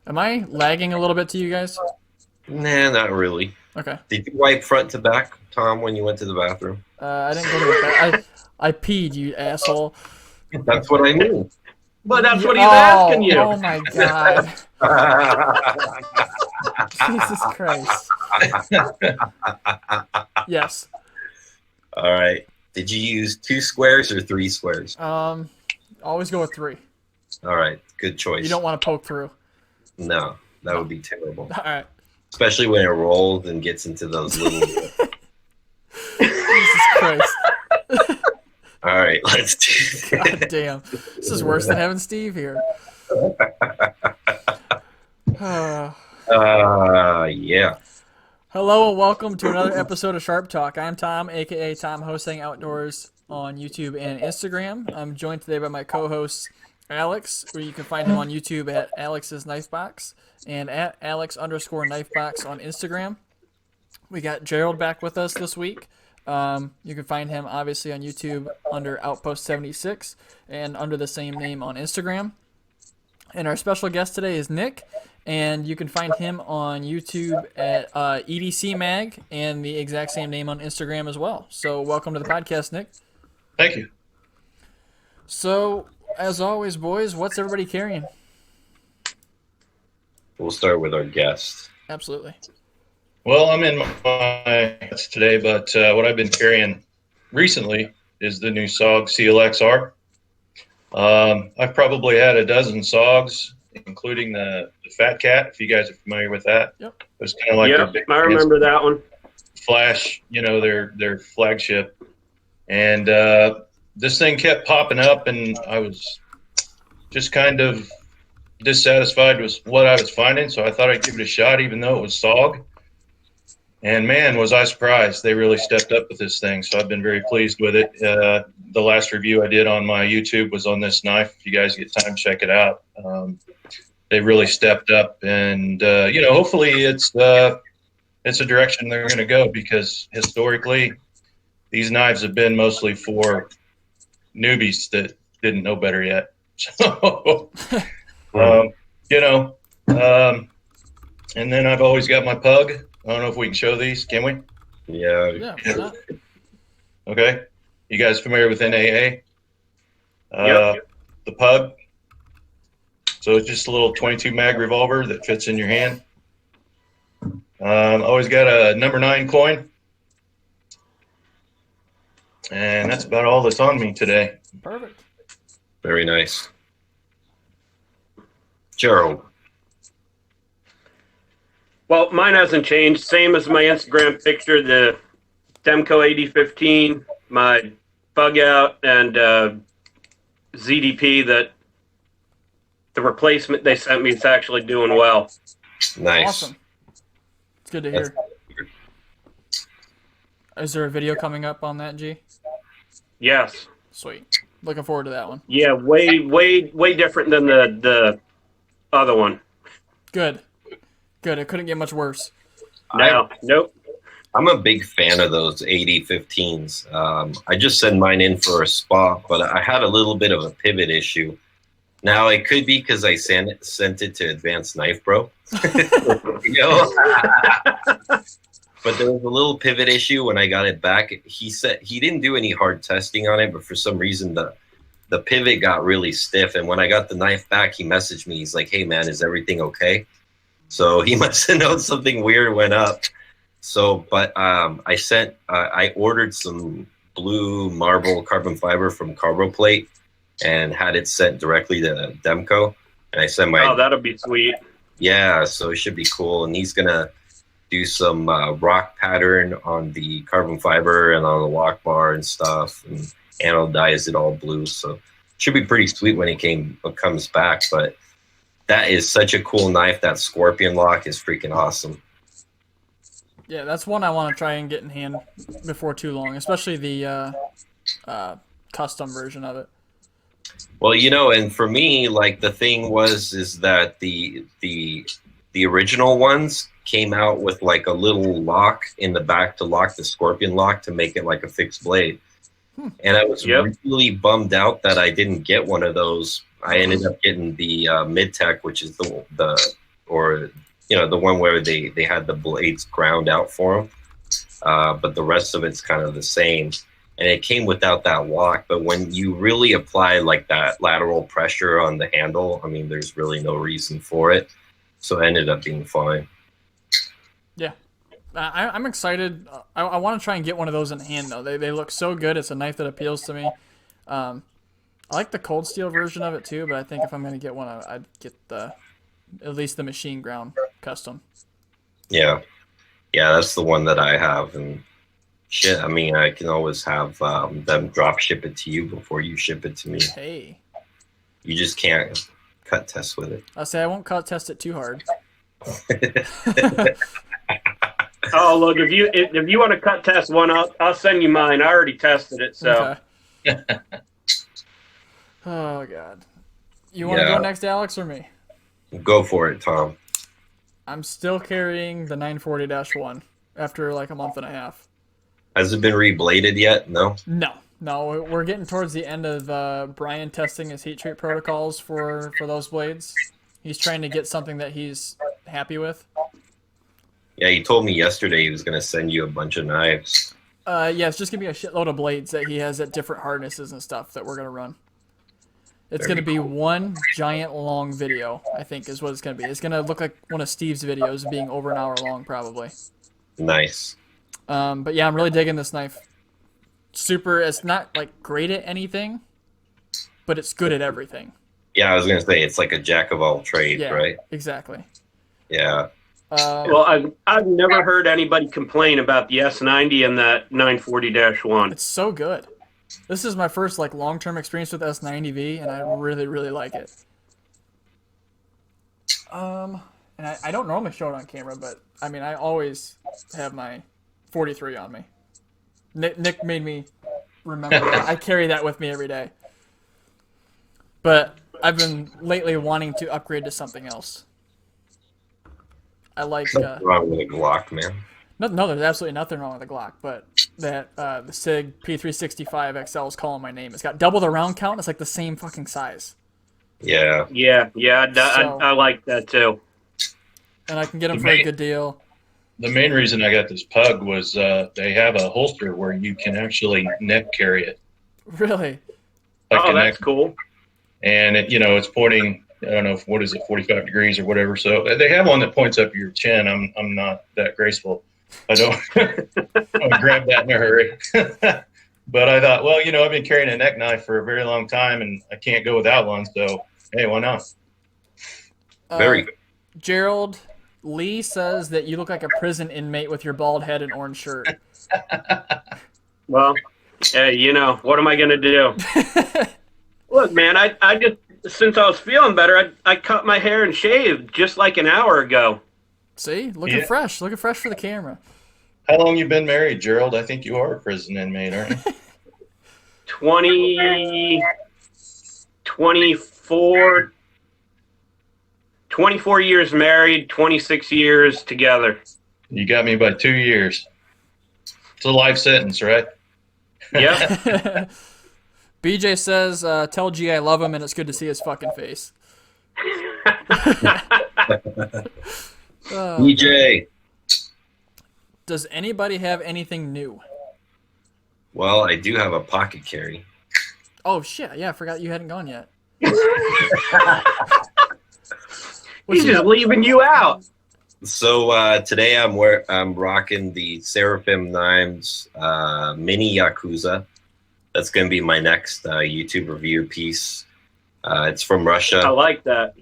Am I lagging a little bit to you guys? Nah, not really. Okay. Did you wipe front to back, Tom, when you went to the bathroom? I didn't go to the bath. I peed, you asshole. That's what I mean. But that's what he's asking Oh, you. oh my God. Jesus Christ. Yes. All right. Did you use 2 squares or 3 squares? Always go with 3. All right. Good choice. You don't want to poke through. No, that No. would be terrible. All right. Especially when it rolls and gets into those little. Jesus Christ. All right, let's do God damn. This is worse than having Steve here. Yeah. Hello and welcome to another episode of Sharp Talk. I'm Tom, aka Tom Hosting Outdoors on YouTube and Instagram. I'm joined today by my co-host Alex, where you can find him on YouTube at Alex's Knifebox and at Alex_Knifebox on Instagram. We got Gerald back with us this week. You can find him obviously on YouTube under Outpost 76 and under the same name on Instagram. And our special guest today is Nick, and you can find him on YouTube at EDC Mag and the exact same name on Instagram as well. So welcome to the podcast, Nick. Thank you. So, as always, boys, what's everybody carrying? We'll start with our guest. Absolutely. Well, I'm in my today, but what I've been carrying recently is the new SOG CLXR. I've probably had a dozen SOGs, including the Fat Cat, if you guys are familiar with that. Yep. It was kind of like their Yep, big I remember that one. Flash, their flagship. And this thing kept popping up, and I was just kind of dissatisfied with what I was finding, so I thought I'd give it a shot, even though it was SOG. And man, was I surprised. They really stepped up with this thing, so I've been very pleased with it. The last review I did on my YouTube was on this knife. If you guys get time, check it out. They really stepped up, and hopefully it's a direction they're going to go, because historically these knives have been mostly for newbies that didn't know better yet. So, and then I've always got my pug. I don't know if we can show these. Can we? Yeah. Yeah, why not? Okay. You guys familiar with NAA? Yep. The pug. So it's just a little 22 mag revolver that fits in your hand. Always got a number 9 coin. And that's about all that's on me today. Perfect. Very nice. Gerald. Well, mine hasn't changed. Same as my Instagram picture, the Demco 8015, my bug out, and ZDP that the replacement they sent me is actually doing well. Nice. Awesome. It's good to hear. Is there a video coming up on that, G? Yes. Sweet. Looking forward to that one. Yeah, way different than the other one. Good. Good. It couldn't get much worse. Nope. I'm a big fan of those 8015s. I just sent mine in for a spot, but I had a little bit of a pivot issue. Now, it could be because I sent it to Advanced Knife Pro. But there was a little pivot issue when I got it back. He said he didn't do any hard testing on it, but for some reason the pivot got really stiff. And when I got the knife back, he messaged me. He's like, "Hey, man, is everything okay?" So he must have known something weird went up. So, but I ordered some blue marble carbon fiber from Carboplate and had it sent directly to Demco. And I sent my... Oh, that'll be sweet. Yeah, so it should be cool. And he's going to do some rock pattern on the carbon fiber and on the lock bar and stuff, and anodize it all blue. So it should be pretty sweet when it comes back. But that is such a cool knife. That scorpion lock is freaking awesome. Yeah, that's one I want to try and get in hand before too long, especially the custom version of it. Well, and for me, like, the thing is that the original ones came out with like a little lock in the back to lock the scorpion lock to make it like a fixed blade. And I was really bummed out that I didn't get one of those. I ended up getting the Mid-Tech, which is the or the one where they had the blades ground out for them, but the rest of it's kind of the same. And it came without that lock, but when you really apply like that lateral pressure on the handle, I mean, there's really no reason for it. So it ended up being fine. Yeah. I'm excited. I want to try and get one of those in hand, though. They look so good. It's a knife that appeals to me. I like the cold steel version of it, too, but I think if I'm going to get one, I'd get at least the machine ground custom. Yeah. Yeah, that's the one that I have. And shit, I mean, I can always have them drop ship it to you before you ship it to me. Hey. You just can't cut test with it. I say I won't cut test it too hard. Oh, look, if you want to cut test one, I'll send you mine. I already tested it, so. Okay. Oh, God. You want to go next, Alex, or me? Go for it, Tom. I'm still carrying the 940-1 after like a month and a half. Has it been rebladed yet? No? No, we're getting towards the end of Brian testing his heat treat protocols for those blades. He's trying to get something that he's happy with. Yeah, he told me yesterday he was going to send you a bunch of knives. Yeah, it's just going to be a shitload of blades that he has at different hardnesses and stuff that we're going to run. It's going to be one giant long video, I think, is what it's going to be. It's going to look like one of Steve's videos being over an hour long, probably. Nice. But yeah, I'm really digging this knife. It's not like great at anything, but it's good at everything. Yeah, I was going to say, it's like a jack of all trades, right? Exactly. Yeah. Well, I've never heard anybody complain about the S90 and that 940-1. It's so good. This is my first like long-term experience with S90V, and I really, really like it. And I don't normally show it on camera, but I mean, I always have my 43 on me. Nick made me remember that. I carry that with me every day. But I've been lately wanting to upgrade to something else. I like. Nothing wrong with a Glock, man. No, there's absolutely nothing wrong with the Glock, but that the SIG P365 XL is calling my name. It's got double the round count. It's like the same fucking size. Yeah. I like that too. And I can get them for a good deal. The main reason I got this pug was they have a holster where you can actually neck carry it. Really? Like that's cool. And it's pointing. I don't know what is it, 45 degrees or whatever. So they have one that points up your chin. I'm not that graceful. I don't grab that in a hurry. But I thought, well, I've been carrying a neck knife for a very long time, and I can't go without one. So hey, why not? Very good. Gerald Lee says that you look like a prison inmate with your bald head and orange shirt. Well, hey, what am I gonna do? Look, man, I just. Since I was feeling better, I cut my hair and shaved just like an hour ago. See? Looking fresh. Looking fresh for the camera. How long you been married, Gerald? I think you are a prison inmate, aren't you? 24 years married, 26 years together. You got me by 2 years. It's a life sentence, right? Yeah. BJ says, tell G I love him and it's good to see his fucking face. BJ. Does anybody have anything new? Well, I do have a pocket carry. Oh, shit. Yeah, I forgot you hadn't gone yet. He's just leaving you out. So today I'm rocking the Seraphim Knives Mini Yakuza. That's going to be my next YouTube review piece. It's from Russia. I like that.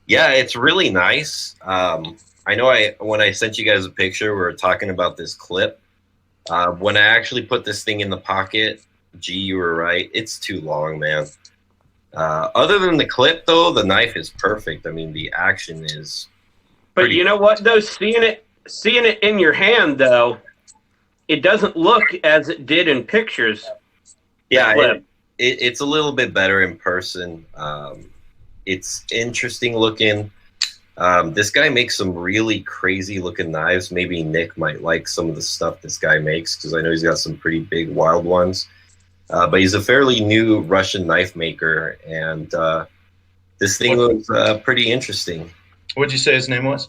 Yeah, it's really nice. I know when I sent you guys a picture, we were talking about this clip. When I actually put this thing in the pocket, gee, you were right. It's too long, man. Other than the clip, though, the knife is perfect. I mean, the action is. But you know what, though? Seeing it in your hand, though, it doesn't look as it did in pictures. Yeah, it's a little bit better in person. It's interesting looking. This guy makes some really crazy looking knives. Maybe Nick might like some of the stuff this guy makes because I know he's got some pretty big, wild ones. But he's a fairly new Russian knife maker, and this thing was pretty interesting. What'd you say his name was?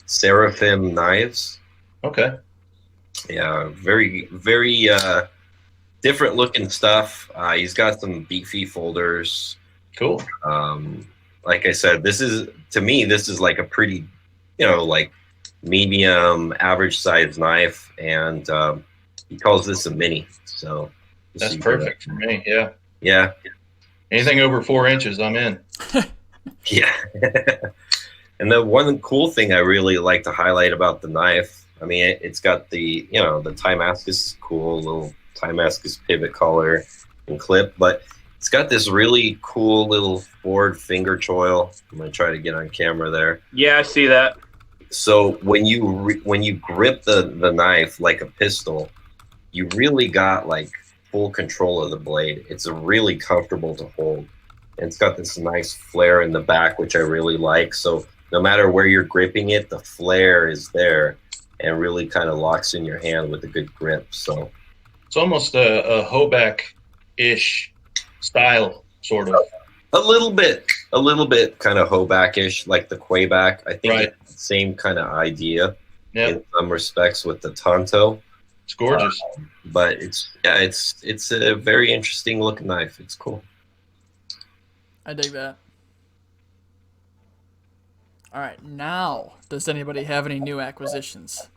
Seraphim Knives. Okay. Yeah, very, very different looking stuff. He's got some beefy folders. Cool. Like I said, this is like a pretty, like medium, average size knife, and he calls this a mini. So That's perfect for me. Yeah. Yeah. Anything over 4 inches, I'm in. Yeah. And the one cool thing I really like to highlight about the knife, I mean, it's got the, the Timascus is cool, little Timascus pivot collar and clip, but it's got this really cool little forward finger choil. I'm going to try to get on camera there. Yeah, I see that. So when you grip the knife like a pistol, you really got like full control of the blade. It's really comfortable to hold. And it's got this nice flare in the back, which I really like. So no matter where you're gripping it, the flare is there and really kind of locks in your hand with a good grip. So it's almost a Hoback-ish style, sort of. a little bit kind of Hoback-ish, like the Quayback. I think Right. it's the same kind of idea Yep. in some respects with the Tonto. It's gorgeous. But it's a very interesting looking knife. It's cool. I dig that. All right, now, does anybody have any new acquisitions?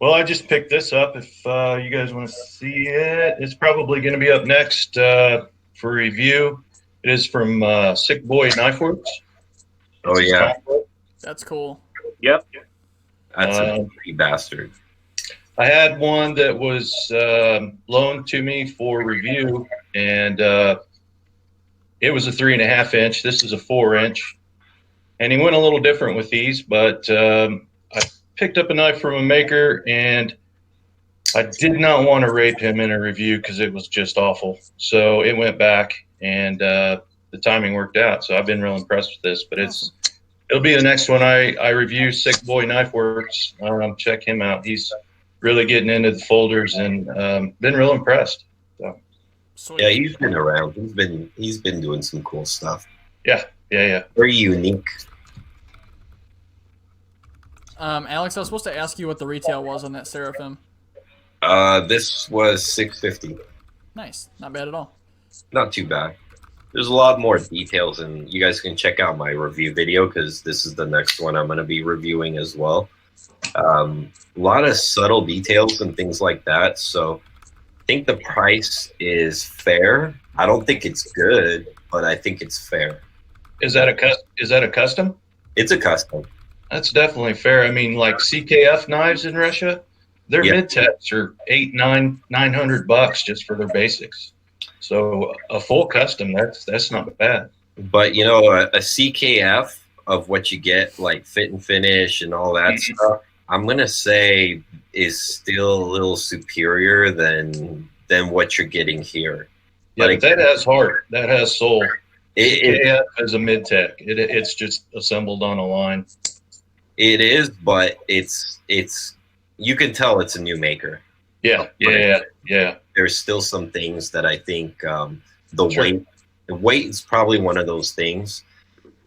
Well, I just picked this up. If you guys want to see it, it's probably going to be up next for review. It is from Sick Boy Knife Works. Oh, It's a yeah. combo. That's cool. Yep. That's a pretty bastard. I had one that was loaned to me for review, and it was a 3.5 inch. This is a 4 inch, and he went a little different with these. But I picked up a knife from a maker, and I did not want to rape him in a review because it was just awful. So it went back, and the timing worked out. So I've been real impressed with this. But it'll be the next one I review. Sick Boy Knife Works. Check him out. He's really getting into the folders, and been real impressed. So. Sweet. Yeah, he's been around. He's been doing some cool stuff. Yeah. Very unique. Alex, I was supposed to ask you what the retail was on that Seraphim. This was $650. Nice. Not bad at all. Not too bad. There's a lot more details, and you guys can check out my review video because this is the next one I'm going to be reviewing as well. A lot of subtle details and things like that. So I think the price is fair. I don't think it's good, but I think it's fair. Is that a custom? It's a custom. That's definitely fair. I mean, like CKF knives in Russia, their Yeah. mid-techs are $800-900 just for their basics. So a full custom, that's not bad. But a CKF of what you get, like fit and finish and all that stuff, I'm gonna say is still a little superior than what you're getting here. Yeah, But but that has heart. That has soul. It CKF is a mid-tech. It's just assembled on a line. is, but it's you can tell it's a new maker. Yeah. There's still some things that I think the Sure. weight is probably one of those things.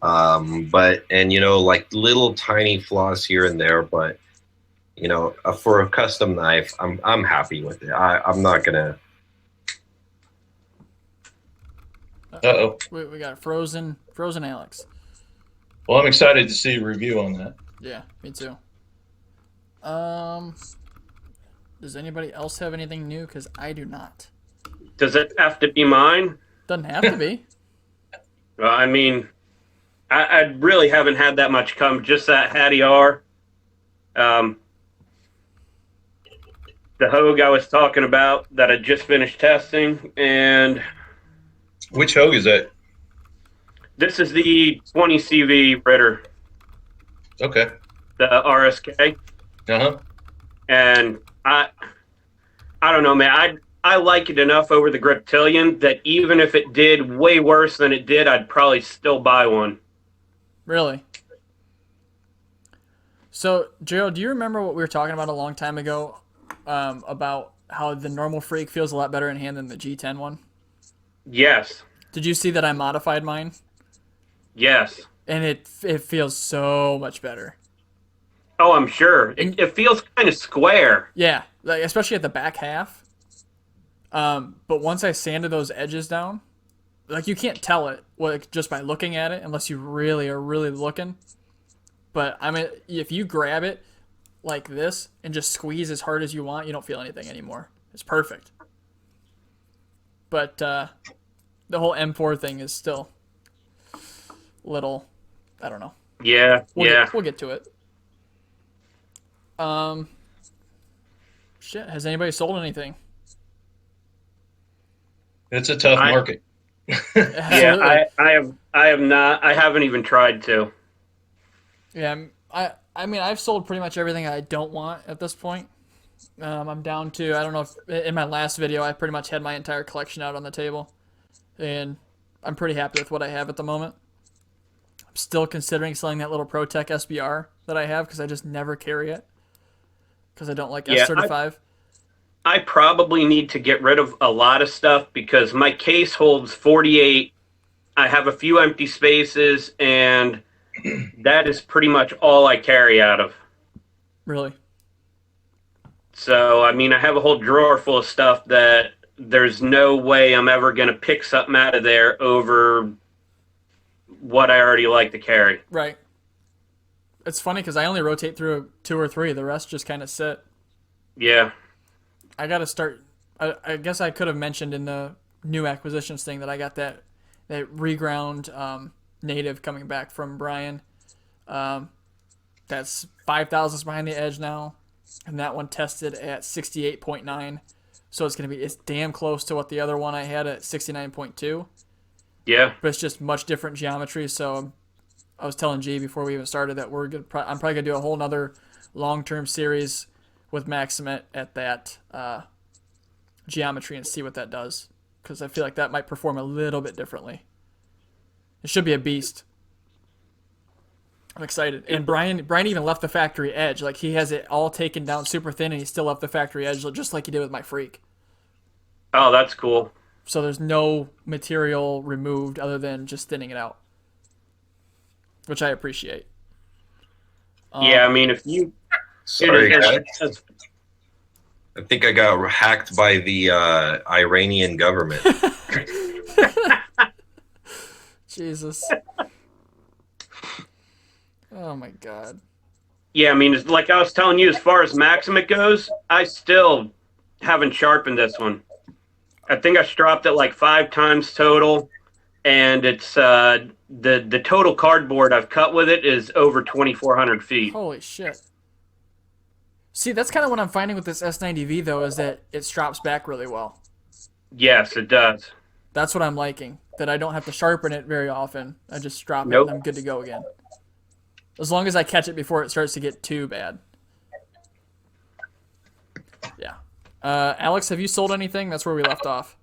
But like little tiny flaws here and there, but for a custom knife, I'm happy with it. I'm not gonna. Uh-oh. We got frozen Alex. Well, I'm excited to see a review on that. Yeah, me too. Does anybody else have anything new? Because I do not. Does it have to be mine? Doesn't have to be. Well, I mean, I really haven't had that much come. Just that Hattie R. The Hogue I was talking about that I just finished testing, and Which Hogue is that? this is the 20 CV Ritter, Okay. the RSK, Uh-huh. and I don't know, man. I like it enough over the Griptilian that even if it did way worse than it did, I'd probably still buy one. Really? So, Gerald, do you remember what we were talking about a long time ago about how the normal Freak feels a lot better in hand than the G10 one? Yes. Did you see that I modified mine? Yes. and it feels so much better. Oh, I'm sure. It feels kind of square. Yeah, like especially at the back half. But once I sanded those edges down, like you can't tell it like just by looking at it unless you really are really looking. But I mean, if you grab it like this and just squeeze as hard as you want, you don't feel anything anymore. It's perfect. But the whole M4 thing is still little. I don't know. Yeah, We'll get to it. Shit. Has anybody sold anything? It's a tough market. Yeah, I have not. I haven't even tried to. Yeah, I mean, I've sold pretty much everything I don't want at this point. I'm down to, I don't know if in my last video I pretty much had my entire collection out on the table, and I'm pretty happy with what I have at the moment. I'm still considering selling that little ProTech SBR that I have because I just never carry it because I don't like S35. I probably need to get rid of a lot of stuff because my case holds 48. I have a few empty spaces, and that is pretty much all I carry out of. Really? So, I mean, I have a whole drawer full of stuff that there's no way I'm ever going to pick something out of there over what I already like to carry. Right. It's funny because I only rotate through 2 or 3. The rest just kind of sit. Yeah. I got to start. I guess I could have mentioned in the new acquisitions thing that I got that reground native coming back from Brian. That's 5,000 behind the edge now, and that one tested at 68.9. So it's damn close to what the other one I had at 69.2. Yeah. But it's just much different geometry. So I was telling G before we even started that I'm probably gonna do a whole nother long-term series with Maximate at that geometry and see what that does, because I feel like that might perform a little bit differently. It should be a beast. I'm excited. And Brian even left the factory edge. Like, he has it all taken down super thin, and he still left the factory edge just like he did with my Freak. Oh, that's cool. So there's no material removed other than just thinning it out, which I appreciate. Yeah, I mean, if you... Sorry, guys. I think I got hacked by the Iranian government. Jesus. Oh my God. Yeah, I mean, like I was telling you, as far as Maximate goes, I still haven't sharpened this one. I think I stropped it like 5 times total, and it's the total cardboard I've cut with it is over 2,400 feet. Holy shit. See, that's kind of what I'm finding with this S90V, though, is that it strops back really well. Yes, it does. That's what I'm liking, that I don't have to sharpen it very often. I just drop it Nope. and I'm good to go again. As long as I catch it before it starts to get too bad. Yeah. Alex, have you sold anything? That's where we left off.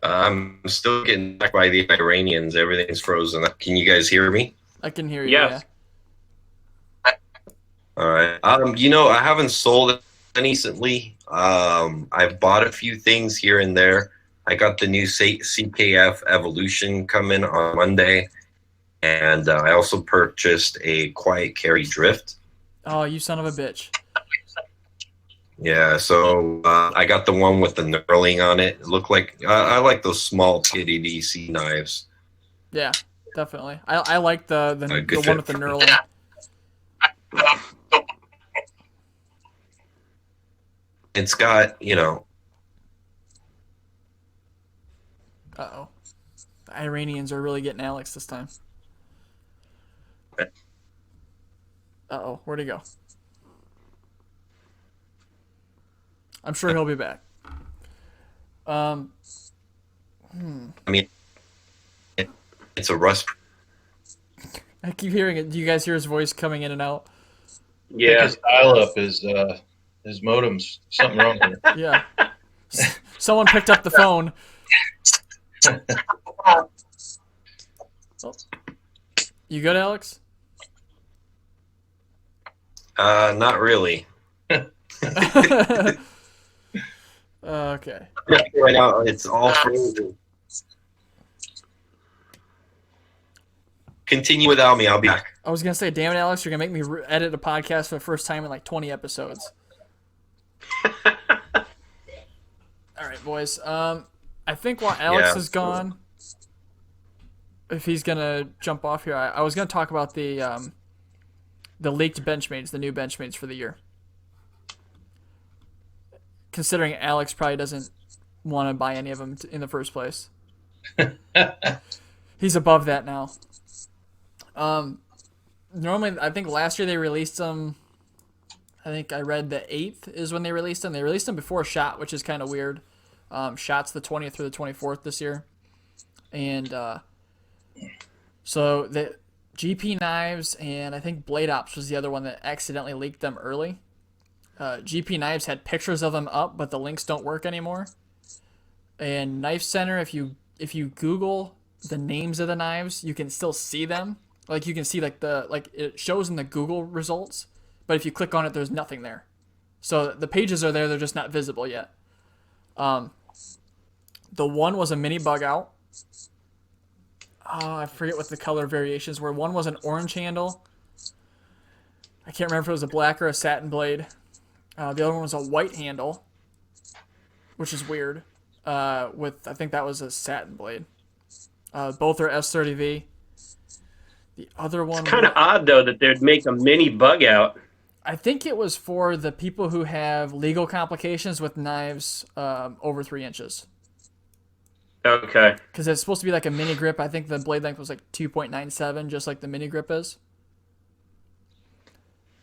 I'm still getting back by the Iranians. Everything's frozen. Can you guys hear me? I can hear you. Yes. Yeah. All right. I haven't sold any recently. I've bought a few things here and there. I got the new CKF Evolution coming on Monday, and I also purchased a Quiet Carry Drift. Oh, you son of a bitch. Yeah, so I got the one with the knurling on it. It looked like I like those small EDC knives. Yeah, definitely. I like the good one with fit. the knurling. It's got, Uh-oh. The Iranians are really getting Alex this time. Uh-oh, where'd he go? I'm sure he'll be back. I mean, it's a rust. I keep hearing it. Do you guys hear his voice coming in and out? Yeah. His dial-up his modem's something wrong with it. Yeah. Someone picked up the phone. Oh. You good, Alex? Not really. Okay. Right now, it's all frozen. Continue without me. I'll be back. I was gonna say, damn it, Alex, you're gonna make me edit a podcast for the first time in like 20 episodes. All right, boys. I think while Alex is gone, if he's gonna jump off here, I was gonna talk about the leaked Benchmates, the new Benchmates for the year. Considering Alex probably doesn't want to buy any of them in the first place. He's above that now. Normally, I think last year they released them. I think I read the 8th is when they released them. They released them before SHOT, which is kind of weird. SHOT's the 20th through the 24th this year. And so the GP Knives and I think Blade Ops was the other one that accidentally leaked them early. GP Knives had pictures of them up, but the links don't work anymore. And Knife Center, if you Google the names of the knives, you can still see them. Like you can see it shows in the Google results, but if you click on it, there's nothing there. So the pages are there, they're just not visible yet. The one was a mini bug out. Oh, I forget what the color variations were. One was an orange handle. I can't remember if it was a black or a satin blade. The other one was a white handle, which is weird. I think that was a satin blade. Both are S30V. The other one... It's kind of odd, though, that they'd make a mini bug out. I think it was for the people who have legal complications with knives over 3 inches. Okay. Because it's supposed to be like a mini grip. I think the blade length was like 2.97, just like the mini grip is.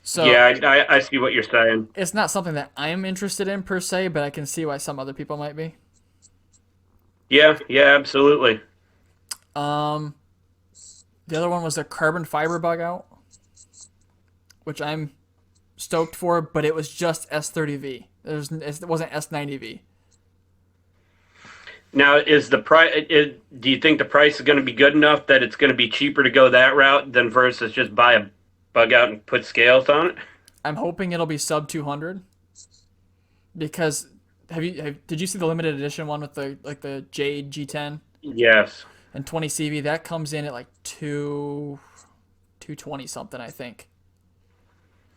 So yeah, I see what you're saying. It's not something that I'm interested in per se, but I can see why some other people might be. Yeah, absolutely. The other one was a carbon fiber bug out, which I'm stoked for, but it was just S30V. It wasn't S90V. Now, is the price? Do you think the price is going to be good enough that it's going to be cheaper to go that route than versus just buy a bug out and put scales on it? I'm hoping it'll be sub 200. Because did you see the limited edition one with the Jade G10? Yes. And 20 CV, that comes in at like 220 something, I think.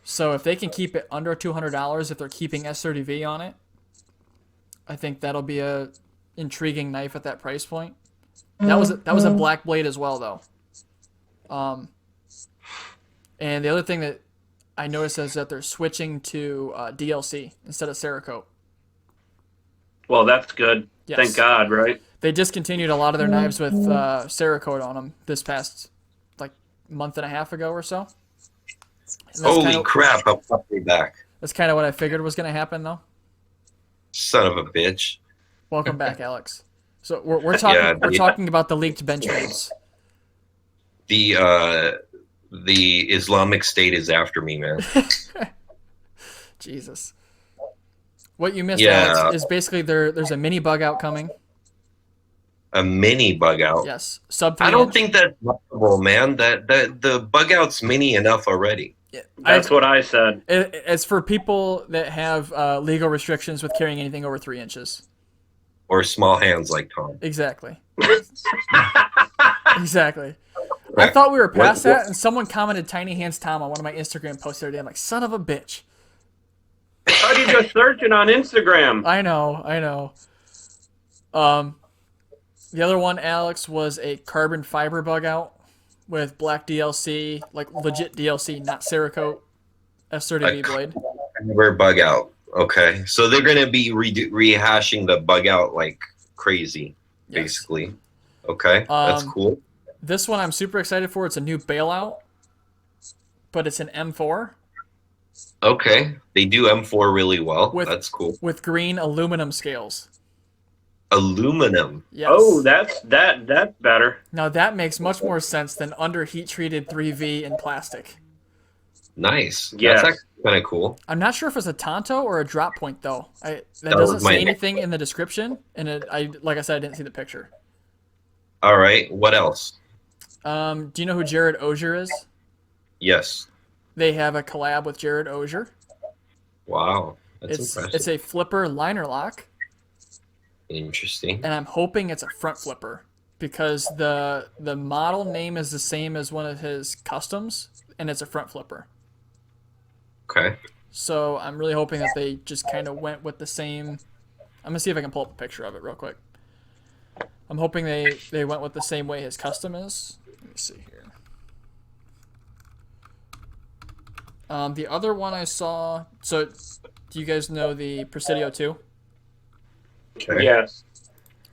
So if they can keep it under $200, if they're keeping S30V on it, I think that'll be a intriguing knife at that price point. That was a black blade as well, though. And the other thing that I noticed is that they're switching to DLC instead of Cerakote. Well, that's good. Yes. Thank God, right? They discontinued a lot of their knives with Cerakote on them this past month and a half ago or so. Holy crap! I'm probably back. That's kind of what I figured was going to happen, though. Son of a bitch. Welcome back, Alex. So we're talking we're talking about the leaked Benchmates. The Islamic State is after me, man. Jesus. What you missed, Alex, is basically there's a mini bug out coming. A mini bug out. Yes, sub 3 I don't inch. think that's possible, man. That the bug out's mini enough already. That's what I said. It's for people that have legal restrictions with carrying anything over 3 inches. Or small hands like Tom. Exactly. Exactly. I thought we were past that, and someone commented "Tiny Hands Tom" on one of my Instagram posts the other day. I'm like, son of a bitch. How do you go searching on Instagram? I know. The other one, Alex, was a carbon fiber bug out with black DLC, like legit DLC, not Cerakote S30V blade. Fiber bug out. Okay, so they're gonna be rehashing the bug out like crazy, basically. Okay, that's cool. This one I'm super excited for. It's a new bailout, but it's an M4. Okay, they do M4 really well. That's cool. With green aluminum scales. Aluminum. Yes. Oh, that's better. Now that makes much more sense than under heat treated 3V in plastic. Nice. Yes. That's actually kind of cool. I'm not sure if it's a Tonto or a drop point though. That doesn't say anything in the description, and like I said, I didn't see the picture. All right. What else? Do you know who Jared Ogier is? Yes. They have a collab with Jared Ogier. Wow, that's impressive. It's a flipper liner lock. Interesting. And I'm hoping it's a front flipper because the model name is the same as one of his customs, and it's a front flipper. Okay. So I'm really hoping that they just kind of went with the same. I'm gonna see if I can pull up a picture of it real quick. I'm hoping they went with the same way his custom is. Let me see here. The other one I saw. So, do you guys know the Presidio 2? Okay. Yes.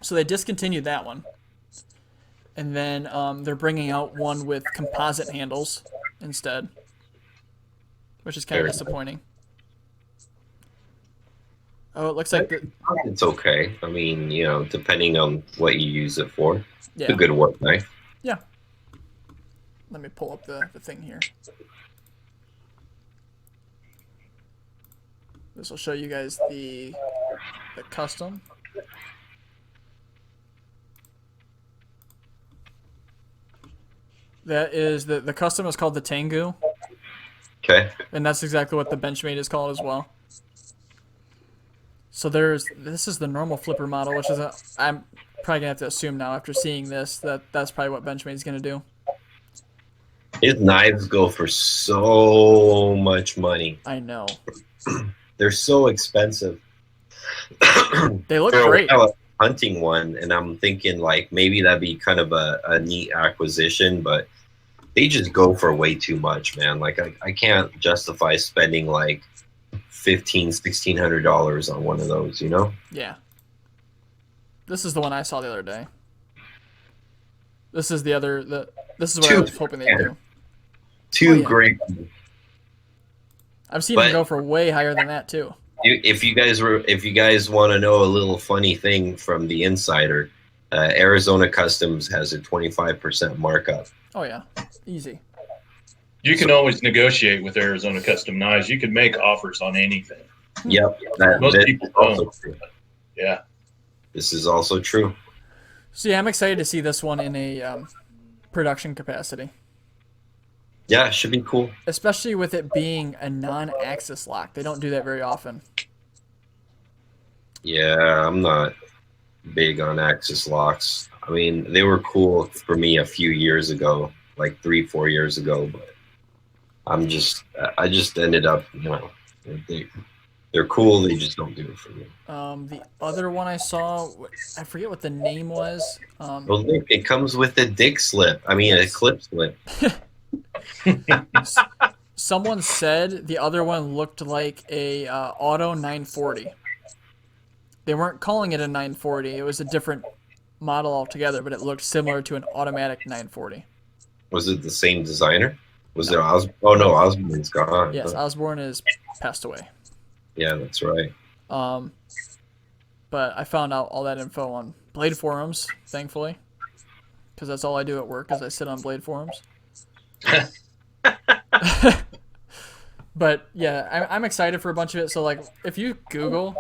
So they discontinued that one, and then they're bringing out one with composite handles instead, which is kind of Very disappointing. Oh, it looks like It's okay. I mean, depending on what you use it for, it's yeah. a good work knife. Yeah. Let me pull up the thing here. This will show you guys the custom. That is the custom is called the Tengu, Okay. and that's exactly what the Benchmade is called as well. So this is the normal flipper model, which is I'm probably gonna have to assume now after seeing this that's probably what Benchmade is gonna do. His knives go for so much money. I know. They're so expensive. They look For a great. while, I was hunting one, and I'm thinking like maybe that'd be kind of a neat acquisition, but they just go for way too much, man. Like I can't justify spending like $1,600 on one of those, Yeah. This is the one I saw the other day. This is the other this is what I was hoping they'd do. Two Oh, yeah. great. I've seen But- them go for way higher than that too. If you guys want to know a little funny thing from the insider, Arizona Customs has a 25% markup. Oh yeah, easy. You can always negotiate with Arizona Custom Knives. You can make offers on anything. Yep, Most that people is also don't. true. Yeah. This is also true. So yeah, I'm excited to see this one in a production capacity, Yeah, it should be cool. especially with it being a non-axis lock. They don't do that very often. Yeah, I'm not big on axis locks. I mean, they were cool for me a few years ago, like 3-4 years ago, but I just ended up, they're cool. They just don't do it for me. The other one I saw, I forget what the name was. Well, look, it comes with a dick slip. I mean, Yes. a clip slip. Someone said the other one looked like a Auto 940. They weren't calling it a 940. It was a different model altogether, but it looked similar to an automatic 940. Was it the same designer? Was there Osborne? Oh no, Osborne's gone. Yes, Huh? Osborne is passed away. Yeah, that's right. But I found out all that info on Blade forums, thankfully, because that's all I do at work is I sit on Blade forums. But yeah, I'm excited for a bunch of it. So like, if you Google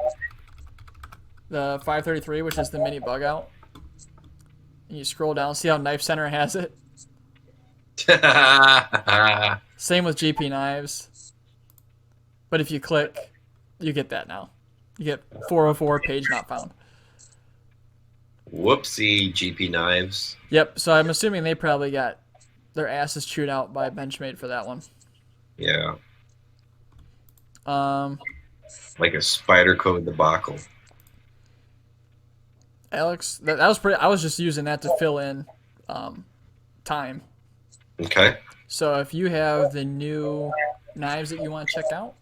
the 533, which is the mini bug out, and you scroll down, see how Knife Center has it. Same with GP Knives. But if you click, you get that now. You get 404 page not found. Whoopsie, GP Knives. Yep. So I'm assuming they probably got their asses chewed out by Benchmade for that one. Yeah, Um, like a spider code debacle. Alex, that was pretty. I was just using that to fill in time. Okay. So if you have the new knives that you want to check out,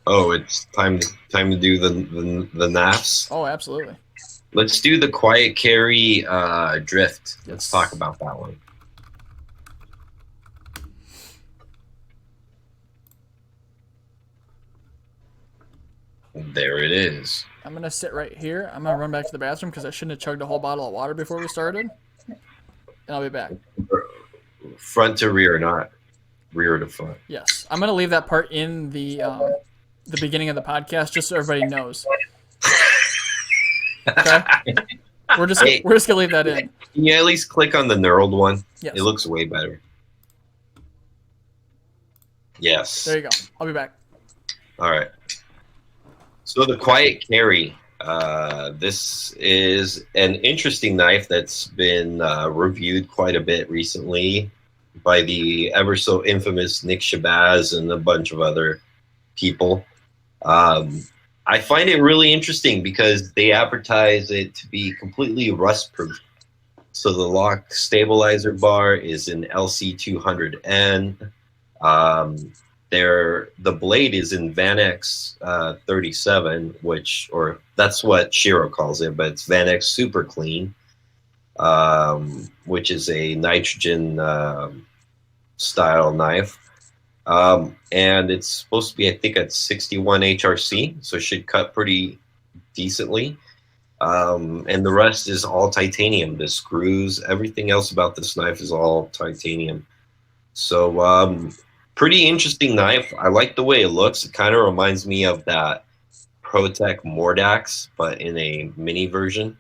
Oh, it's time to do the NAFs. oh, absolutely. Let's do the quiet carry drift. Let's Yes. talk about that one. There it is. I'm gonna sit right here. I'm gonna run back to the bathroom because I shouldn't have chugged a whole bottle of water before we started. And I'll be back. Front to rear, not rear to front. Yes, I'm gonna leave that part in the beginning of the podcast just so everybody knows. Okay, we're just gonna leave that in. Can you at least click on the knurled one? Yes. It looks way better. Yes. There you go. I'll be back. All right. So the quiet carry, This is an interesting knife that's been reviewed quite a bit recently by the ever so infamous Nick Shabazz and a bunch of other people. I find it really interesting because they advertise it to be completely rust proof. So the lock stabilizer bar is an LC200N. The blade is in Vanex 37, or that's what Shiro calls it, but it's Vanex Super Clean, which is a nitrogen style knife. And it's supposed to be, I think, at 61 HRC, so it should cut pretty decently. And the rest is all titanium. The screws, everything else about this knife is all titanium. So pretty interesting knife. I like the way it looks. It kind of reminds me of that ProTech Mordax, but in a mini version.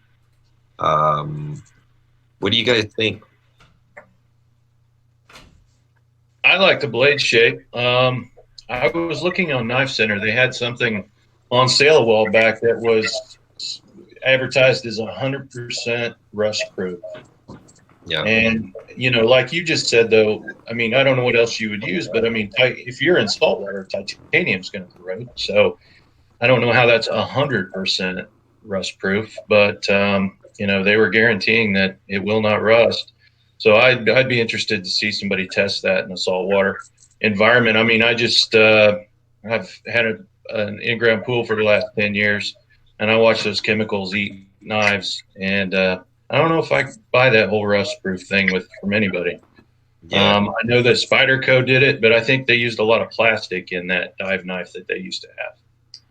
What do you guys think? I like the blade shape. I was looking on Knife Center. They had something on sale a while back that was advertised as 100% rust proof. Yeah. And, you know, like you just said, though, I mean, I don't know what else you would use, but I mean, if you're in saltwater, titanium's going to corrode. So I don't know how that's 100% rust proof, but, you know, they were guaranteeing that it will not rust. So I'd be interested to see somebody test that in a saltwater environment. I mean, I just I've had an in-ground pool for the last 10 years, and I watch those chemicals eat knives, and I don't know if I could buy that whole rust-proof thing from anybody. Yeah. I know that Spyderco did it, but I think they used a lot of plastic in that dive knife that they used to have.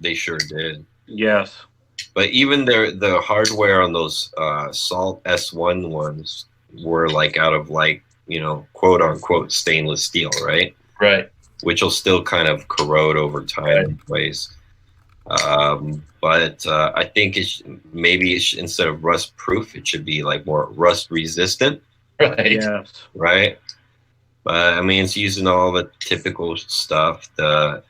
They sure did. Yes. But even the hardware on those Salt S1 ones were like out of quote unquote stainless steel, right? Right. Which will still kind of corrode over time in ways. But I think instead of rust proof, it should be like more rust resistant. Right. Yes. Right. But I mean, it's using all the typical stuff, the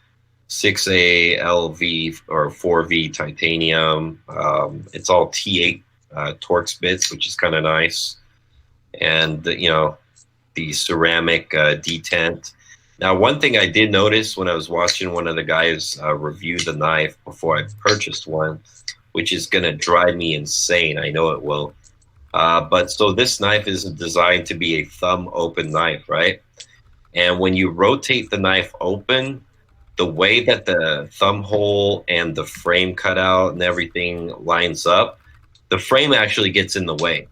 6A LV or 4V titanium. It's all T8 Torx bits, which is kind of nice. And, the ceramic detent. Now, one thing I did notice when I was watching one of the guys review the knife before I purchased one, which is going to drive me insane. I know it will. But so this knife is designed to be a thumb open knife, right? And when you rotate the knife open, the way that the thumb hole and the frame cutout and everything lines up, the frame actually gets in the way.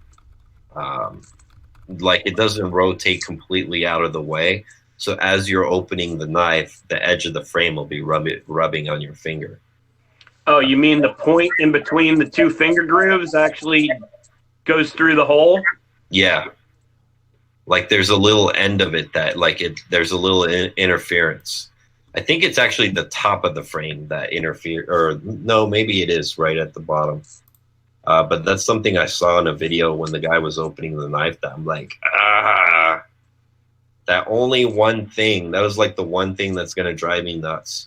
Like it doesn't rotate completely out of the way. So as you're opening the knife, the edge of the frame will be rubbing on your finger. Oh, you mean the point in between the two finger grooves actually goes through the hole? Yeah. Like there's a little end of it that there's a little interference. I think it's actually the top of the frame that or no, maybe it is right at the bottom. But that's something I saw in a video when the guy was opening the knife that I'm like, that only one thing, that was like the one thing that's going to drive me nuts.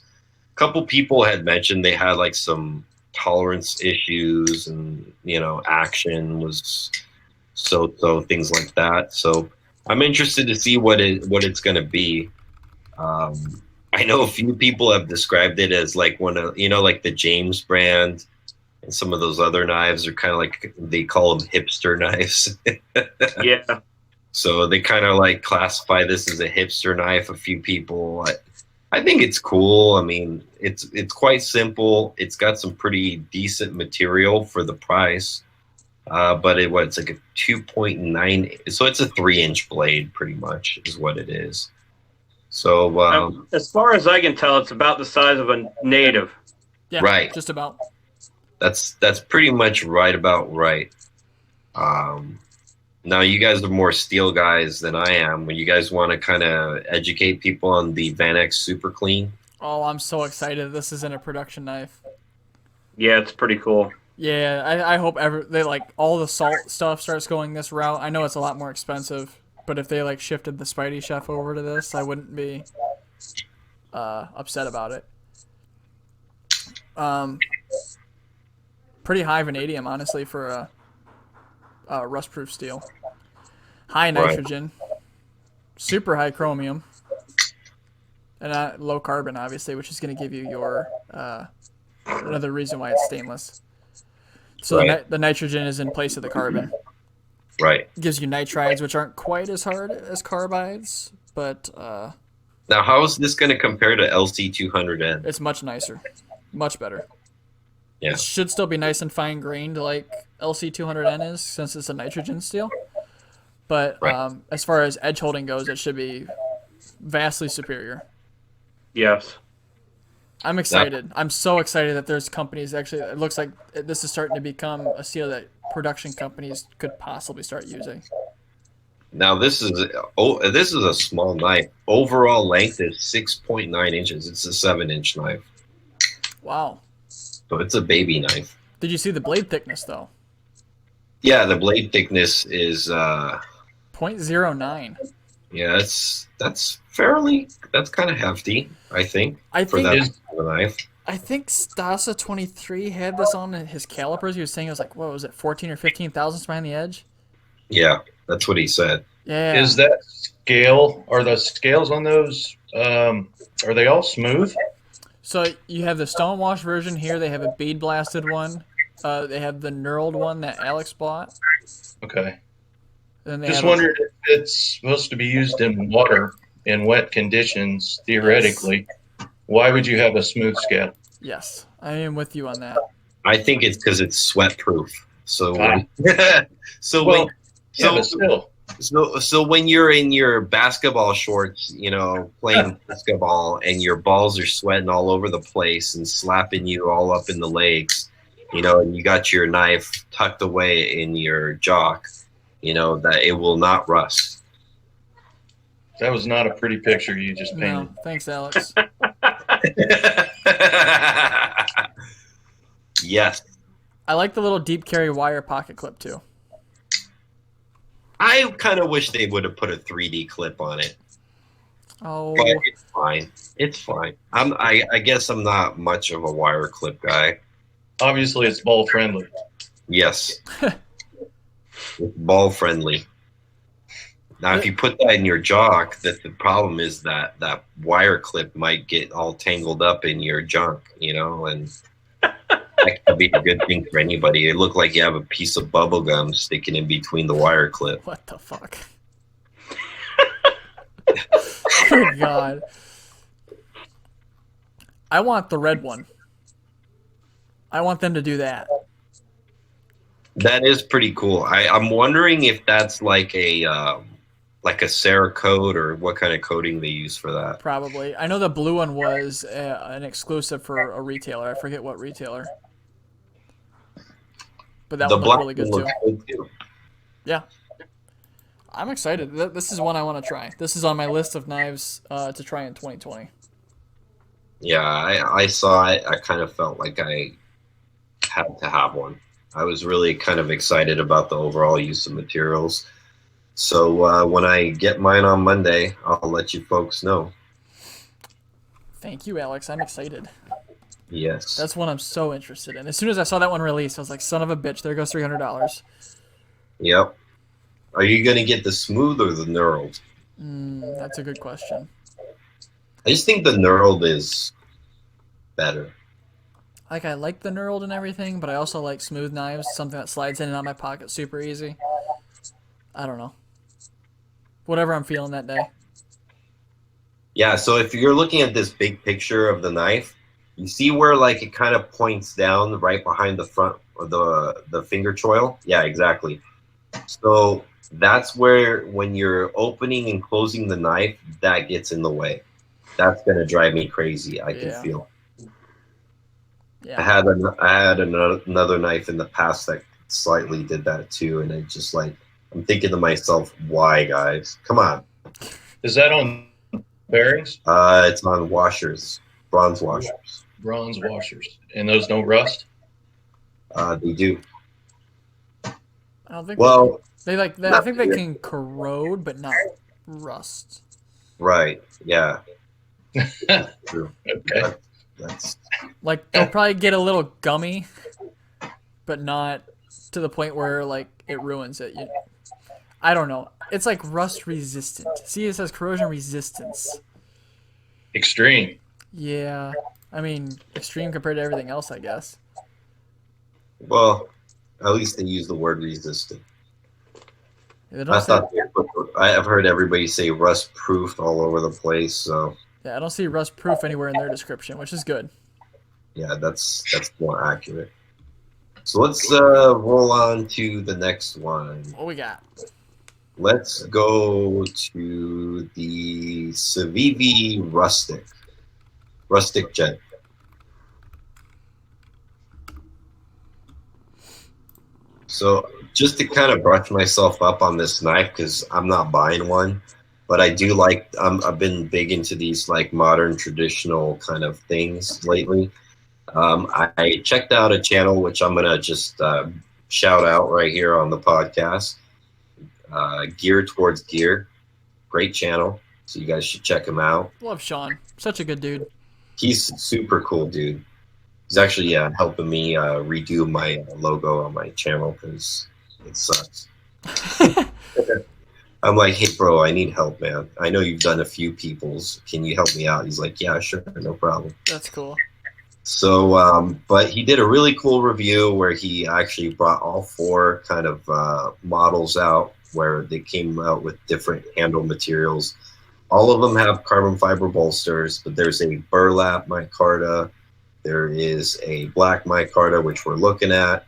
A couple people had mentioned they had like some tolerance issues and, action was so things like that. So I'm interested to see what it's going to be. I know a few people have described it as like one of, like the James brand and some of those other knives are kind of like, they call them hipster knives. Yeah. So they kind of like classify this as a hipster knife. A few people, I think it's cool. I mean, it's quite simple. It's got some pretty decent material for the price. But it's like a 2.9, so it's a 3-inch blade, pretty much is what it is. So as far as I can tell, it's about the size of a native. Yeah, right. Just about. That's pretty much about right. Now you guys are more steel guys than I am. When you guys want to kind of educate people on the Vanex Super Clean. Oh, I'm so excited! This isn't a production knife. Yeah, it's pretty cool. Yeah, I hope they all the salt stuff starts going this route. I know it's a lot more expensive, but if they shifted the Spidey Chef over to this, I wouldn't be upset about it. pretty high vanadium, honestly, for a rust-proof steel. High nitrogen, super high chromium, and low carbon, obviously, which is going to give you your another reason why it's stainless. So the nitrogen is in place of the carbon. Right. It gives you nitrides, which aren't quite as hard as carbides, but Now, how is this going to compare to LC200N? it's much nicer, much better. Yeah. It should still be nice and fine grained like LC200N is, since it's a nitrogen steel. But as far as edge holding goes, it should be vastly superior. Yes. I'm excited. I'm so excited that there's companies actually. It looks like this is starting to become a steel that production companies could possibly start using. Now, this is a small knife. Overall length is 6.9 inches. It's a 7-inch knife. Wow. So it's a baby knife. Did you see the blade thickness though? Yeah, the blade thickness is 0.09. yeah, that's kind of hefty, I think. For that kind of knife. I think Stasa 23 had this on his calipers. He was saying it was like, what was it, 14 or 15 thousandths behind the edge? Yeah, that's what he said. Yeah. Is that scale? Are the scales on those? Are they all smooth? So you have the stonewash version here. They have a bead blasted one. They have the knurled one that Alex bought. Okay. Then they Just have wondered if it's supposed to be used in water in wet conditions, theoretically. Why would you have a smooth scale? Yes, I am with you on that. I think it's because it's sweat proof. So Still. So when you're in your basketball shorts, playing basketball, and your balls are sweating all over the place and slapping you all up in the legs, and you got your knife tucked away in your jock, that it will not rust. That was not a pretty picture you just painted. No, thanks, Alex. Yes. I like the little deep carry wire pocket clip too. I kind of wish they would have put a 3D clip on it. Oh, But it's fine. It's fine. I guess I'm not much of a wire clip guy. Obviously, it's ball friendly. Yes. It's ball friendly. Now, if you put that in your jock, the problem is that wire clip might get all tangled up in your junk, and that could be a good thing for anybody. It look like you have a piece of bubble gum sticking in between the wire clip. what the fuck? Good God. I want the red one. I want them to do that. That is pretty cool. I'm wondering if that's like a Cerakote or what kind of coating they use for that. Probably. I know the blue one was an exclusive for a retailer. I forget what retailer. But that one looked really good too. Good too. Yeah. I'm excited. This is one I want to try. This is on my list of knives to try in 2020. Yeah, I saw it. I kind of felt like I had to have one. I was really kind of excited about the overall use of materials. So when I get mine on Monday, I'll let you folks know. Thank you, Alex. I'm excited. Yes. That's one I'm so interested in. As soon as I saw that one released, I was like, son of a bitch, there goes $300. Yep. Are you going to get the smooth or the knurled? That's a good question. I just think the knurled is better. Like, I like the knurled and everything, but I also like smooth knives, something that slides in and out of my pocket super easy. I don't know. Whatever I'm feeling that day. Yeah, so if you're looking at this big picture of the knife, you see where like it kind of points down right behind the front of the finger choil? Yeah, exactly. So that's where when you're opening and closing the knife, that gets in the way. That's going to drive me crazy, I can feel. Yeah. I had another knife in the past that slightly did that too, and it just like, I'm thinking to myself, why, guys? Come on. Is that on bearings? It's on washers, bronze washers. Bronze washers. And those don't rust? They do. I don't think Well, they like that. I think they can corrode, but not rust. right. Yeah. True. Okay. That's Like, they'll probably get a little gummy, but not to the point where like it ruins it. I don't know. It's like rust resistant. See, it says corrosion resistance. Extreme. Yeah, I mean extreme compared to everything else, I guess. Well, at least they use the word resistant. They I don't say, thought I've heard everybody say rust proof all over the place. So yeah, I don't see rust proof anywhere in their description, which is good. yeah, that's more accurate. So let's roll on to the next one. What we got? Let's go to the Civivi Rustic Jet. So just to kind of brush myself up on this knife, because I'm not buying one, but I do like, I've been big into these like modern traditional kind of things lately. I checked out a channel, which I'm going to just shout out right here on the podcast, Gear Towards Gear. Great channel. So you guys should check him out. Love Sean. Such a good dude. He's super cool, dude. He's actually helping me redo my logo on my channel because it sucks. I'm like, hey, bro, I need help, man. I know you've done a few people's. Can you help me out? He's like, yeah, sure, no problem. That's cool. So, but he did a really cool review where he actually brought all four kind of models out where they came out with different handle materials. All of them have carbon fiber bolsters, but there's a burlap micarta. There is a black micarta, which we're looking at.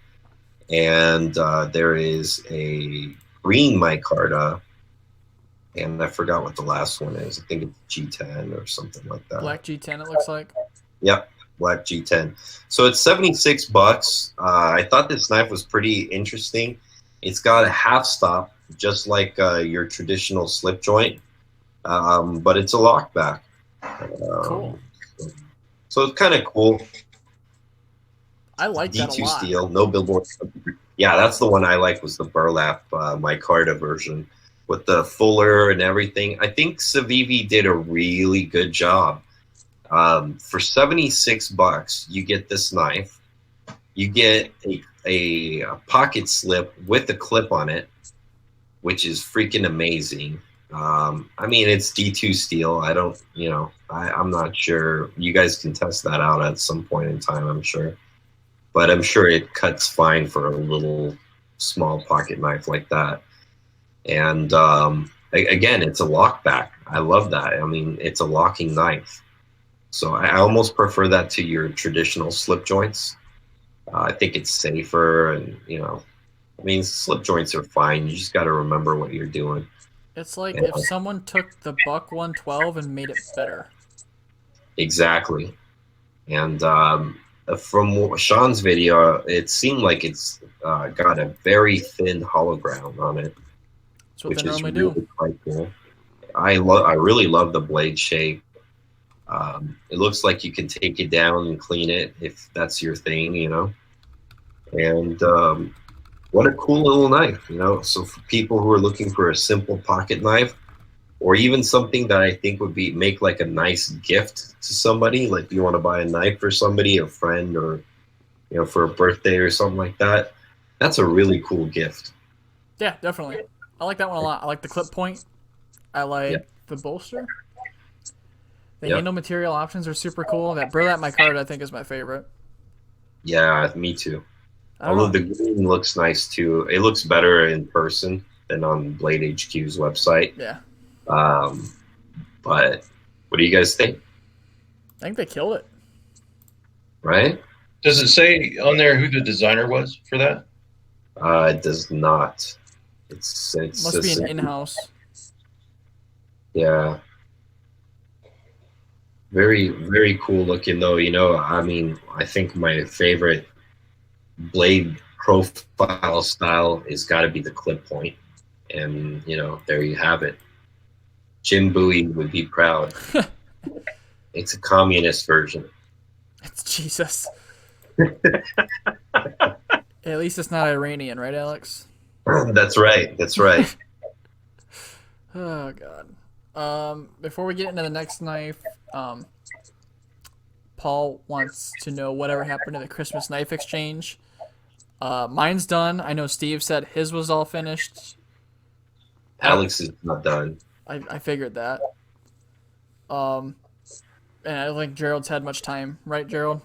And there is a green micarta. And I forgot what the last one is. I think it's G10 or something like that. Black G10, it looks like. Yep, black G10. So it's $76. I thought this knife was pretty interesting. It's got a half stop, just like your traditional slip joint, but it's a lockback. Cool. So it's kind of cool. I like that a D2 lot. steel, no billboard. Yeah, that's the one I like, was the burlap micarta version with the fuller and everything. I think Civivi did a really good job. For $76, you get this knife. You get a pocket slip with a clip on it, which is freaking amazing. I mean, it's D2 steel. I don't, I'm not sure. You guys can test that out at some point in time, I'm sure. But I'm sure it cuts fine for a little small pocket knife like that. And again, it's a lockback. I love that. I mean, it's a locking knife. So I almost prefer that to your traditional slip joints. I think it's safer, and I mean, slip joints are fine. You just got to remember what you're doing. It's like if someone took the Buck 112 and made it better. Exactly. And from Sean's video, it seemed like it's got a very thin hollow ground on it, That's what which they is normally really do. quite cool. I really love the blade shape. It looks like you can take it down and clean it if that's your thing, And what a cool little knife, So for people who are looking for a simple pocket knife, or even something that I think would make like a nice gift to somebody, like you want to buy a knife for somebody, a friend, or for a birthday or something like that, that's a really cool gift. Yeah, definitely. I like that one a lot. I like the clip point. I like the bolster. The handle material options are super cool. That burlap micarta, I think, is my favorite. Yeah, me too. I don't Although know. the green looks nice too. It looks better in person than on Blade HQ's website. Yeah. But what do you guys think? I think they killed it. Right? Does it say on there who the designer was for that? It does not. It's Must be an in-house. Yeah. Very, very cool looking though. I mean, I think my favorite blade profile style is got to be the clip point. And, there you have it. Jim Bowie would be proud. It's a communist version. It's Jesus. At least it's not Iranian, right, Alex? That's right. That's right. Oh, God. Before we get into the next knife, Paul wants to know whatever happened to the Christmas knife exchange. Mine's done. I know Steve said his was all finished. Alex is not done. I figured that. And I don't think Gerald's had much time, right, Gerald?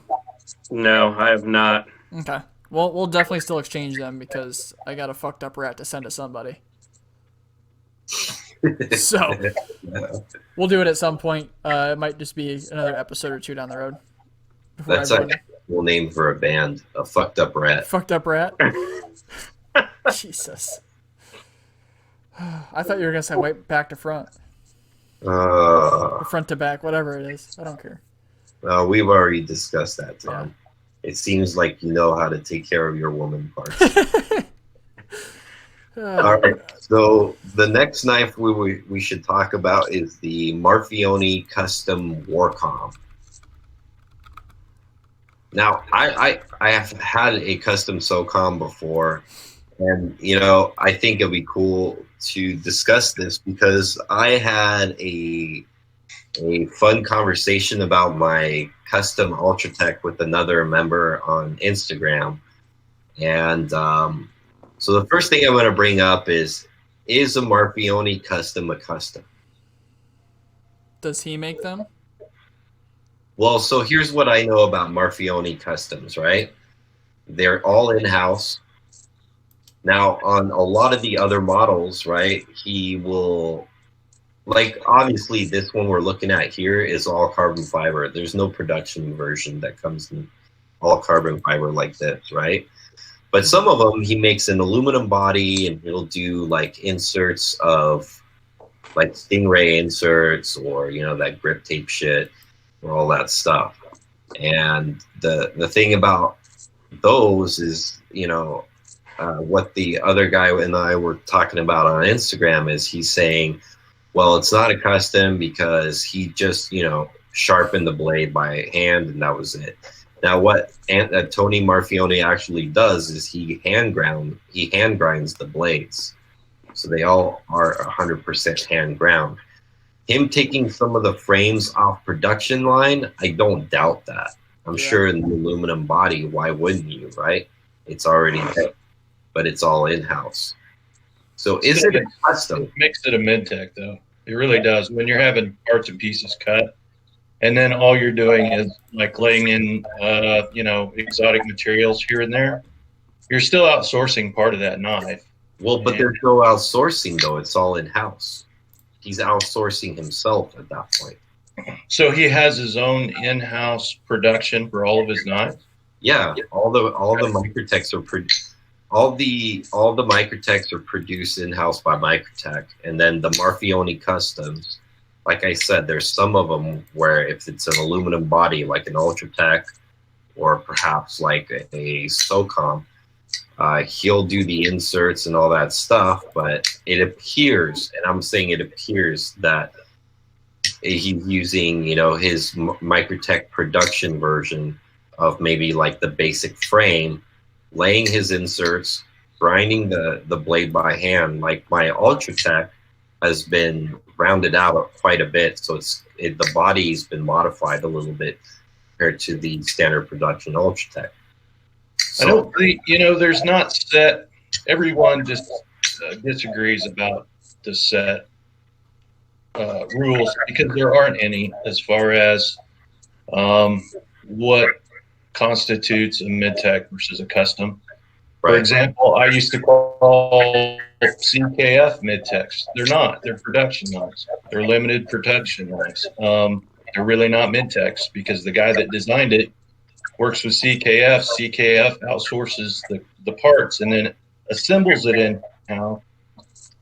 No, I have not. Okay. Well, we'll definitely still exchange them because I got a fucked up rat to send to somebody. So we'll do it at some point. It might just be another episode or two down the road. That's a cool name for a band. A fucked up rat. Fucked up rat. Jesus. I thought you were gonna say white back to front, or front to back, whatever it is. I don't care. We've already discussed that, Tom. Yeah. It seems like you know how to take care of your woman parts. All right. So the next knife we should talk about is the Marfione Custom Warcom. Now, I have had a custom SOCOM before, and I think it'd be cool to discuss this because I had a fun conversation about my custom Ultratech with another member on Instagram, and so the first thing I'm going to bring up is a Marfione custom a custom? Does he make them? Well, so here's what I know about Marfione customs, right? They're all in-house. Now, on a lot of the other models, right, he will, like, obviously this one we're looking at here is all carbon fiber. There's no production version that comes in all carbon fiber like this, right? But some of them, he makes an aluminum body, and he'll do, like, inserts of, like, Stingray inserts or, that grip tape shit or all that stuff. And the thing about those is, what the other guy and I were talking about on Instagram is he's saying, well, it's not a custom because he just, sharpened the blade by hand and that was it. Now, what Tony Marfione actually does is he hand grinds the blades. So they all are 100% hand ground. Him taking some of the frames off production line, I don't doubt that. I'm sure in the aluminum body, why wouldn't you, right? It's already there, but it's all in-house. So is it a custom? It makes it a mid-tech, though. It really does. When you're having parts and pieces cut, and then all you're doing is like laying in, exotic materials here and there, you're still outsourcing part of that knife. Well, but there's no outsourcing, though. It's all in-house. He's outsourcing himself at that point. So he has his own in-house production for all of his knives? Yeah, all the Microtechs are all the Microtechs are produced in-house by Microtech, and then the Marfione customs. Like I said, there's some of them where if it's an aluminum body, like an Ultratech, or perhaps like a SOCOM, he'll do the inserts and all that stuff. But it appears, and I'm saying it appears, that he's using, his Microtech production version of maybe like the basic frame, laying his inserts, grinding the blade by hand. Like my Ultratech has been rounded out quite a bit, so the body's been modified a little bit compared to the standard production Ultratech. So, I don't think, there's not set. Everyone just disagrees about the set rules because there aren't any as far as what constitutes a mid-tech versus a custom. For example, I used to call CKF mid-techs. They're not. They're production knives. They're limited production knives. They're really not mid-techs because the guy that designed it works with CKF. CKF outsources the parts and then assembles it in-house.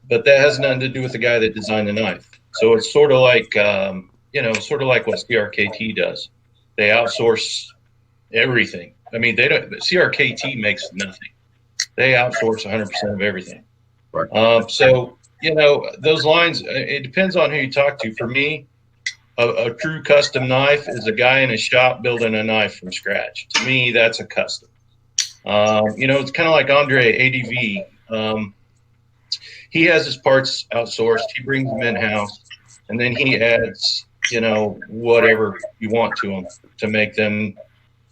But that has nothing to do with the guy that designed the knife. So it's sort of like, sort of like what CRKT does. They outsource everything. I mean, CRKT makes nothing. They outsource 100% of everything. Right. So, those lines, it depends on who you talk to. For me, a true custom knife is a guy in a shop building a knife from scratch. To me, that's a custom. It's kind of like Andre, ADV. He has his parts outsourced. He brings them in-house, and then he adds, whatever you want to them to make them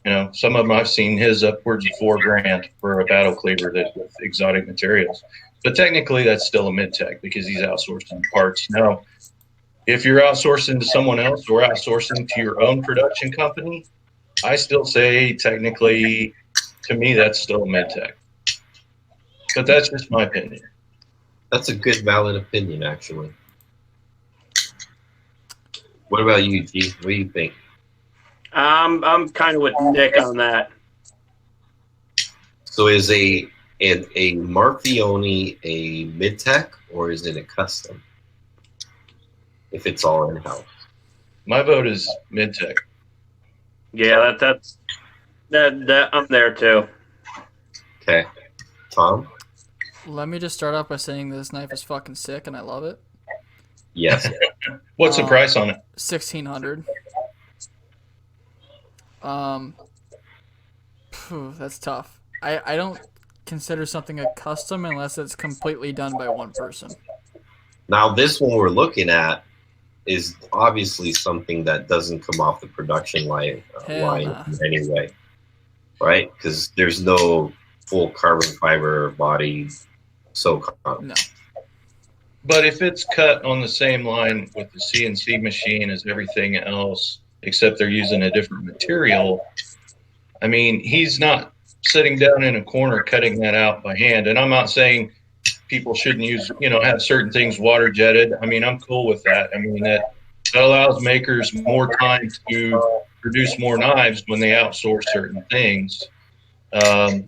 You know, some of them I've seen his upwards of $4,000 for a battle cleaver that with exotic materials. But technically, that's still a mid-tech because he's outsourcing parts. Now, if you're outsourcing to someone else or outsourcing to your own production company, I still say technically, to me, that's still a mid-tech. But that's just my opinion. That's a good, valid opinion, actually. What about you, G? What do you think? I'm kind of with Nick on that. So is a Marchioni a mid-tech or is it a custom? If it's all in-house. My vote is mid-tech. Yeah, that I'm there too. Okay. Tom? Let me just start off by saying this knife is fucking sick and I love it. Yes. What's the price on it? 1,600. That's tough. I don't consider something a custom unless it's completely done by one person. Now, this one we're looking at is obviously something that doesn't come off the production line Nah. in any way, right? Because there's no full carbon fiber body SoCon. No. But if it's cut on the same line with the CNC machine as everything else, except they're using a different material, I mean, he's not sitting down in a corner cutting that out by hand. And I'm not saying people shouldn't use, have certain things water jetted. I mean, I'm cool with that. I mean, that allows makers more time to produce more knives when they outsource certain things. A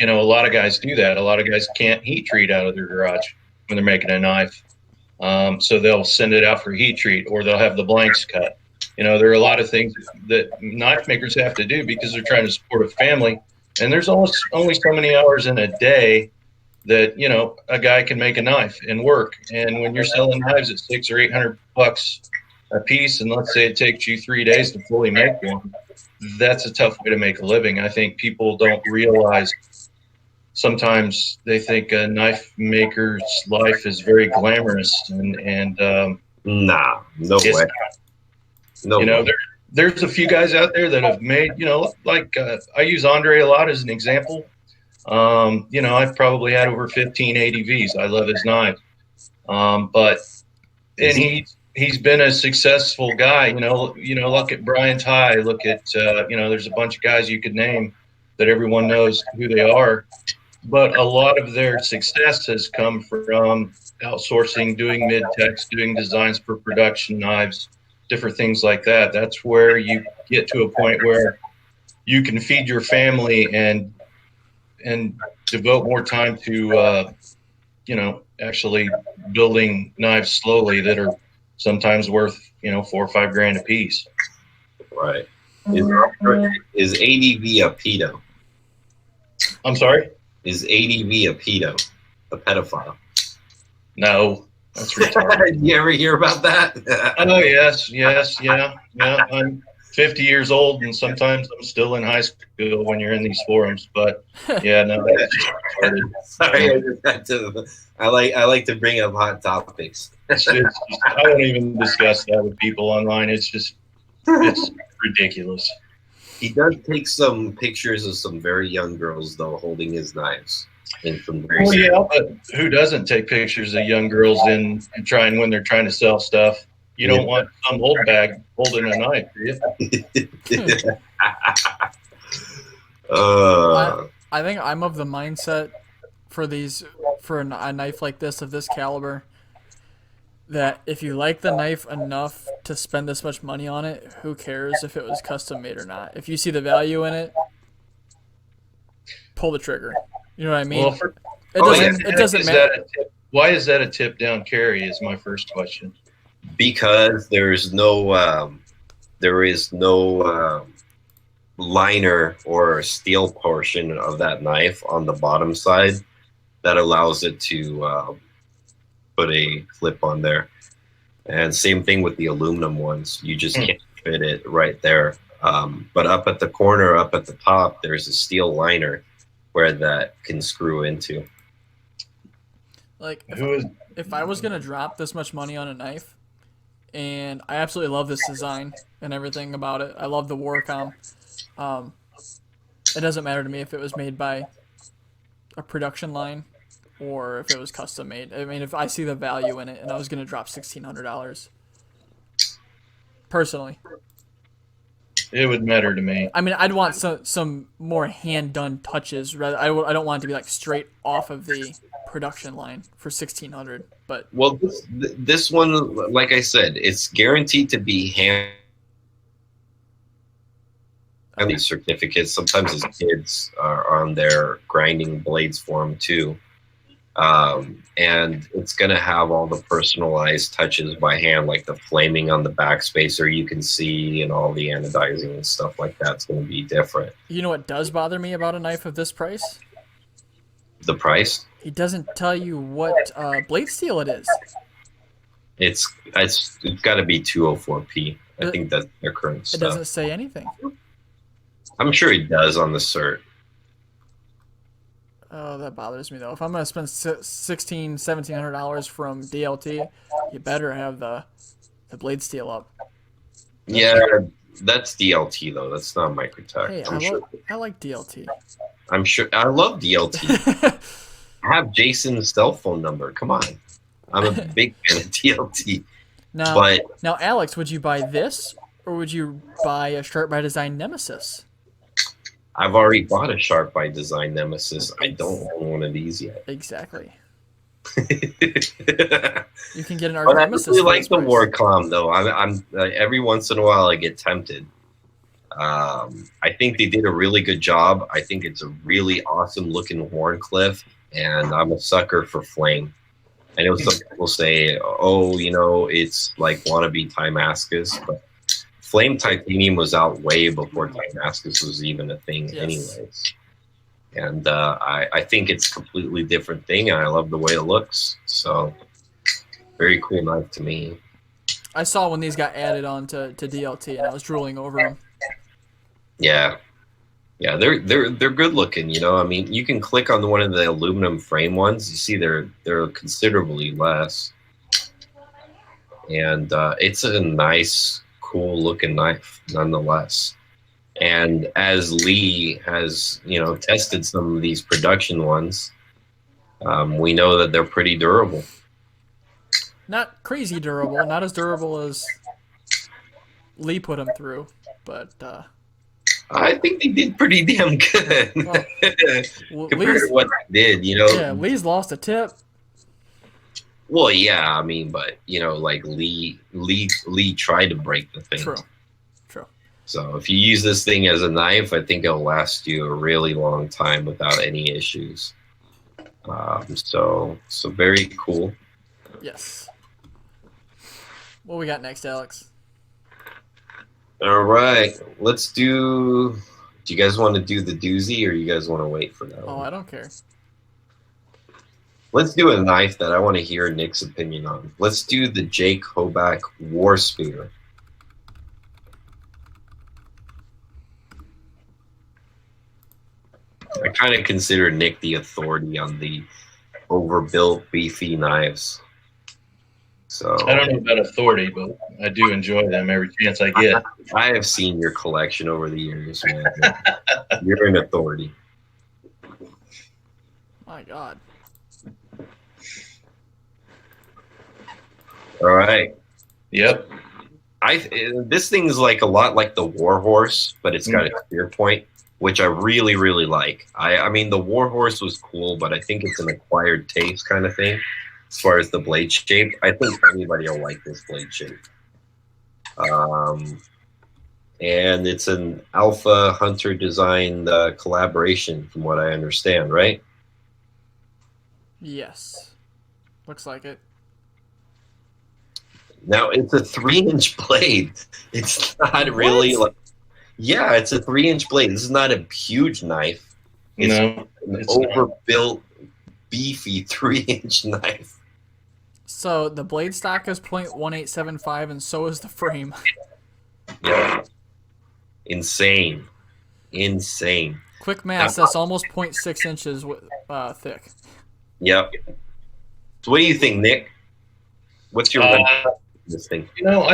lot of guys do that. A lot of guys can't heat treat out of their garage when they're making a knife. So they'll send it out for heat treat or they'll have the blanks cut. There are a lot of things that knife makers have to do because they're trying to support a family. And there's almost only so many hours in a day that, a guy can make a knife and work. And when you're selling knives at $600 or $800 a piece, and let's say it takes you 3 days to fully make one, that's a tough way to make a living. I think people don't realize. Sometimes they think a knife maker's life is very glamorous, and nah, no way. No way. There's a few guys out there that have made, I use Andre a lot as an example. I've probably had over 15 ADVs. I love his knife, he's been a successful guy. Look at Brian Ty. Look at there's a bunch of guys you could name that everyone knows who they are. But a lot of their success has come from outsourcing, doing mid-techs, doing designs for production knives, different things like that. That's where you get to a point where you can feed your family and devote more time to, actually building knives slowly that are sometimes worth, $4 or $5 a piece. Right. Is ADV a pedo? I'm sorry? Is ADV a pedo? A pedophile? No, that's retarded. You ever hear about that? Oh, yes, yeah. I'm 50 years old, and sometimes I'm still in high school when you're in these forums. But yeah, no, that's just retarded. Sorry, I like to bring up hot topics. I don't even discuss that with people online. It's ridiculous. He does take some pictures of some very young girls, though, holding his knives. In some very but who doesn't take pictures of young girls when they're trying to sell stuff? You don't want some old bag holding a knife, do you? I think I'm of the mindset for a knife like this of this caliber that if you like the knife enough to spend this much money on it, who cares if it was custom made or not? If you see the value in it, pull the trigger. You know what I mean? Well, it doesn't matter. Why is that a tip down carry? Is my first question. Because there is no liner or steel portion of that knife on the bottom side that allows it to put a clip on there. And same thing with the aluminum ones. You just can't fit it right there. But up at the corner, up at the top, there's a steel liner where that can screw into. Like, if I was going to drop this much money on a knife, and I absolutely love this design and everything about it. I love the Warcom. It doesn't matter to me if it was made by a production line or if it was custom made. I mean, if I see the value in it and I was going to drop $1,600 personally. It would matter to me. I mean, I'd want some more hand done touches. Rather, I don't want it to be like straight off of the production line for $1,600. But Well, this one, like I said, it's guaranteed to be hand. And these certificates, sometimes his kids are on there grinding blades for him too. And it's going to have all the personalized touches by hand, like the flaming on the backspacer you can see, and all the anodizing and stuff like that. It's going to be different. you know what does bother me about a knife of this price? The price? He doesn't tell you what blade steel it is. It's got to be 204p. I think that's their current It stuff. doesn't say anything. I'm sure it does on the cert. Oh, that bothers me though. If I'm gonna spend $1,700 from DLT, you better have the blade steel up. Yeah, that's DLT though. That's not Microtech. Hey, I like DLT. I'm sure. I love DLT. I have Jason's cell phone number. Come on. I'm a big fan of DLT. Now, Alex, would you buy this or would you buy a Sharp by Design Nemesis? I've already bought a Sharp by Design Nemesis. I don't own one of these yet. Exactly. But You can get an I Arc Nemesis. really for like this the price. Warcom though. I'm every once in a while I get tempted. I think they did a really good job. I think it's a really awesome looking Wharncliffe, and I'm a sucker for flame. I know some people say, "Oh, you know, it's like wannabe Timascus," but flame titanium was out way before Timascus was even a thing, Yes. anyways. And I think it's a completely different thing, and I love the way it looks. So, very cool knife to me. I saw when these got added on to DLT, and I was drooling over them. Yeah, yeah, they're good looking. You know, I mean, you can click on one of the aluminum frame ones. You see, they're considerably less, and it's a nice, cool looking knife nonetheless. And as Lee has, you know, tested some of these production ones, we know that they're pretty durable. Not crazy durable, not as durable as Lee put them through, but I think they did pretty damn good well, compared to what they did. You know, yeah, Lee's lost a tip. Well, yeah, I mean, but you know, like Lee tried to break the thing. True. So if you use this thing as a knife, I think it'll last you a really long time without any issues. So very cool. Yes. What we got next, Alex? All right, let's do. Do you guys want to do the doozy, or you guys want to wait for that? Oh, one? I don't care. Let's do a knife that I want to hear Nick's opinion on. Let's do the Jake Hoback War Spear. I kind of consider Nick the authority on the overbuilt, beefy knives. So I don't know about authority, but I do enjoy them every chance I get. I have seen your collection over the years, man. You're an authority. My God. All right. Yep. This thing's like a lot like the Warhorse, but it's got a spear point, which I really, really like. I mean, the Warhorse was cool, but I think it's an acquired taste kind of thing as far as the blade shape. I think anybody will like this blade shape. And it's an Alpha Hunter designed collaboration, from what I understand, right? Yes. Looks like it. Now, it's a 3-inch blade. It's not really like... Yeah, it's a 3-inch blade. This is not a huge knife. It's No, an it's not. overbuilt, beefy 3-inch knife. So the blade stock is .1875, and so is the frame. Yeah. Insane. Insane. Quick math, that's almost 0.6 inches thick. Yep. So what do you think, Nick? What's your this thing? You know,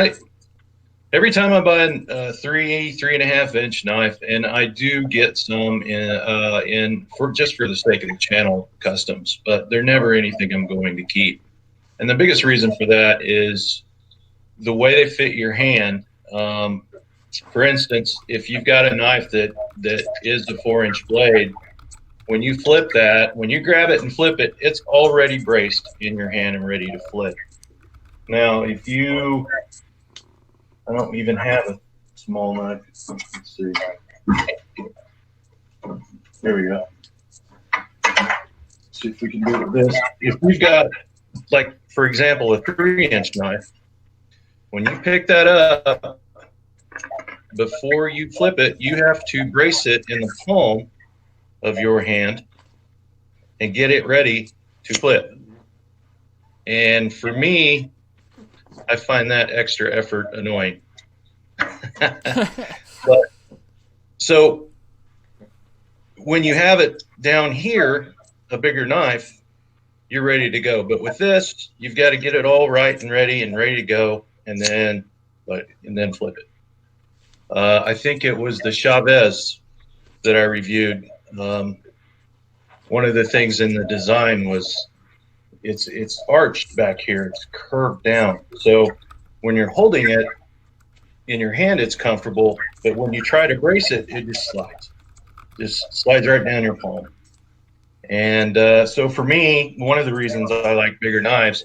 every time I buy a 3.5 inch knife, and I do get some in for just for the sake of the channel customs, but they're never anything I'm going to keep. And the biggest reason for that is the way they fit your hand. For instance, if you've got a knife that is the 4-inch blade, when you flip that, when you grab it and flip it, it's already braced in your hand and ready to flip. Now, if you, I don't even have a small knife. Let's see. There we go. Let's see if we can do it with this. If we've got, like, for example, a 3-inch knife, when you pick that up, before you flip it, you have to brace it in the palm of your hand and get it ready to flip. And for me, I find that extra effort annoying. But, so when you have it down here, a bigger knife, you're ready to go. But with this, you've got to get it all right and ready to go, and then flip it. I think it was the Chavez that I reviewed. One of the things in the design was it's arched back here. It's curved down. So when you're holding it in your hand, it's comfortable. But when you try to brace it, it just slides right down your palm. And so for me, one of the reasons I like bigger knives,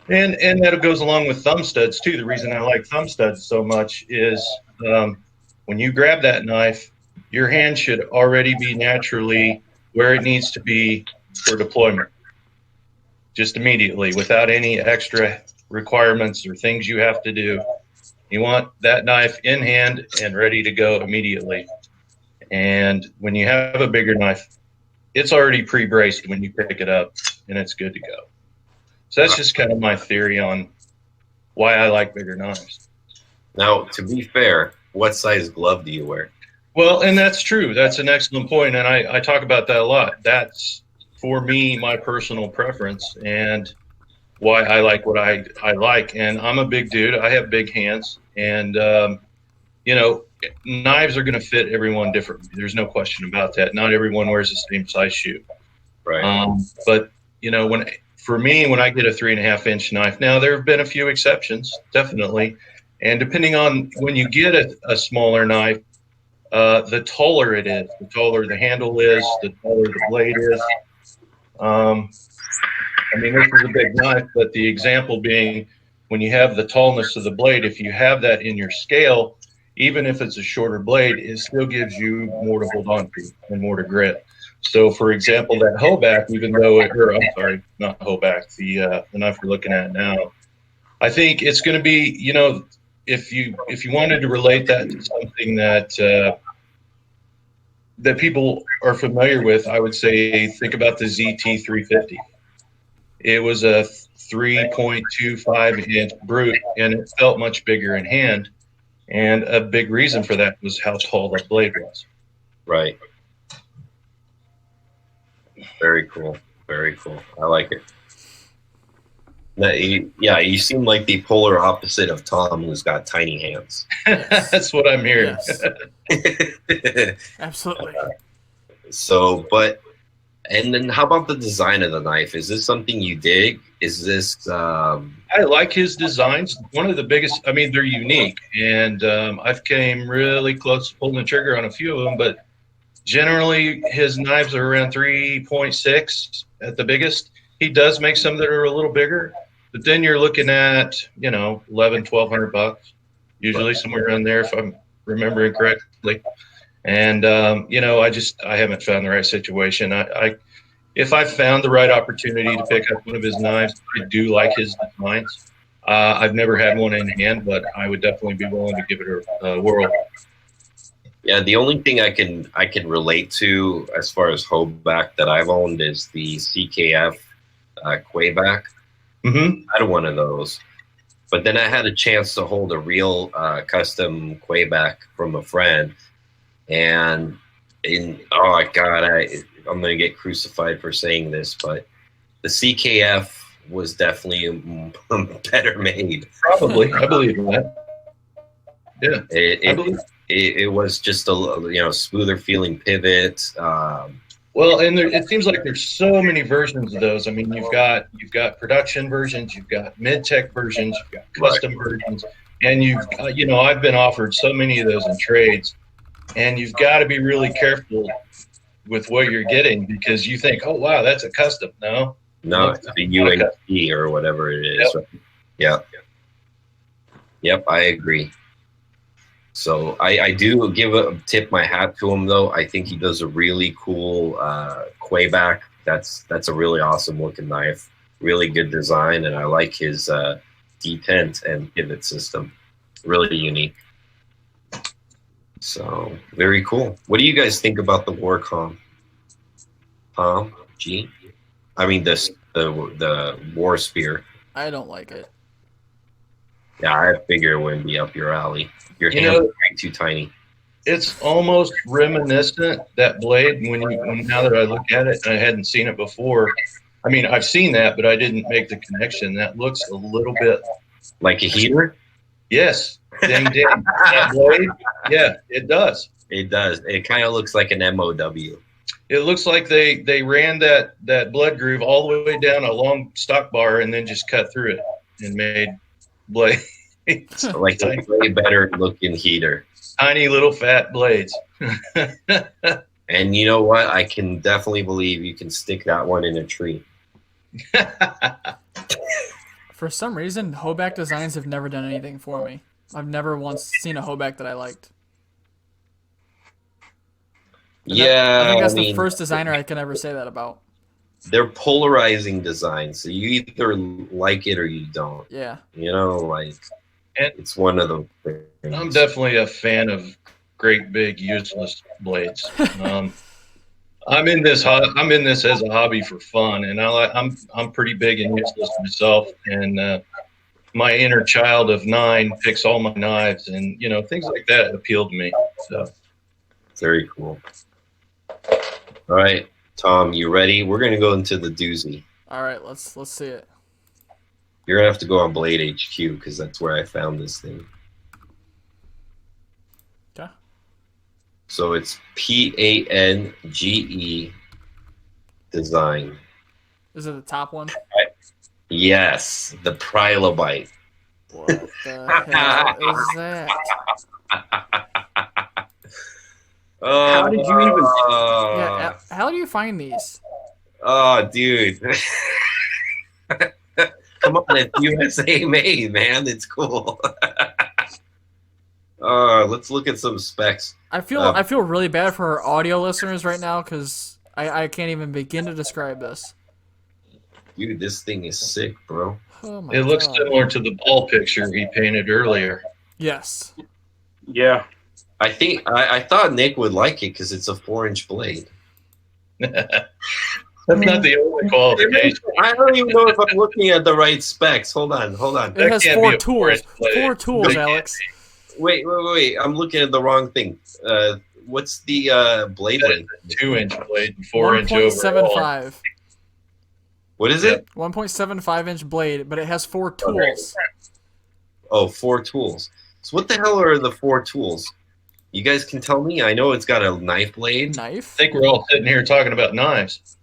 and that goes along with thumb studs too. The reason I like thumb studs so much is when you grab that knife, your hand should already be naturally where it needs to be for deployment, just immediately, without any extra requirements or things you have to do. You want that knife in hand and ready to go immediately. And when you have a bigger knife, it's already pre-braced when you pick it up, and it's good to go. So that's just kind of my theory on why I like bigger knives. Now, to be fair, what size glove do you wear? Well, and that's true. That's an excellent point, and I talk about that a lot. That's, for me, my personal preference and why I like what I like. And I'm a big dude. I have big hands, and knives are going to fit everyone differently. There's no question about that. Not everyone wears the same size shoe. Right. But for me, when I get a 3.5-inch knife, now there have been a few exceptions, definitely. And depending on when you get a smaller knife, the taller it is, the taller the handle is, the taller the blade is. This is a big knife, but the example being when you have the tallness of the blade, if you have that in your scale, even if it's a shorter blade, it still gives you more to hold on to and more to grip. So, for example, that hoeback, not hoeback, the knife we're looking at now, I think it's going to be, if you wanted to relate that to something that people are familiar with, I would say think about the ZT350. It was a 3.25-inch brute, and it felt much bigger in hand. And a big reason for that was how tall that blade was. Right. Very cool. Very cool. I like it. Now, you seem like the polar opposite of Tom, who's got tiny hands. That's what I'm hearing. Yes. Absolutely. And then how about the design of the knife? Is this something you dig? Is this... I like his designs. One of the biggest, they're unique. And I've came really close to pulling the trigger on a few of them, but generally his knives are around 3.6 at the biggest. He does make some that are a little bigger, but then you're looking at, $1,100-1,200, usually somewhere around there if I'm remembering correctly. And, I haven't found the right situation. If I found the right opportunity to pick up one of his knives, I do like his designs. I've never had one in hand, but I would definitely be willing to give it a whirl. Yeah, the only thing I can relate to as far as hoeback that I've owned is the CKF Quayback. Mm-hmm. I had one of those, but then I had a chance to hold a real custom Quayback from a friend, and oh God, I'm gonna get crucified for saying this, but the CKF was definitely better made. Probably, I believe in that. Yeah, I believe. It was just a smoother feeling pivot. Well, and it seems like there's so many versions of those. I mean, you've got production versions, you've got mid-tech versions, you've got custom versions, and I've been offered so many of those in trades, and you've got to be really careful with what you're getting because you think, oh wow, that's a custom. No, it's the UNC or whatever it is. Yep. Right? Yep, I agree. So I do tip my hat to him though. I think he does a really cool Quayback. That's a really awesome looking knife. Really good design, and I like his detent and pivot system. Really unique. So very cool. What do you guys think about the Warcom? Tom, G? I mean the War Spear. I don't like it. Yeah, I figure it wouldn't be up your alley. Your hands are way too tiny. It's almost reminiscent, that blade, now that I look at it, and I hadn't seen it before. I mean, I've seen that, but I didn't make the connection. That looks a little bit like a heater. Yes, ding ding. That blade, yeah, it does. It does. It kind of looks like an MOW. It looks like they ran that blood groove all the way down a long stock bar and then just cut through it and made blade. Like a way better looking heater. Tiny little fat blades. And you know what? I can definitely believe you can stick that one in a tree. For some reason, Hoback designs have never done anything for me. I've never once seen a Hoback that I liked. I think that's the first designer I can ever say that about. They're polarizing designs, so you either like it or you don't. Yeah. It's one of the things. I'm definitely a fan of great big useless blades. I'm in this as a hobby for fun, and I'm pretty big and useless myself. And my inner child of 9 picks all my knives, and things like that appeal to me. So very cool. All right, Tom, you ready? We're gonna go into the doozy. All right, let's see it. You're gonna have to go on Blade HQ because that's where I found this thing. Okay. So it's PANGE design. Is it the top one? Yes, the Prilobite. What the hell is that? How did you even? Yeah, how do you find these? Oh, dude. Come on, it's USA made, man. It's cool. Let's look at some specs. I feel really bad for our audio listeners right now because I can't even begin to describe this. Dude, this thing is sick, bro. Oh my it looks God. similar to the ball picture he painted earlier. Yes. Yeah. I thought Nick would like it because it's a 4-inch blade. That's not the only qualification. I don't even know if I'm looking at the right specs. Hold on. It has can't 4 be a tools. 4 tools, It Alex. Wait. I'm looking at the wrong thing. What's the blade length? 2-inch blade and 4-inch overall. 1.75. What is it? 1.75-inch blade, but it has 4 tools. Oh, 4 tools. So what the hell are the 4 tools? You guys can tell me. I know it's got a knife blade. I think we're all sitting here talking about knives.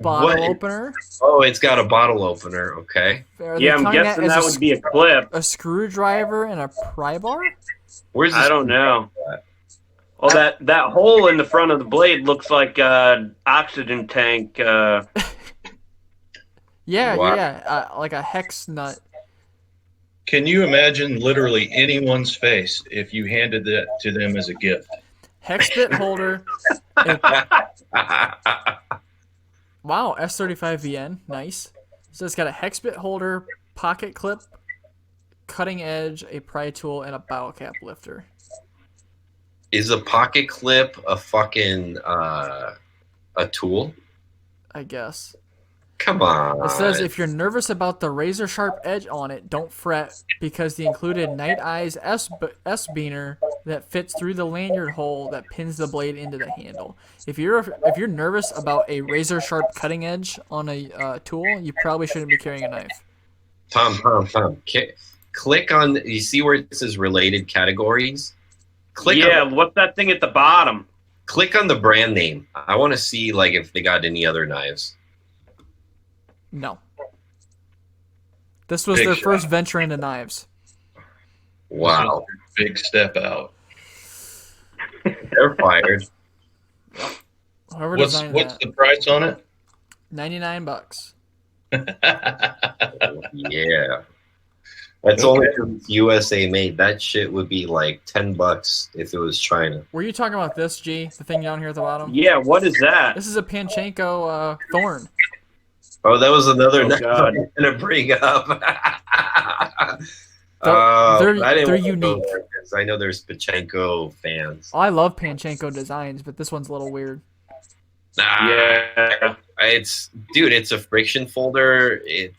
Bottle opener. Oh, it's got a bottle opener. Okay. Yeah, I'm guessing that would be a clip. A screwdriver and a pry bar? Where's I don't know. Well, that hole in the front of the blade looks like an oxygen tank. Yeah, Wow. yeah, like a hex nut. Can you imagine literally anyone's face if you handed that to them as a gift? Hex bit holder. Wow, S35VN, nice. So it's got a hex bit holder, pocket clip, cutting edge, a pry tool, and a bottle cap lifter. Is a pocket clip a fucking a tool? I guess. Come on. It says if you're nervous about the razor sharp edge on it, don't fret because the included Night Eyes S-beaner that fits through the lanyard hole that pins the blade into the handle. If you're nervous about a razor sharp cutting edge on a tool, you probably shouldn't be carrying a knife. Tom. Click on. You see where it says related categories? Click Yeah, on. what's that thing at the bottom? Click on the brand name. I want to see like if they got any other knives. No. This was Big their shot. first venture into knives. Wow, Big step out. they're fired. Whoever What's designed what's that, the price on it? $99. Yeah. That's only because it's USA made. That shit would be like $10 if it was China. Were you talking about this, G? The thing down here at the bottom? Yeah, what is that? This is a Panchenko Thorn. Oh, that was another Oh, knife God. I was gonna bring up. They're unique. Because I know there's Pachenko fans. I love Panchenko designs, but this one's a little weird. Nah, Yeah. it's a friction folder. It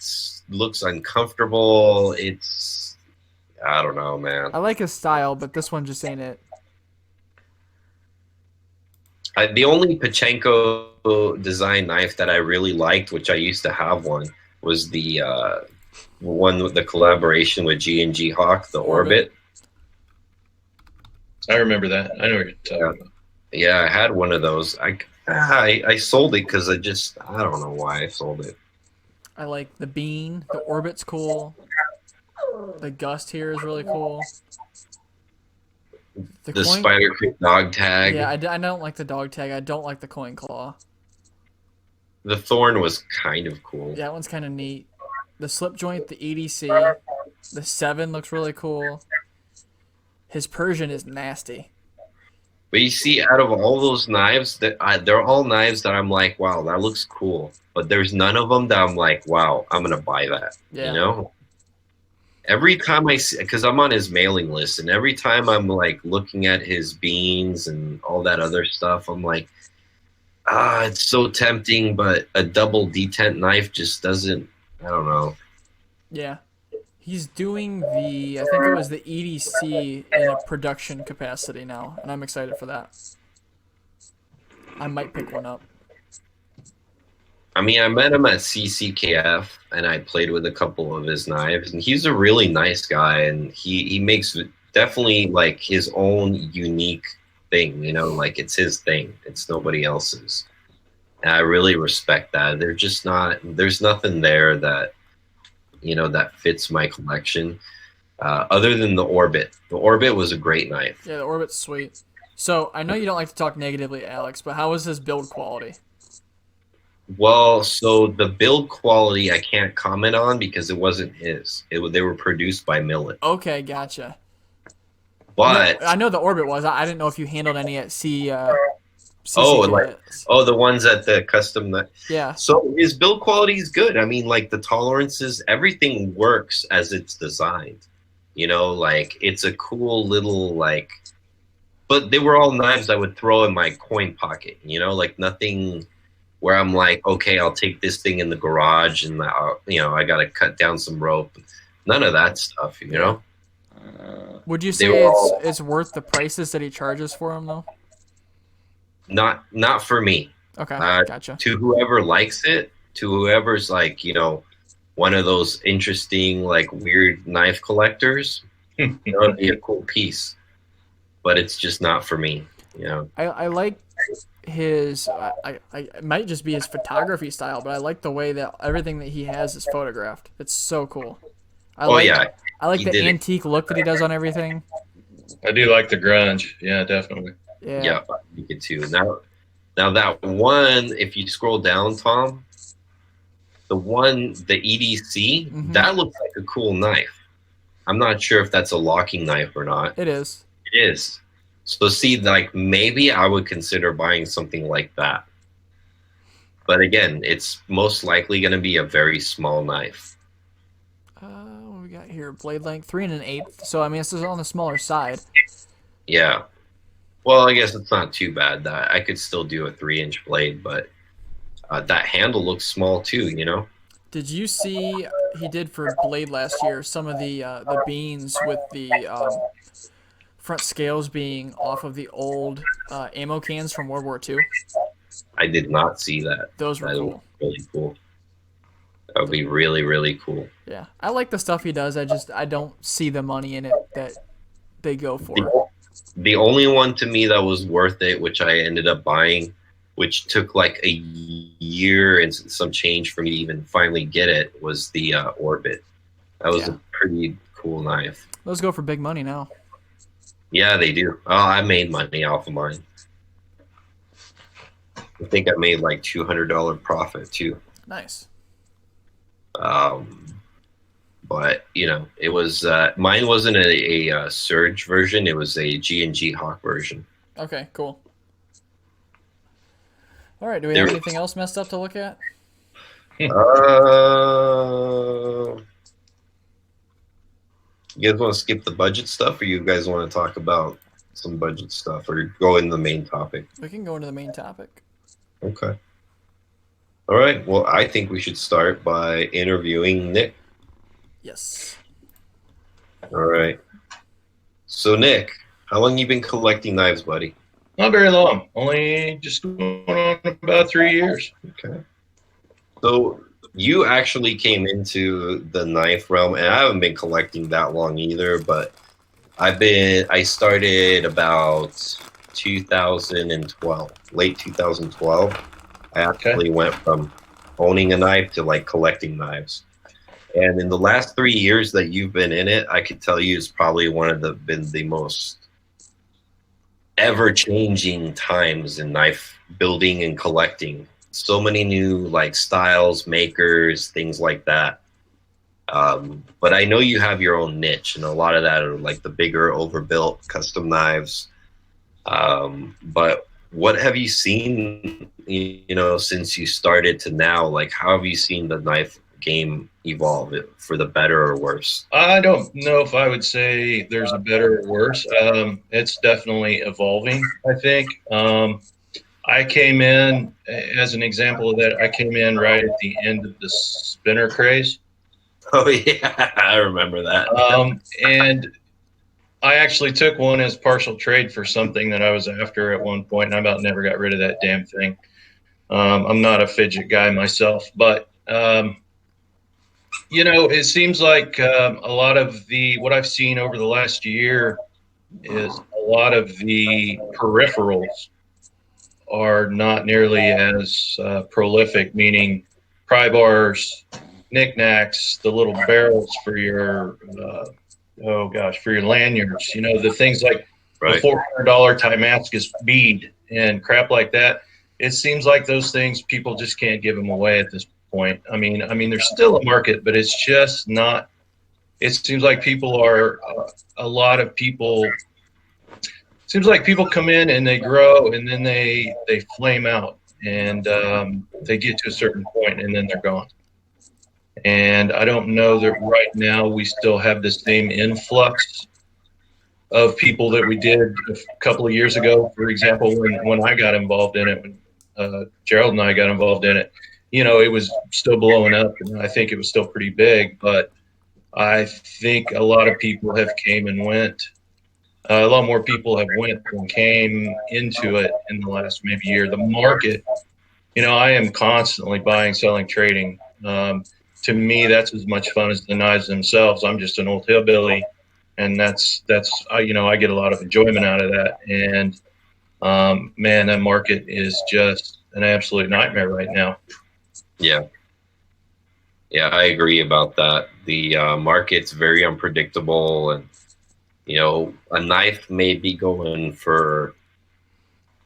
looks uncomfortable. I don't know, man. I like his style, but this one just ain't it. The only Pachenko design knife that I really liked, which I used to have one, was the one with the collaboration with G&G Hawk, the Orbit. I remember that. I know what you're talking about. Yeah, I had one of those. I sold it because I don't know why I sold it. I like the bean. The orbit's cool. The gust here is really cool. The Spider Creek dog tag. Yeah, I don't like the dog tag. I don't like the coin claw. The Thorn was kind of cool. Yeah, that one's kind of neat. The slip joint, the EDC, the 7 looks really cool. His Persian is nasty. But you see, out of all those knives, they're all knives that I'm like, wow, that looks cool. But there's none of them that I'm like, wow, I'm gonna buy that. Yeah. You know. Every time I see, because I'm on his mailing list, and every time I'm like looking at his beans and all that other stuff, I'm like, it's so tempting, but a double detent knife just doesn't. I don't know. Yeah. He's doing I think it was the EDC in a production capacity now, and I'm excited for that. I might pick one up. I mean, I met him at CCKF, and I played with a couple of his knives, and he's a really nice guy, and he makes definitely like his own unique thing, you know, like it's his thing. It's nobody else's. And I really respect that. There's nothing there that, you know, that fits my collection, other than the Orbit. The Orbit was a great knife. Yeah, the Orbit's sweet. So, I know you don't like to talk negatively, Alex, but how was his build quality? Well, so the build quality I can't comment on because it wasn't his. They were produced by Millet. Okay, gotcha. But I know the Orbit was. I didn't know if you handled any at CCKS. the ones at the custom. Yeah. So his build quality is good. I mean, like the tolerances, everything works as it's designed. You know, like it's a cool little like. But they were all knives I would throw in my coin pocket. You know, like nothing where I'm like, okay, I'll take this thing in the garage and I got to cut down some rope. None of that stuff. You know. Would you say it's worth the prices that he charges for them though? Not for me. Okay, gotcha. To whoever likes it, to whoever's like, you know, one of those interesting, like weird knife collectors, you know, it'd be a cool piece. But it's just not for me, you know. I like his. It might just be his photography style, but I like the way that everything that he has is photographed. It's so cool. I like the antique look that he does on everything. I do like the grunge. Yeah, definitely. Yeah, I think it too. Now that one, if you scroll down, Tom, the EDC, that looks like a cool knife. I'm not sure if that's a locking knife or not. It is. It is. So see, like maybe I would consider buying something like that. But again, it's most likely going to be a very small knife. What we got here? Blade length 3 1/8. So I mean, this is on the smaller side. Yeah. Well, I guess it's not too bad. That I could still do a 3-inch blade, but that handle looks small too. You know. Did you see he did for Blade last year some of the beans with the front scales being off of the old ammo cans from World War II? I did not see that. Those were cool. Really cool. That would be really, really cool. Yeah, I like the stuff he does. I don't see the money in it that they go for. The only one to me that was worth it, which I ended up buying, which took like a year and some change for me to even finally get it, was the Orbit. That was Yeah. a pretty cool knife. Those go for big money now. Yeah, they do. Oh, I made money off of mine. I think I made like $200 profit too. Nice. But it was mine wasn't a Surge version. It was a G&G Hawk version. Okay, cool. All right, do we have anything else messed up to look at? You guys want to skip the budget stuff, or you guys want to talk about some budget stuff, or go in the main topic? We can go into the main topic. Okay. All right. Well, I think we should start by interviewing Nick. Yes. All right. So, Nick, how long you been collecting knives, buddy? Not very long. Only just going on about 3 years. Okay. So you actually came into the knife realm, and I haven't been collecting that long either, but I started about 2012, late 2012. I actually went from owning a knife to like collecting knives. And in the last 3 years that you've been in it, I could tell you it's probably been the most ever-changing times in knife building and collecting. So many new like styles, makers, things like that. But I know you have your own niche, and a lot of that are like the bigger, overbuilt custom knives. But what have you seen, since you started to now? Like, how have you seen the knife game evolve, for the better or worse? I don't know if I would say there's a better or worse. It's definitely evolving, I think. I came in, as an example of that, I came in right at the end of the spinner craze. Oh, yeah, I remember that. And I actually took one as partial trade for something that I was after at one point, and I about never got rid of that damn thing. I'm not a fidget guy myself, but it seems like a lot of what I've seen over the last year is a lot of the peripherals are not nearly as prolific, meaning pry bars, knickknacks, the little barrels for your for your lanyards, the things like Right. the $400 Timascus bead and crap like that. It seems like those things, people just can't give them away at this point. I mean, there's still a market, but it's just not. It seems like a lot of people. Seems like people come in and they grow, and then they flame out, and they get to a certain point, and then they're gone. And I don't know that right now we still have the same influx of people that we did a couple of years ago. For example, when I got involved in it, when Gerald and I got involved in it, it was still blowing up, and I think it was still pretty big. But I think a lot of people have came and went. A lot more people have went and came into it in the last maybe year. The market, I am constantly buying, selling, trading. To me, that's as much fun as the knives themselves. I'm just an old hillbilly, and that's I get a lot of enjoyment out of that. And man, that market is just an absolute nightmare right now. Yeah, I agree about that. The market's very unpredictable, and a knife may be going for,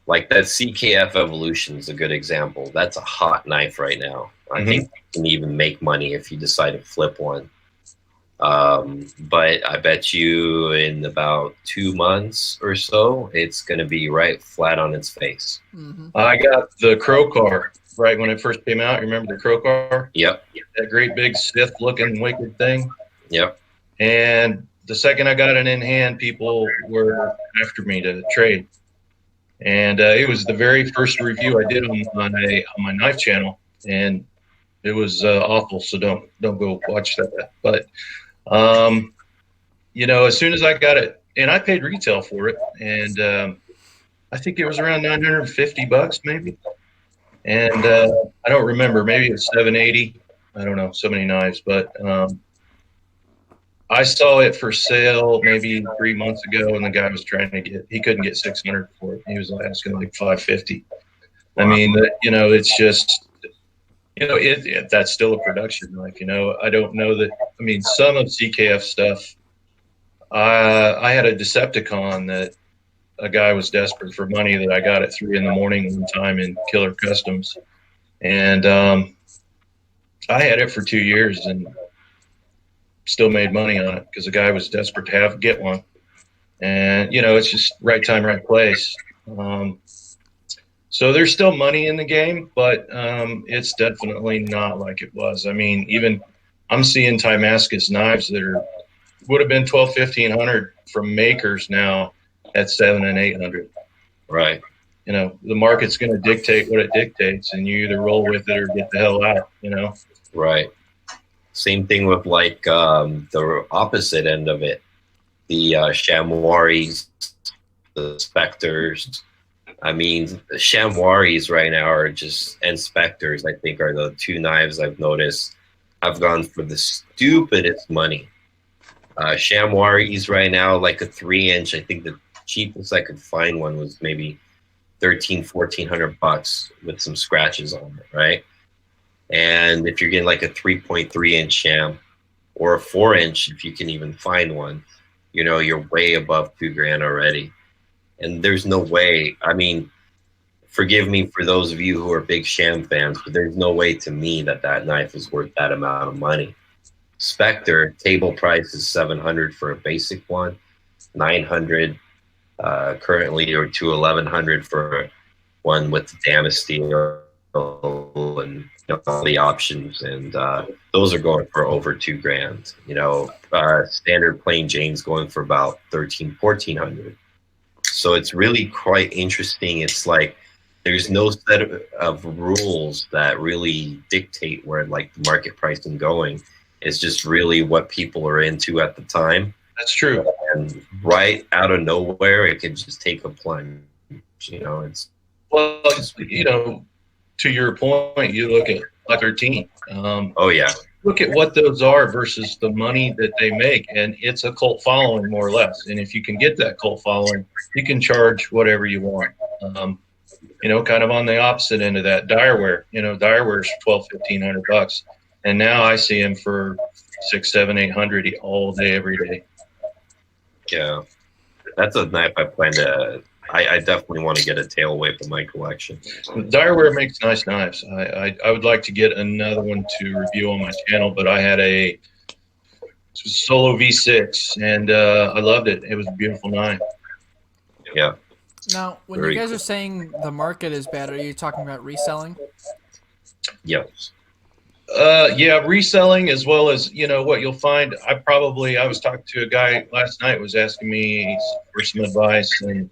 like, that CKF Evolution is a good example. That's a hot knife right now. I think you can even make money if you decide to flip one. But I bet you in about 2 months or so, it's going to be right flat on its face. Mm-hmm. I got the Crow car right when it first came out. Remember the Crow car? Yep. That great big Sith looking wicked thing. Yep. And the second I got it in hand, people were after me to trade. And it was the very first review I did on my knife channel, and it was awful. So don't go watch that. But as soon as I got it, and I paid retail for it, and I think it was around $950 maybe, and I don't remember, maybe it was $780. I don't know, so many knives, but I saw it for sale maybe 3 months ago, and the guy was he couldn't get 600 for it. He was asking like 550. I mean, it's just, that's still a production knife. I don't know that. I mean, some of CKF stuff. I had a Decepticon that a guy was desperate for money that I got at 3 a.m. one time in Killer Customs, and I had it for 2 years and still made money on it because the guy was desperate to get one. And it's just right time, right place. So there's still money in the game, but it's definitely not like it was. I mean, even I'm seeing Timascus knives that would have been 1,200, 1,500 from makers now at 700 and 800. Right. The market's going to dictate what it dictates, and you either roll with it or get the hell out. Right. Same thing with like the opposite end of it, the chamois, the specters. I mean, the chamois right now are and specters, I think, are the two knives I've noticed have gone for the stupidest money. Chamois right now, like a 3-inch, I think the cheapest I could find one was maybe $1,400 with some scratches on it, right? And if you're getting like a 3.3-inch sham or a 4-inch, if you can even find one, you're way above $2,000 already. And there's no way. I mean, forgive me for those of you who are big sham fans, but there's no way to me that knife is worth that amount of money. Spectre table price is $700 for a basic one, $900 currently, or to $1,100 for one with the Damascus steel and all the options, and those are going for over $2,000. Standard plain Jane's going for about $1,300-1,400. So it's really quite interesting. It's like there's no set of rules that really dictate where like the market pricing going. It's just really what people are into at the time. That's true. And right out of nowhere, it could just take a plunge. It's to your point, you look at like 13. Oh yeah. Look at what those are versus the money that they make, and it's a cult following more or less. And if you can get that cult following, you can charge whatever you want. Kind of on the opposite end of that, direware. Direware's $1,200-1,500, and now I see them for $600, $700, $800 all day, every day. Yeah, that's a knife I plan to. I definitely want to get a tail whip in my collection. Direware makes nice knives. I would like to get another one to review on my channel, but I had a Solo V6, and I loved it. It was a beautiful knife. Yeah. Now, when you guys are saying the market is bad, are you talking about reselling? Yes. Yeah, reselling, as well as what you'll find. I was talking to a guy last night, was asking me for some advice, and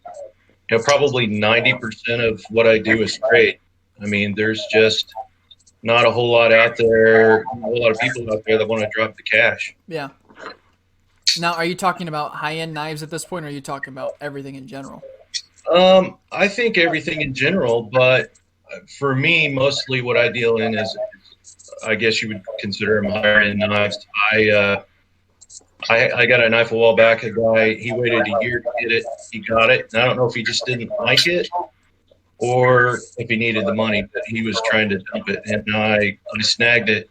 probably 90% of what I do is trade. I mean, there's just not a whole lot out there, a whole lot of people out there that want to drop the cash. Yeah. Now, are you talking about high-end knives at this point, or are you talking about everything in general? I think everything in general, but for me, mostly what I deal in is, I guess you would consider them higher-end knives. I got a knife a while back. A guy, he waited a year to get it. He got it. And I don't know if he just didn't like it or if he needed the money, but he was trying to dump it. And I snagged it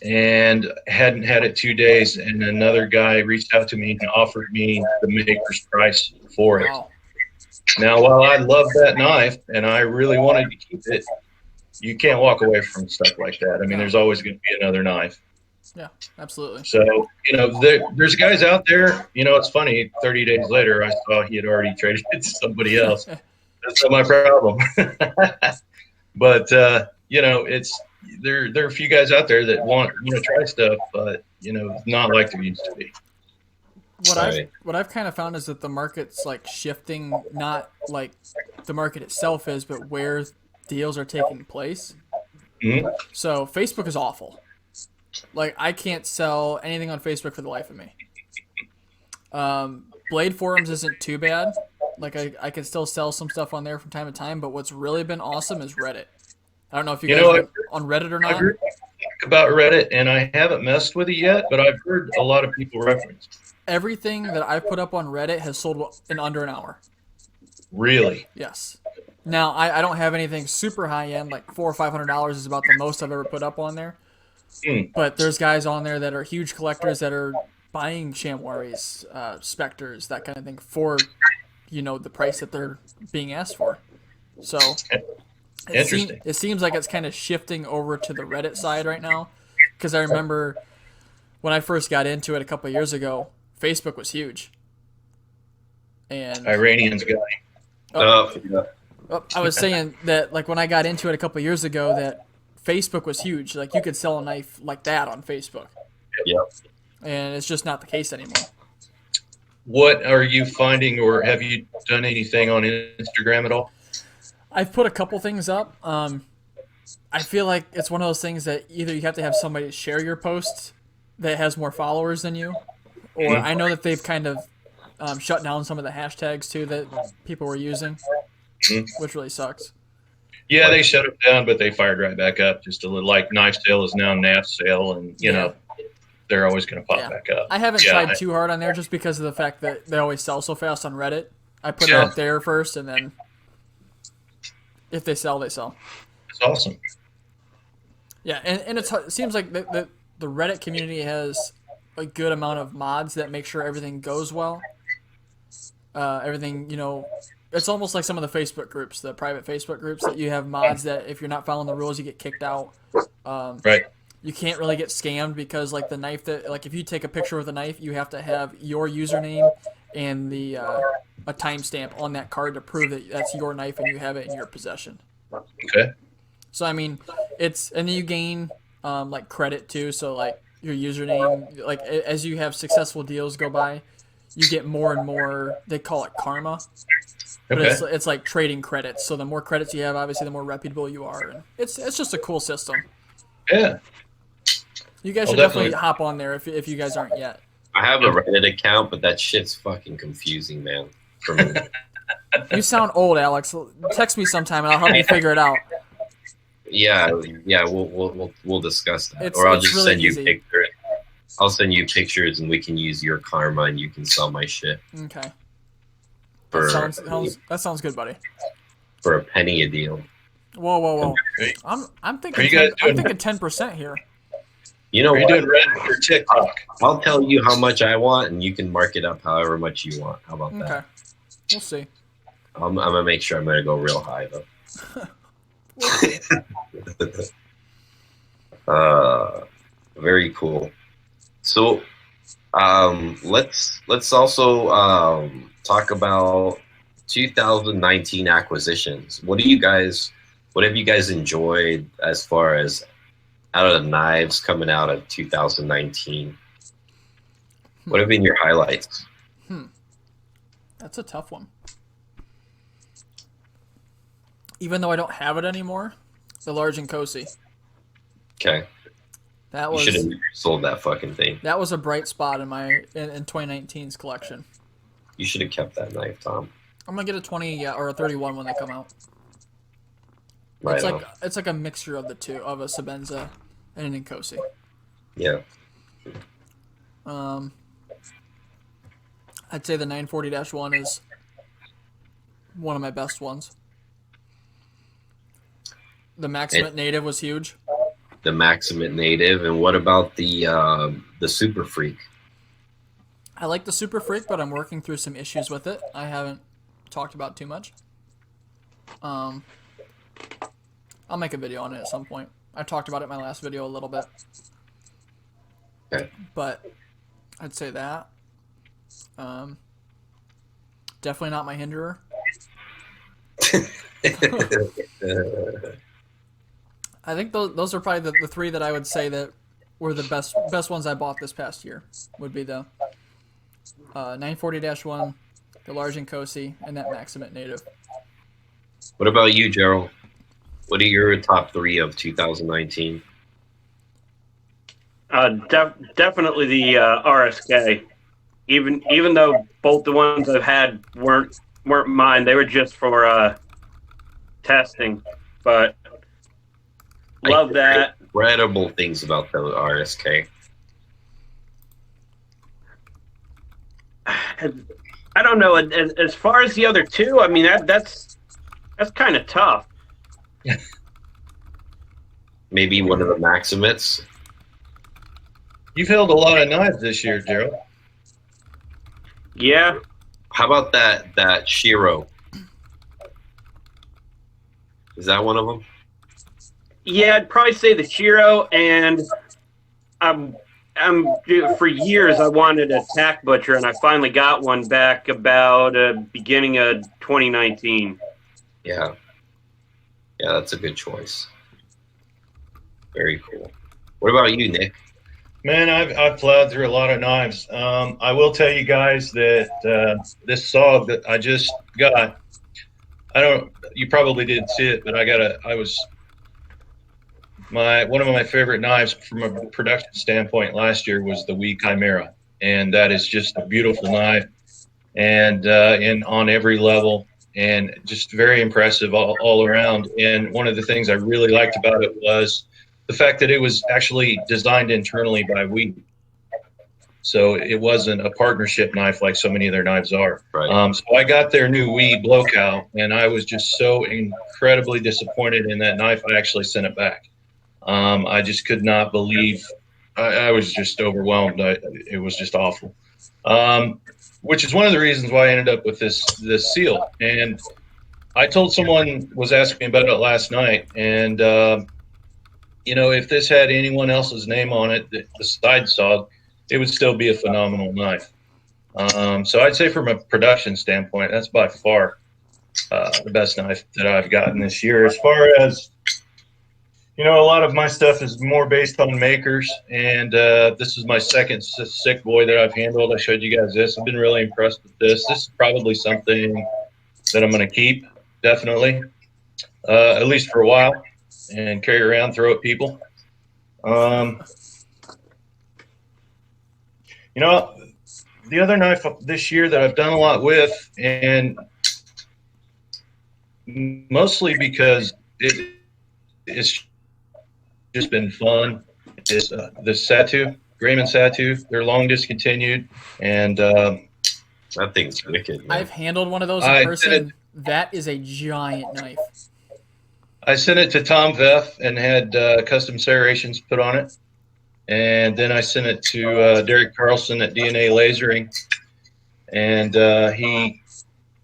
and hadn't had it 2 days. And another guy reached out to me and offered me the maker's price for it. Wow. Now, while I love that knife and I really wanted to keep it, you can't walk away from stuff like that. I mean, there's always going to be another knife. Yeah, absolutely. So, there's guys out there, it's funny, 30 days later, I saw he had already traded it to somebody else. That's not my problem. But, it's, there are a few guys out there that want, try stuff, but, not like there used to be. What I've kind of found is that the market's like shifting, not like the market itself is, but where deals are taking place. Mm-hmm. So Facebook is awful. Like, I can't sell anything on Facebook for the life of me. Blade forums isn't too bad. Like, I can still sell some stuff on there from time to time, but what's really been awesome is Reddit. I don't know if you guys are on Reddit or not. about Reddit, and I haven't messed with it yet, but I've heard a lot of people reference. Everything that I've put up on Reddit has sold in under an hour. Really? Yes. Now I don't have anything super high end, like $400 or $500 is about the most I've ever put up on there. But there's guys on there that are huge collectors that are buying Shamwaris, Spectres, that kind of thing for, the price that they're being asked for. So Interesting. It seems like it's kind of shifting over to the Reddit side right now, because I remember when I first got into it a couple of years ago, Facebook was huge. And Iranians guy. I was saying that, like, when I got into it a couple of years ago, that Facebook was huge. Like, you could sell a knife like that on Facebook. Yep. And it's just not the case anymore. What are you finding, or have you done anything on Instagram at all? I've put a couple things up. I feel like it's one of those things that either you have to have somebody share your post that has more followers than you, or I know that they've kind of shut down some of the hashtags too that people were using, which really sucks. Yeah, they shut it down, but they fired right back up. Just a little, like, knife sale is now NAF sale, and you know they're always going to pop back up. I haven't tried too hard on there just because of the fact that they always sell so fast on Reddit. I put it up there first, and then if they sell, they sell. It's awesome. Yeah, and it seems like the Reddit community has a good amount of mods that make sure everything goes well. Everything, it's almost like some of the Facebook groups, the private Facebook groups, that you have mods that if you're not following the rules, you get kicked out. Right. You can't really get scammed because, like, the knife if you take a picture with a knife, you have to have your username and a timestamp on that card to prove that that's your knife and you have it in your possession. Okay. So, I mean, and then you gain, like, credit too. So, like, your username, like, as you have successful deals go by, you get more and more, they call it karma. But it's like trading credits. So the more credits you have, obviously, the more reputable you are. And it's just a cool system. Yeah. You guys should definitely hop on there if you guys aren't yet. I have a Reddit account, but that shit's fucking confusing, man. For me. You sound old, Alex. Text me sometime and I'll help you figure it out. Yeah, we'll discuss that. Or I'll just really send you easy. pictures. I'll send you pictures, and we can use your karma, and you can sell my shit. Okay. For That sounds good, buddy. for a penny a deal. Whoa. I'm thinking 10% here. You know Are you what? doing Reddit or TikTok? I'll tell you how much I want, and you can mark it up however much you want. How about Okay. that? We'll see. I'm gonna make sure I'm gonna go real high though. Very cool. So, let's also talk about 2019 acquisitions. What have you guys enjoyed as far as out of the knives coming out of 2019? What have been your highlights? That's a tough one. Even though I don't have it anymore, the large and Cosi. Okay. You should have sold that fucking thing. That was a bright spot in 2019's collection. You should have kept that knife, Tom. I'm gonna get a 20 or a 31 when they come out. Right. It's like a mixture of the two, of a Sabenza and an Inkosi. Yeah. I'd say the 940-1 is one of my best ones. The Maximate Native was huge. The Maximate Native, and what about the Super Freak? I like the Super Freak, but I'm working through some issues with it. I haven't talked about too much. I'll make a video on it at some point. I talked about it in my last video a little bit. Okay. But I'd say that. Definitely not my hinderer. I think those are probably the three that I would say that were the best ones I bought this past year. Would be the 940-1, the large Inkosi, and that Maximate Native. What about you, Gerald? What are your top three of 2019? Definitely the RSK. Even though both the ones I've had weren't mine, they were just for testing. But love that. incredible things about the RSK. I don't know. As far as the other two, I mean that's kind of tough. Maybe one of the Maximits. You've held a lot of knives this year, Gerald. Yeah. How about that Shiro? Is that one of them? Yeah, I'd probably say the Shiro, and I'm for years I wanted a tack butcher, and I finally got one back about beginning of 2019. Yeah, that's a good choice. Very cool. What about you, Nick? Man, I've plowed through a lot of knives. I will tell you guys that this saw that I just got, you probably didn't see it, but one of my favorite knives from a production standpoint last year was the Wii Chimera, and that is just a beautiful knife, and on every level, and just very impressive all around. And one of the things I really liked about it was the fact that it was actually designed internally by Wii. So it wasn't a partnership knife like so many of their knives are. Right. So I got their new Wii blow cow, and I was just so incredibly disappointed in that knife. I actually sent it back. I just could not believe. I was just overwhelmed. It was just awful. Which is one of the reasons why I ended up with this seal. And I told someone was asking me about it last night, and if this had anyone else's name on it, the side saw, it would still be a phenomenal knife. So I'd say from a production standpoint, that's by far the best knife that I've gotten this year. As far as, a lot of my stuff is more based on makers, and this is my second sick boy that I've handled. I showed you guys this. I've been really impressed with this. This is probably something that I'm going to keep, definitely, at least for a while, and carry around, throw at people. The other knife this year that I've done a lot with, and mostly because it's just been fun, is the Satu, Grayman Satu. They're long discontinued, and that thing's wicked, man. I've handled one of those in person. That is a giant knife. I sent it to Tom Veff and had custom serrations put on it. And then I sent it to Derek Carlson at DNA Lasering. And he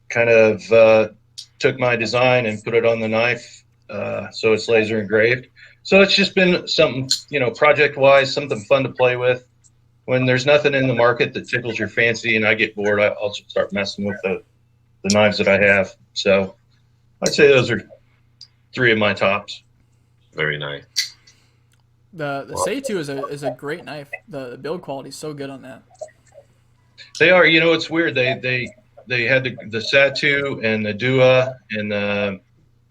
kind of took my design and put it on the knife. So it's laser engraved. So it's just been something, project-wise, something fun to play with. When there's nothing in the market that tickles your fancy and I get bored, I'll just start messing with the knives that I have. So I'd say those are three of my tops. Very nice. The Seitu is a great knife. The build quality is so good on that. They are. It's weird. They had the Satu and the Dua and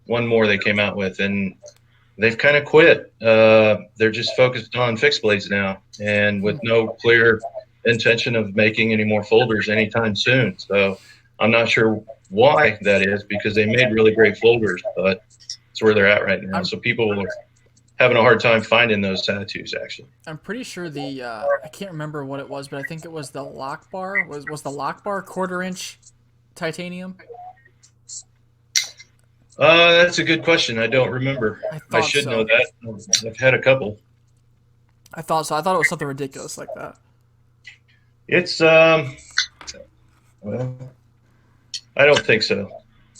one more they came out with, and they've kind of quit. They're just focused on fixed blades now, and with no clear intention of making any more folders anytime soon. So I'm not sure why that is, because they made really great folders, but it's where they're at right now. So people are having a hard time finding those tattoos, actually. I'm pretty sure I can't remember what it was, but I think it was the lock bar. Was the lock bar 1/4 inch titanium? That's a good question. I don't remember. I should know that. I've had a couple. I thought so. I thought it was something ridiculous like that. It's well, I don't think so.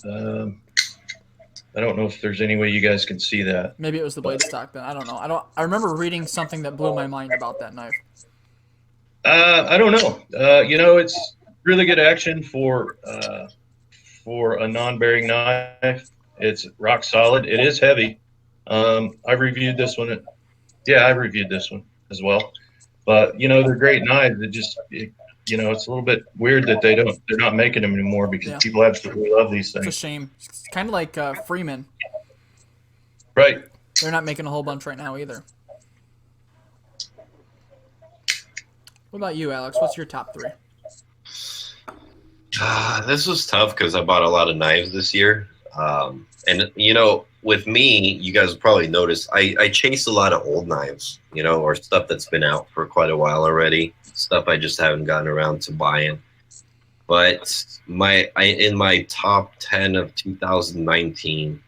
I don't know if there's any way you guys can see that. Maybe it was the blade stock then. I don't know. I remember reading something that blew my mind about that knife. I don't know. It's really good action for a non-bearing knife. It's rock solid. It is heavy. I've reviewed this one. I reviewed this one as well. But they're great knives. It's a little bit weird that they're not making them anymore, because people absolutely love these things. It's a shame. It's kind of like Freeman. Right. They're not making a whole bunch right now either. What about you, Alex? What's your top 3? This was tough because I bought a lot of knives this year. And with me, you guys will probably notice I chase a lot of old knives, you know, or stuff that's been out for quite a while already. Stuff I just haven't gotten around to buying. But in my top 10 of 2019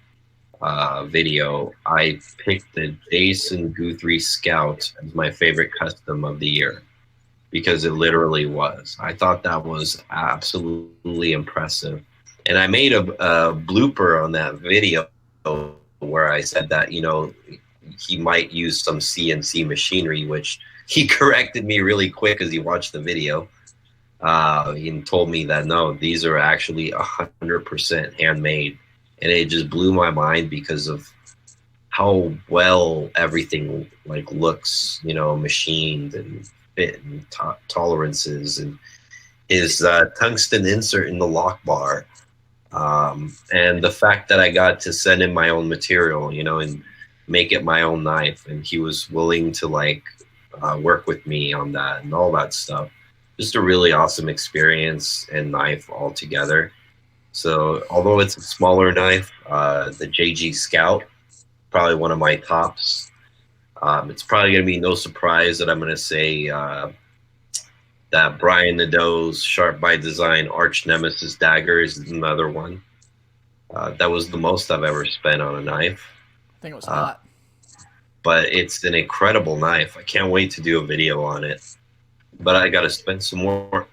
video, I picked the Jason Guthrie Scout as my favorite custom of the year because it literally was. I thought that was absolutely impressive. And I made a blooper on that video where I said that, you know, he might use some CNC machinery, which he corrected me really quick because he watched the video. He told me that, no, these are actually 100% handmade. And it just blew my mind because of how well everything like looks, you know, machined and fit and tolerances, and his tungsten insert in the lock bar. And the fact that I got to send him my own material, you know, and make it my own knife. And he was willing to like work with me on that and all that stuff. Just a really awesome experience and knife altogether. So although it's a smaller knife, the JG Scout, probably one of my tops. It's probably going to be no surprise that I'm going to say that Brian Nadeau's Sharp by Design Arch Nemesis dagger is another one. That was the most I've ever spent on a knife. I think it was hot. But it's an incredible knife. I can't wait to do a video on it. But I got to spend some more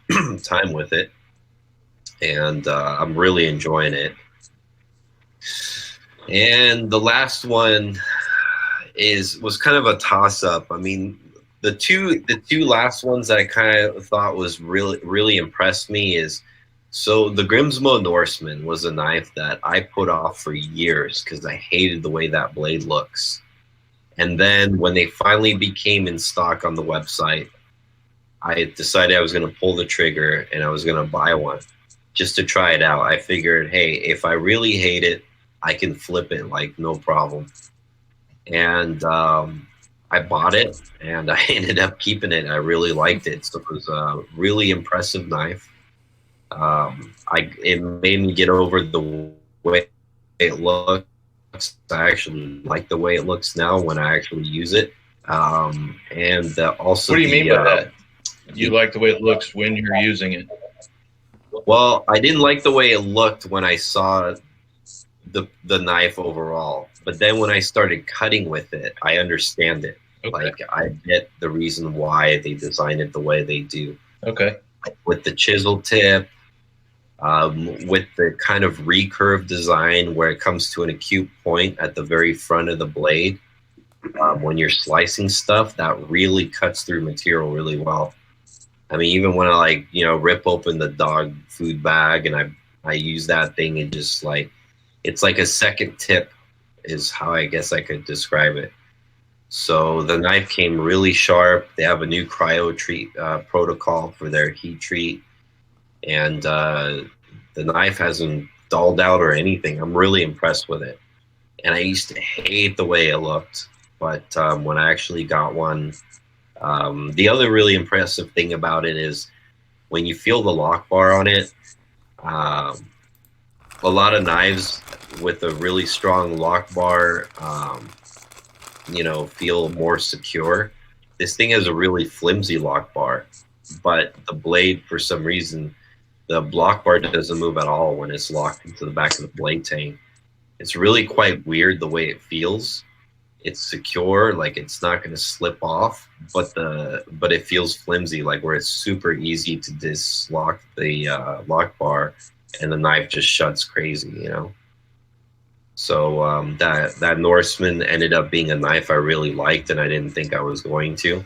time with it. And I'm really enjoying it. And the last one was kind of a toss-up. I mean, the two last ones that I kind of thought was really impressed me is, so the Grimsmo Norseman was a knife that I put off for years because I hated the way that blade looks. And then when they finally became in stock on the website, I decided I was going to pull the trigger and I was going to buy one just to try it out. I figured, hey, if I really hate it, I can flip it like no problem. And I bought it and I ended up keeping it. I really liked it. So it was a really impressive knife. It made me get over the way it looks. I actually like the way it looks now when I actually use it. And also, what do you mean by that? You like the way it looks when you're using it? Well, I didn't like the way it looked when I saw the knife overall, but then when I started cutting with it, I understand it. Okay. Like I get the reason why they designed it the way they do. Okay. With the chisel tip, with the kind of recurve design where it comes to an acute point at the very front of the blade, when you're slicing stuff, that really cuts through material really well. I mean, even when I rip open the dog food bag and I use that thing, it just it's like a second tip is how I guess I could describe it. So the knife came really sharp. They have a new cryo treat protocol for their heat treat. And the knife hasn't dulled out or anything. I'm really impressed with it. And I used to hate the way it looked. But when I actually got one, the other really impressive thing about it is when you feel the lock bar on it, a lot of knives with a really strong lock bar, feel more secure. This thing has a really flimsy lock bar, but the blade, for some reason, the lock bar doesn't move at all when it's locked into the back of the blade tank. It's really quite weird the way it feels. It's secure, like it's not going to slip off, but it feels flimsy, like where it's super easy to dislock the lock bar, and the knife just shuts crazy, you know. So that Norseman ended up being a knife I really liked, and I didn't think I was going to.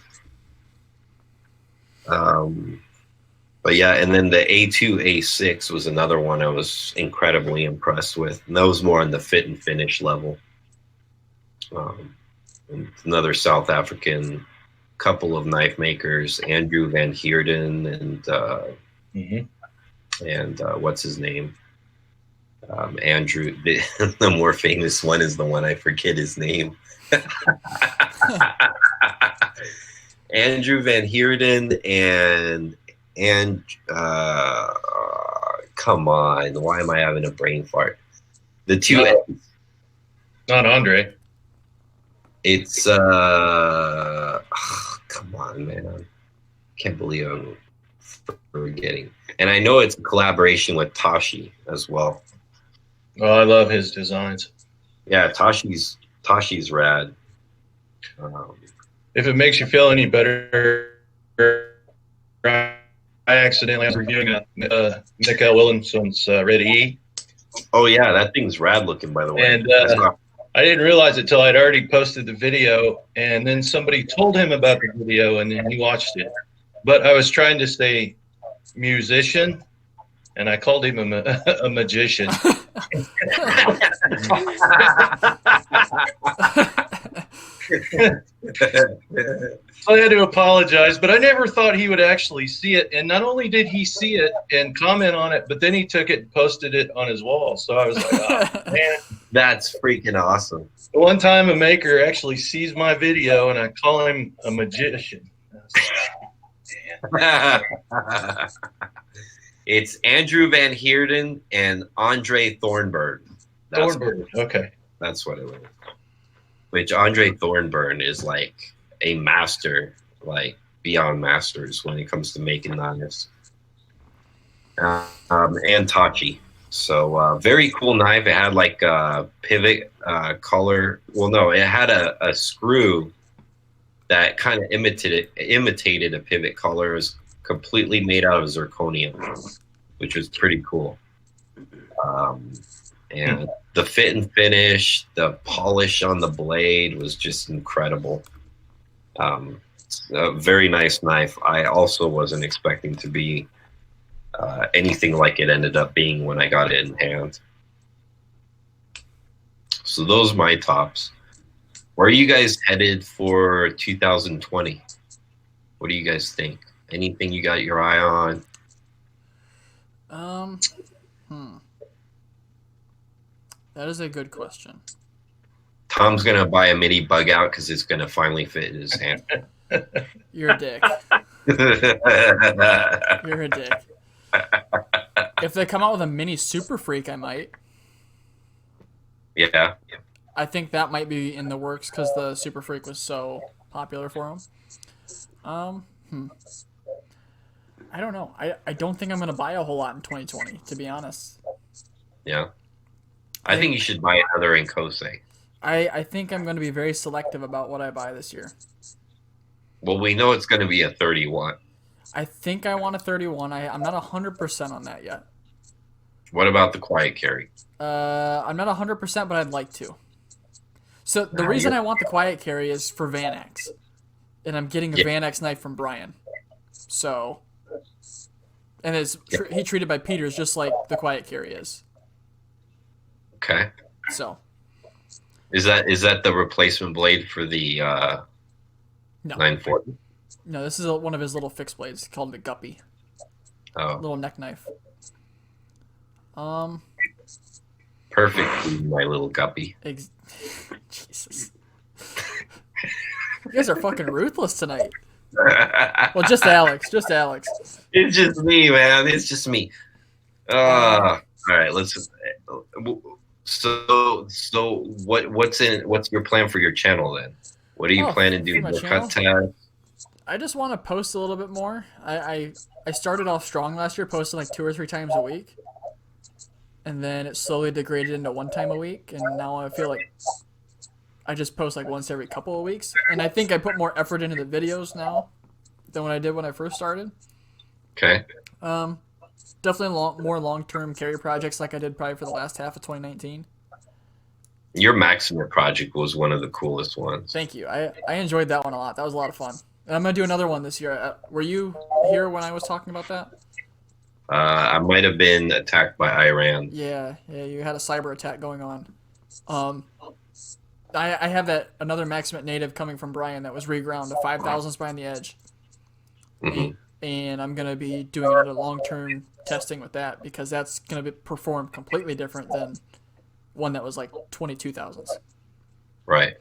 But yeah, and then the A2, A6 was another one I was incredibly impressed with, and that was more on the fit and finish level. Another South African couple of knife makers, Andrew Van Heerden and what's his name? Andrew. The more famous one is the one I forget his name. Andrew Van Heerden and come on, why am I having a brain fart? The two Eds. Not Andre. It's come on, man. Can't believe I'm forgetting. And I know it's a collaboration with Tashi as well. Oh, I love his designs. Yeah, Tashi's rad. If it makes you feel any better, I accidentally was reviewing Mikael Williamson's Red E. Oh yeah, that thing's rad looking, by the way. And I didn't realize it till I'd already posted the video, and then somebody told him about the video, and then he watched it. But I was trying to say musician, and I called him a magician. So I had to apologize, but I never thought he would actually see it. And not only did he see it and comment on it, but then he took it and posted it on his wall. So I was like, oh, man. That's freaking awesome. One time a maker actually sees my video, and I call him a magician. It's Andrew Van Heerden and Andre Thornburn. Thornburn, okay. That's what it was. Which Andre Thornburn is like a master, like beyond masters when it comes to making knives. And Tachi. So very cool knife. It had like a pivot color. Well, no, it had a screw that kind of imitated a pivot color. It was completely made out of zirconium, which was pretty cool. And the fit and finish, the polish on the blade was just incredible. A very nice knife. I also wasn't expecting to be anything like it ended up being when I got it in hand. So those are my tops. Where are you guys headed for 2020? What do you guys think? Anything you got your eye on? That is a good question. Tom's gonna buy a mini bug out because it's gonna finally fit in his hand. You're a dick. You're a dick. If they come out with a mini Super Freak, I might. Yeah. I think that might be in the works because the Super Freak was so popular for him. I don't know. I don't think I'm gonna buy a whole lot in 2020, to be honest. Yeah. I think you should buy another Inkose. I think I'm going to be very selective about what I buy this year. Well, we know it's going to be a 31. I think I want a 31. I'm not 100% on that yet. What about the Quiet Carry? I'm not 100%, but I'd like to. So the reason I want the Quiet Carry is for Van-X. And I'm getting a Van-X knife from Brian. So, and he treated by Peters just like the Quiet Carry is. Okay. So. Is that the replacement blade for the 940? No, this is one of his little fixed blades called the Guppy. Oh. Little neck knife. Perfect, my little Guppy. Jesus. You guys are fucking ruthless tonight. Well, just Alex. Just Alex. It's just me, man. It's just me. All right, let's. So what's your plan for your channel then? What are you planning to do? More cut tabs? I just want to post a little bit more. I started off strong last year, posting like 2 or 3 times a week, and then it slowly degraded into 1 time a week, and now I feel like I just post like once every couple of weeks, and I think I put more effort into the videos now than what I did when I first started. Okay. Definitely more long-term carry projects like I did probably for the last half of 2019. Your Maxima project was one of the coolest ones. Thank you. I enjoyed that one a lot. That was a lot of fun. And I'm going to do another one this year. Were you here when I was talking about that? I might have been attacked by Iran. Yeah, you had a cyber attack going on. I have another Maximate native coming from Brian that was reground, a 5,000 behind the edge. Mm-hmm. And I'm going to be doing another long-term testing with that because that's going to perform completely different than one that was like 22,000s. Right.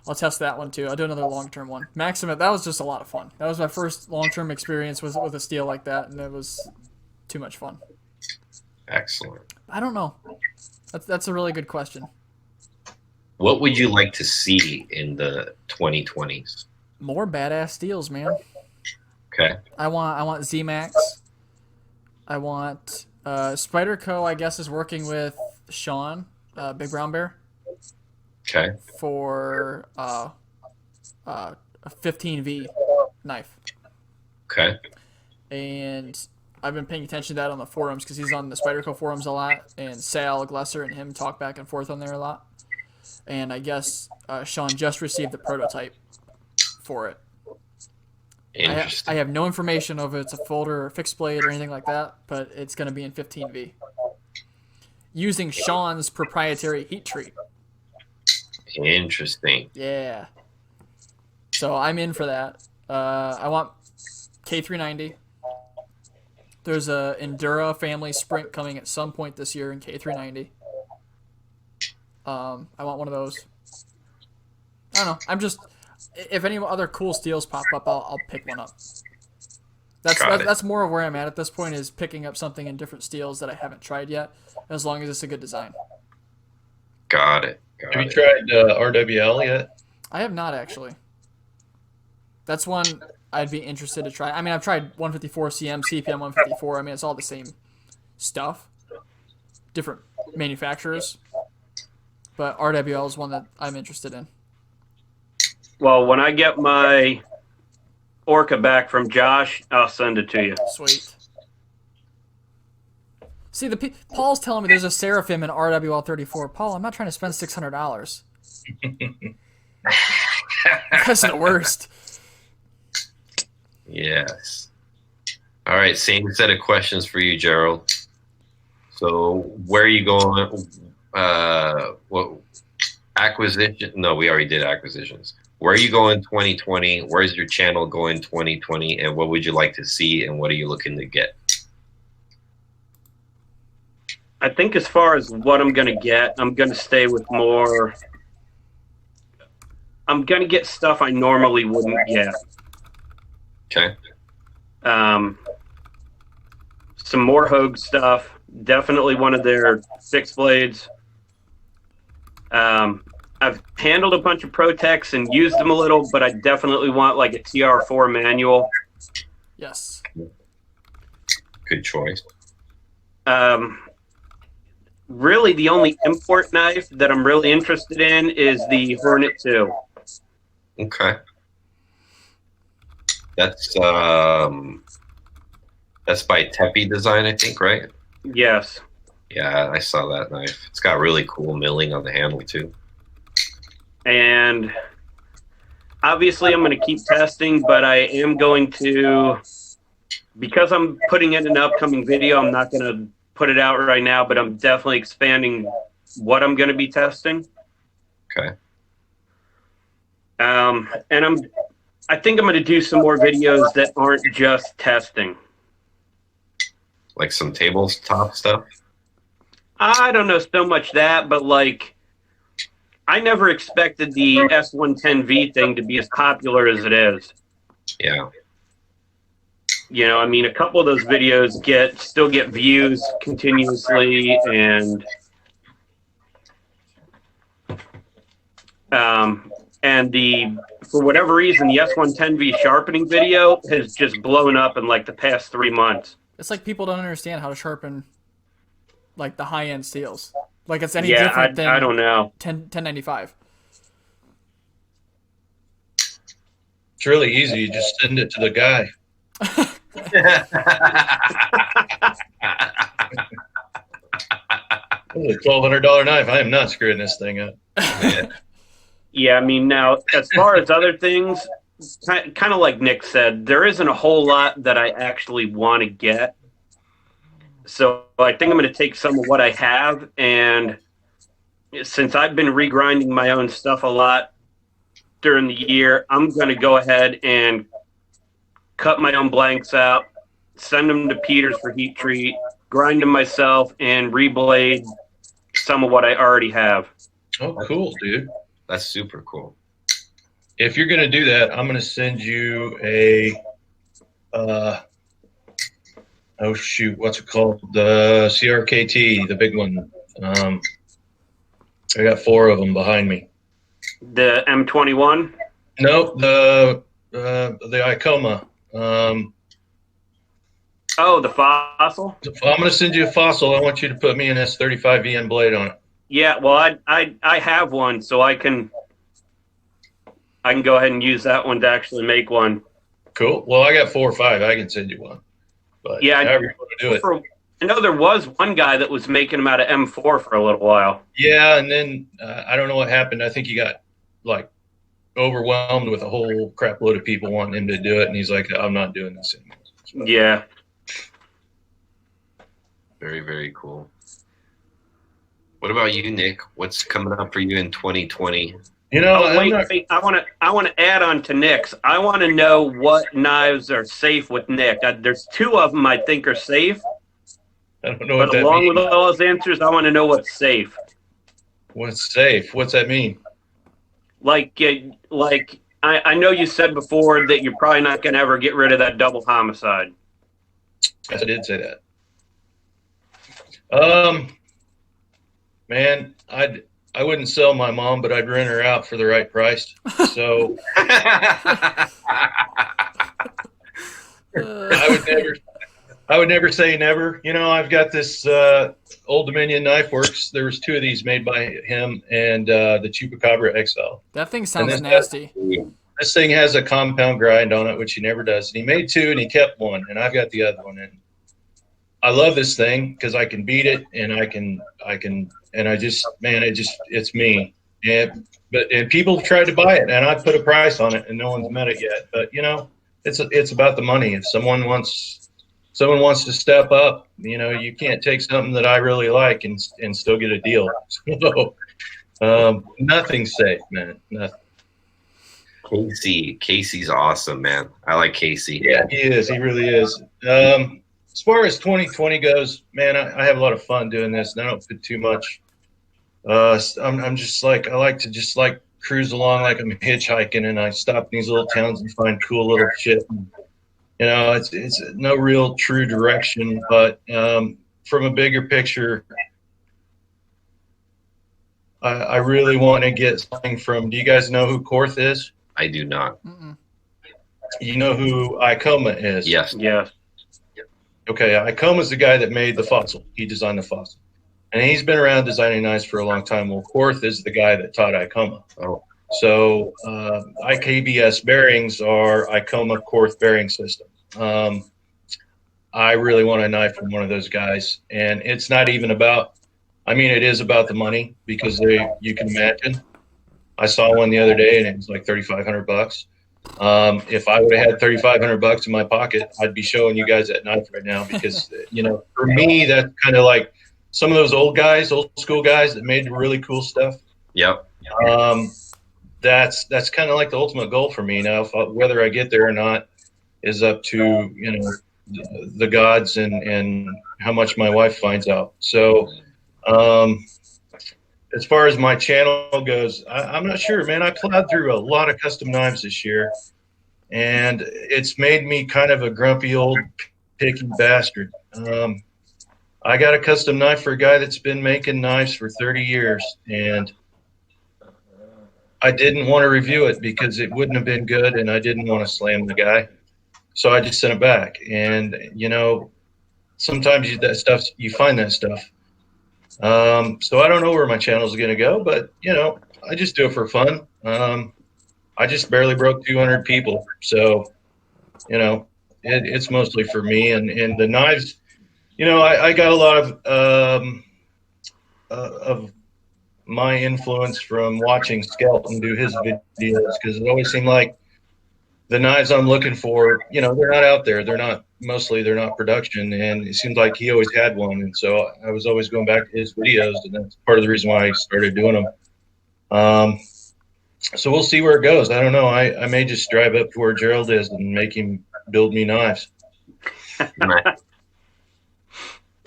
I'll test that one too. I'll do another long-term one. Maximate, that was just a lot of fun. That was my first long-term experience with a steel like that, and it was too much fun. Excellent. I don't know. That's a really good question. What would you like to see in the 2020s? More badass steels, man. Okay. I want Z Max. I want Spyderco. I guess is working with Sean, Big Brown Bear, Okay. for a 15V knife. Okay. And I've been paying attention to that on the forums because he's on the Spyderco forums a lot, and Sal Glesser and him talk back and forth on there a lot. And I guess Sean just received the prototype for it. Interesting. I have no information of if it's a folder or fixed blade or anything like that, but it's going to be in 15V. Using Sean's proprietary heat treat. Interesting. Yeah. So I'm in for that. I want K390. There's a Endura family sprint coming at some point this year in K390. I want one of those. I don't know. I'm just, if any other cool steels pop up, I'll pick one up. That's more of where I'm at this point, is picking up something in different steels that I haven't tried yet, as long as it's a good design. Got it. Have you tried RWL yet? I have not, actually. That's one I'd be interested to try. I mean, I've tried 154 CM, CPM 154. I mean, it's all the same stuff. Different manufacturers. But RWL is one that I'm interested in. Well, when I get my Orca back from Josh, I'll send it to you. Sweet. See, Paul's telling me there's a Seraphim in RWL 34. Paul, I'm not trying to spend $600. That's the worst. Yes. All right, same set of questions for you, Gerald. So, where are you going? What acquisition? No, we already did acquisitions. Where are you going 2020? Where's your channel going 2020? And what would you like to see? And what are you looking to get? I think as far as what I'm going to get, I'm going to stay with more. I'm going to get stuff I normally wouldn't get. Okay. Some more Hogue stuff. Definitely one of their fixed blades. I've handled a bunch of Protex and used them a little, but I definitely want like a TR4 manual. Yes. Good choice. Really, the only import knife that I'm really interested in is the Hornet 2. Okay. That's by Tepe Design, I think, right? Yes. Yeah, I saw that knife. It's got really cool milling on the handle too. And obviously I'm going to keep testing, but I am going to, because I'm putting in an upcoming video, I'm not going to put it out right now, but I'm definitely expanding what I'm going to be testing. Okay. And I think I'm going to do some more videos that aren't just testing. Like some tabletop stuff? I don't know so much that, but like, I never expected the S110V thing to be as popular as it is. Yeah. You know, I mean, a couple of those videos still get views continuously, and for whatever reason, the S110V sharpening video has just blown up in like the past 3 months. It's like people don't understand how to sharpen like the high-end steels. Like it's any different than I don't know. 1095. It's really easy. You just send it to the guy. It's a $1,200 knife. I am not screwing this thing up. Yeah, I mean, now, as far as other things, kind of like Nick said, there isn't a whole lot that I actually want to get. So I think I'm going to take some of what I have, and since I've been regrinding my own stuff a lot during the year, I'm going to go ahead and cut my own blanks out, send them to Peters for heat treat, grind them myself, and reblade some of what I already have. Oh, cool, dude. That's super cool. If you're going to do that, I'm going to send you a, oh shoot, what's it called? The CRKT, the big one. I got 4 of them behind me. The M21. Nope, the Icoma. Oh, the Fossil. I'm going to send you a Fossil. I want you to put me an S35 VN blade on it. Yeah, well, I have one, so I can go ahead and use that one to actually make one. Cool. Well, I got 4 or 5. I can send you one. But Yeah, however you want to do it. I know there was one guy that was making them out of M4 for a little while. Yeah, and then I don't know what happened. I think he got like overwhelmed with a whole crap load of people wanting him to do it, and he's like, "I'm not doing this anymore." So, yeah. Very, very cool. What about you, Nick? What's coming up for you in 2020? you know, Wait, I want to add on to Nick's. I want to know what knives are safe with Nick. There's 2 of them I think are safe. I don't know But what that along means. with all those answers, I want to know what's safe. What's safe? What's that mean? Like I know you said before that you're probably not going to ever get rid of that double homicide. Yes, I did say that. Man, I wouldn't sell my mom, but I'd rent her out for the right price. So I would never say never. You know, I've got this Old Dominion Knife Works. There was 2 of these made by him, and the Chupacabra XL. That thing sounds this- nasty. This thing has a compound grind on it, which he never does. And he made 2, and he kept 1, and I've got the other one. And I love this thing because I can beat it, and it's me. And people tried to buy it, and I put a price on it, and no one's met it yet. But you know, it's about the money. If someone wants to step up, you know, you can't take something that I really like and still get a deal. So, nothing's safe, man. Nothing. Casey's awesome, man. I like Casey. Yeah, he is. He really is. As far as 2020 goes, man, I have a lot of fun doing this, and I don't put too much. I'm just like, I like to just like cruise along like I'm hitchhiking, and I stop in these little towns and find cool little shit. And, you know, it's no real true direction, but from a bigger picture, I really want to get something from. Do you guys know who Korth is? I do not. Mm-mm. You know who Icoma is? Yes. Yes. Okay, Icoma's the guy that made the Fossil. He designed the Fossil. And he's been around designing knives for a long time. Well, Korth is the guy that taught Icoma. Oh. So IKBS bearings are Icoma Korth bearing system. I really want a knife from one of those guys. And it's not even about, I mean, it is about the money because you can imagine. I saw one the other day and it was like $3,500. If I would have had $3,500 in my pocket, I'd be showing you guys that knife right now because, you know, for me, that's kind of like some of those old school guys that made really cool stuff. Yep. That's kind of like the ultimate goal for me now. Whether I get there or not is up to, you know, the gods and how much my wife finds out. So, as far as my channel goes, I'm not sure, man. I plowed through a lot of custom knives this year, and it's made me kind of a grumpy old picky bastard. I got a custom knife for a guy that's been making knives for 30 years, and I didn't want to review it because it wouldn't have been good, and I didn't want to slam the guy. So I just sent it back. And, you know, sometimes you find that stuff. So I don't know where my channel is going to go, but, you know, I just do it for fun. I just barely broke 200 people. So, you know, it's mostly for me. And the knives, you know, I got a lot of my influence from watching Skelton do his videos because it always seemed like the knives I'm looking for, you know, they're not out there. They're not production. And it seemed like he always had one. And so I was always going back to his videos, and that's part of the reason why I started doing them. So we'll see where it goes. I don't know. I may just drive up to where Gerald is and make him build me knives.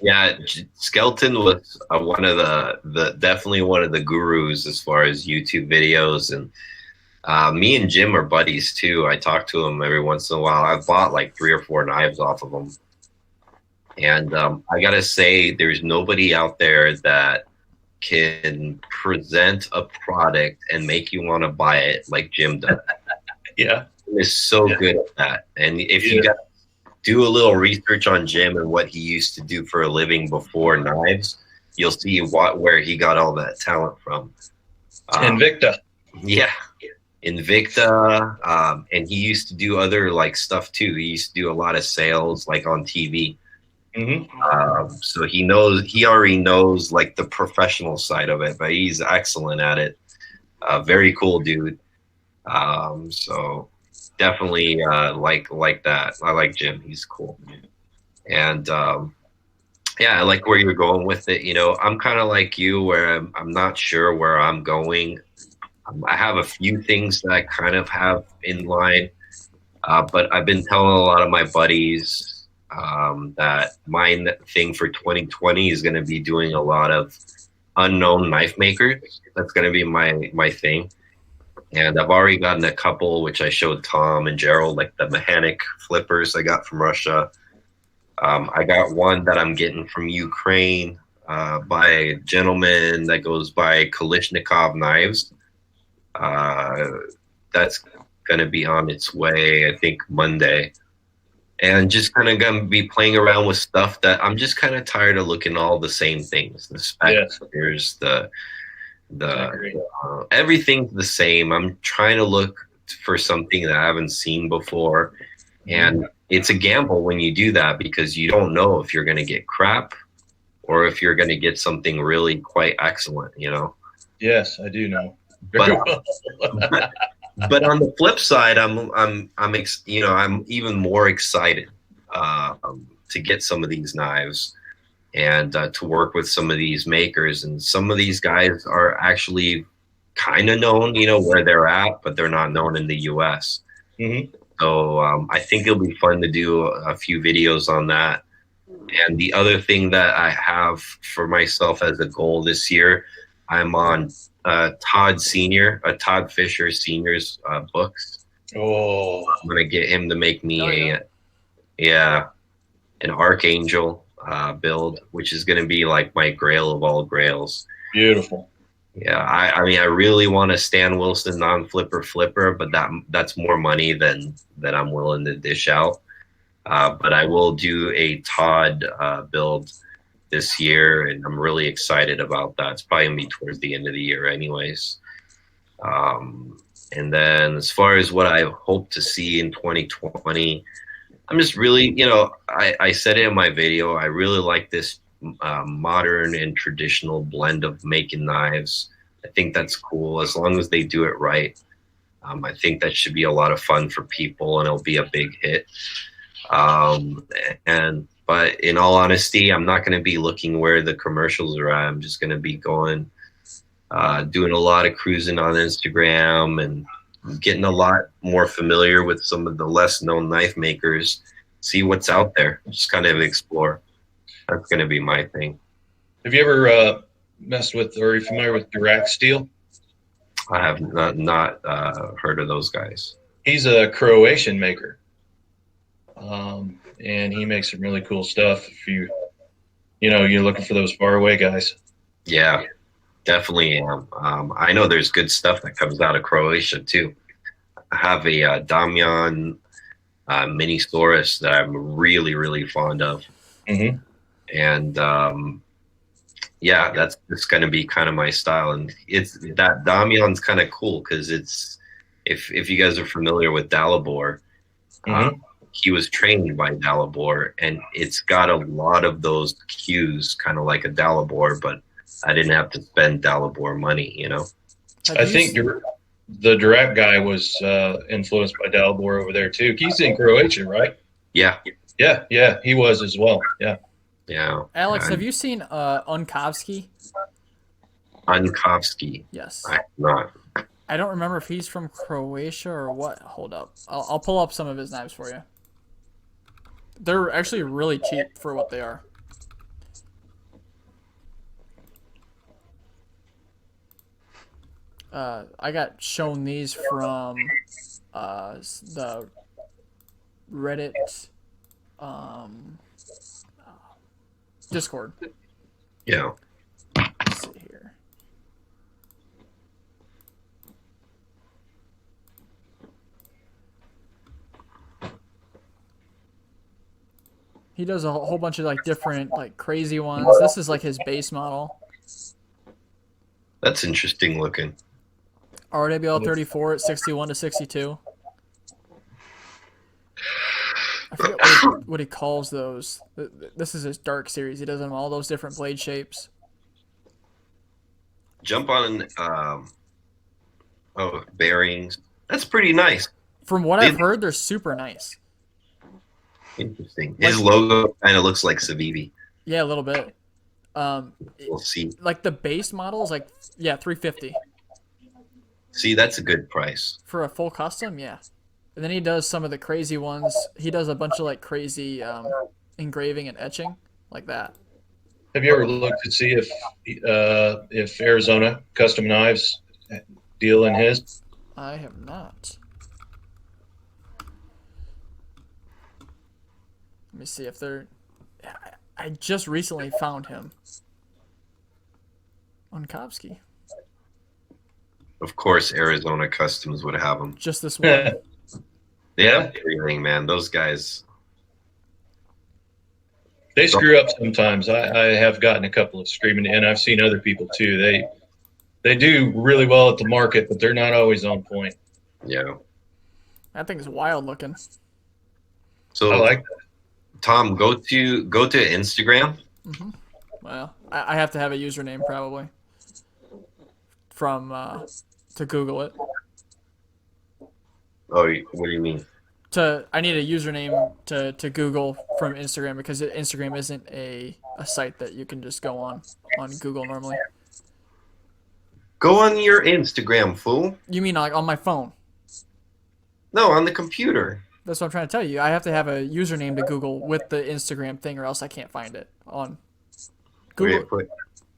Yeah, Skelton was definitely one of the gurus as far as YouTube videos, and me and Jim are buddies too. I talk to him every once in a while. I've bought like 3 or 4 knives off of him, and I gotta say, there's nobody out there that can present a product and make you want to buy it like Jim does. Yeah. Is so good at that. And if you Yeah. got do a little research on Jim and what he used to do for a living before knives, you'll see where he got all that talent from. Invicta. Yeah, Invicta, and he used to do other like stuff too. He used to do a lot of sales like on TV. So he already knows like the professional side of it, but he's excellent at it. Very cool dude. So definitely like that. I like Jim. He's cool. And yeah, I like where you're going with it. You know, I'm kind of like you, where I'm not sure where I'm going. I have a few things that I kind of have in line, but I've been telling a lot of my buddies that my thing for 2020 is going to be doing a lot of unknown knife makers. That's going to be my thing. And I've already gotten a couple, which I showed Tom and Gerald, like the mechanic flippers I got from Russia. I got one that I'm getting from Ukraine by a gentleman that goes by Kalishnikov Knives. That's going to be on its way, I think, Monday. And just kind of going to be playing around with stuff that I'm just kind of tired of looking all the same things. The spectators, everything's the same. I'm trying to look for something that I haven't seen before. And it's a gamble when you do that because you don't know if you're going to get crap or if you're going to get something really quite excellent, you know? Yes, I do know. But on the flip side, I'm even more excited to get some of these knives and to work with some of these makers. And some of these guys are actually kind of known, you know, where they're at, but they're not known in the U.S. So I think it'll be fun to do a few videos on that. And the other thing that I have for myself as a goal this year, I'm on Todd Fisher Senior's books. Oh, I'm gonna get him to make me an Archangel build, which is gonna be like my grail of all grails. beautiful. Yeah, I mean, I really want a Stan Wilson non-flipper, but that's more money than I'm willing to dish out. But I will do a Todd build this year, and I'm really excited about that. It's probably gonna be towards the end of the year, anyways. And then as far as what I hope to see in 2020, I'm just really, you know, I said it in my video. I really like this modern and traditional blend of making knives. I think that's cool as long as they do it right. I think that should be a lot of fun for people, and it'll be a big hit. But in all honesty, I'm not going to be looking where the commercials are at. I'm just going to be going, doing a lot of cruising on Instagram and getting a lot more familiar with some of the less known knife makers, see what's out there, just kind of explore. That's going to be my thing. Have you ever messed with or are you familiar with Dirac Steel? I have not heard of those guys. He's a Croatian maker. And he makes some really cool stuff if you're looking for those faraway guys. Yeah, definitely am. I know there's good stuff that comes out of Croatia too. I have a Damian Mini Saurus that I'm really, really fond of. And yeah, that's going to be kind of my style. And it's that Damian's kind of cool because it's if you guys are familiar with Dalibor, he was trained by Dalibor, and it's got a lot of those cues, kind of like a Dalibor, but I didn't have to spend Dalibor money, you know. I think the Dirac guy was influenced by Dalibor over there too. He's in Croatia, right? Yeah, he was as well. Yeah. Alex, have you seen Unkovsky? Unkovsky? Yes. I have not. I don't remember if he's from Croatia or what. Hold up. I'll pull up some of his knives for you. They're actually really cheap for what they are. I got shown these from the Reddit Discord. Yeah. Let's see here. He does a whole bunch of like different like crazy ones. This is like his base model. That's interesting looking. RWL 34 at 61 to 62. I forget what he calls those. This is his dark series. He does them all those different blade shapes. Jump on bearings. That's pretty nice. From what I've heard, they're super nice. Interesting. His logo kind of looks like Civivi. Yeah, a little bit. We'll see. Like the base model is like $350 See, that's a good price. for a full custom. Yeah, and then he does some of the crazy ones. He does a bunch of like crazy engraving and etching like that. Have you ever looked to see if Arizona Custom Knives deal in his? I have not. Let me see if they're. I just recently found him on Kopsky. Of course, Arizona Customs would have them. Just this one. They have everything, man. Those guys. They screw up sometimes. I have gotten a couple of screaming, and I've seen other people too. They do really well at the market, but they're not always on point. Yeah. That thing is wild looking. So I like that. Tom, go to Instagram. Mm-hmm. Well, I have to have a username probably from to Google it. Oh, what do you mean? I need a username to Google from Instagram because Instagram isn't a site that you can just go on Google normally. Go on your Instagram, fool. You mean like on my phone? No, on the computer. That's what I'm trying to tell you. I have to have a username to Google with the Instagram thing, or else I can't find it on Google. Okay, put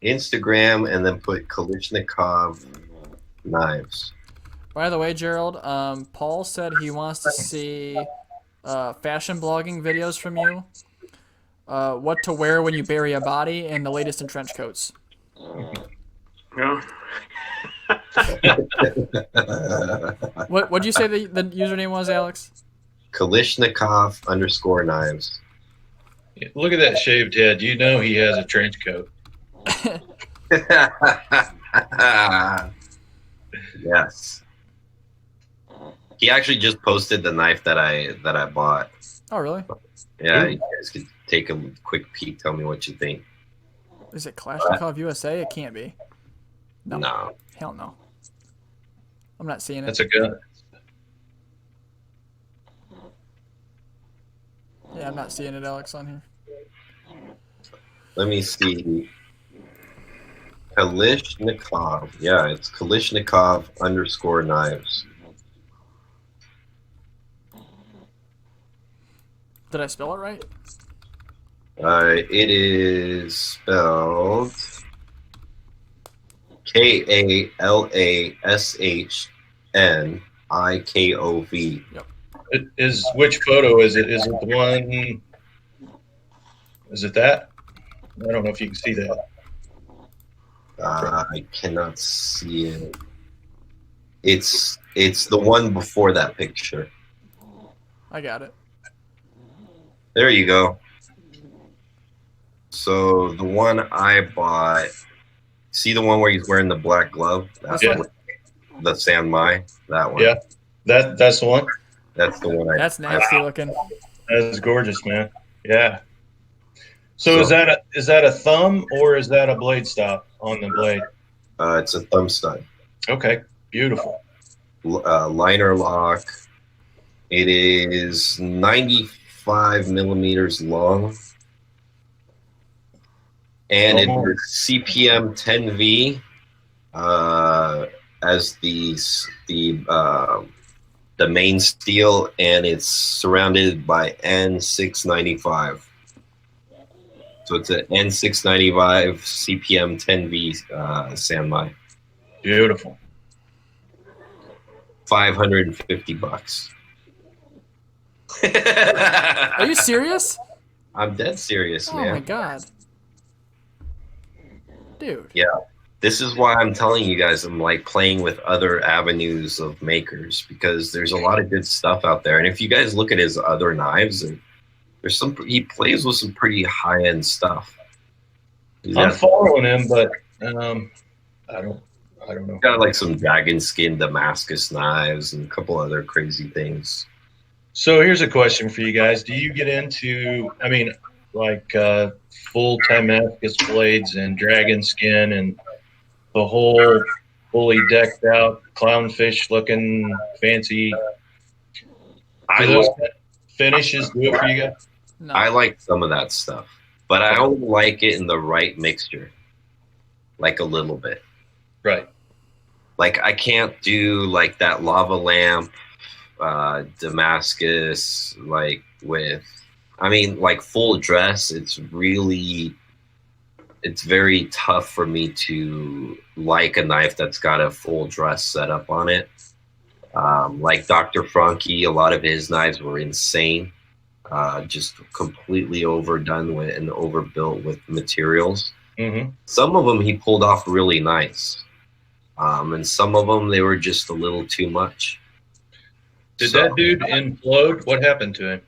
Instagram and then put Kalishnikov knives. By the way, Gerald, Paul said he wants to see fashion blogging videos from you. What to wear when you bury a body, and the latest in trench coats. Yeah. What'd you say the username was, Alex? Kalishnikov _knives. Look at that shaved head. You know he has a trench coat. Yes. He actually just posted the knife that I bought. Oh, really? Yeah, you guys could take a quick peek. Tell me what you think. Is it Kalashnikov USA? It can't be. No. Hell no. I'm not seeing it. That's a gun. Yeah, I'm not seeing it, Alex, on here. Let me see. Kalishnikov. Yeah, it's Kalishnikov _knives. Did I spell it right? It is spelled KALASHNIKOV. Yep. Which photo is it? Is it the one? Is it that? I don't know if you can see that. I cannot see it. It's the one before that picture. I got it. There you go. So the one I bought, see the one where he's wearing the black glove? That's Yeah. the San Mai, that one. Yeah, that's the one. That's the one. That's nasty looking. That's gorgeous, man. Yeah. So is that a thumb or is that a blade stop on the blade? It's a thumb stud. Okay, beautiful. Liner lock. It is 95 millimeters long. And it is CPM 10V as the main steel, and it's surrounded by N695. So it's an N695 CPM 10V San Mai. Beautiful. $550. Are you serious? I'm dead serious, Oh man. my god. Dude. Yeah. This is why I'm telling you guys I'm like playing with other avenues of makers, because there's a lot of good stuff out there. And if you guys look at his other knives, they're He plays with some pretty high end stuff. I'm following him, but I don't know. Got like some dragon skin Damascus knives and a couple other crazy things. So here's a question for you guys: do you get into, I mean, like full Damascus blades and dragon skin and the whole fully decked out clownfish looking fancy? Do those finishes do it for you guys? No. I like some of that stuff, but I only like it in the right mixture, like a little bit. Right. Like I can't do like that lava lamp, Damascus, like with, I mean, like full dress. It's very tough for me to like a knife that's got a full dress setup on it. Like Dr. Franke, a lot of his knives were insane. Just completely overdone with and overbuilt with materials. Mm-hmm. Some of them he pulled off really nice, and some of them they were just a little too much. Did that dude implode? What happened to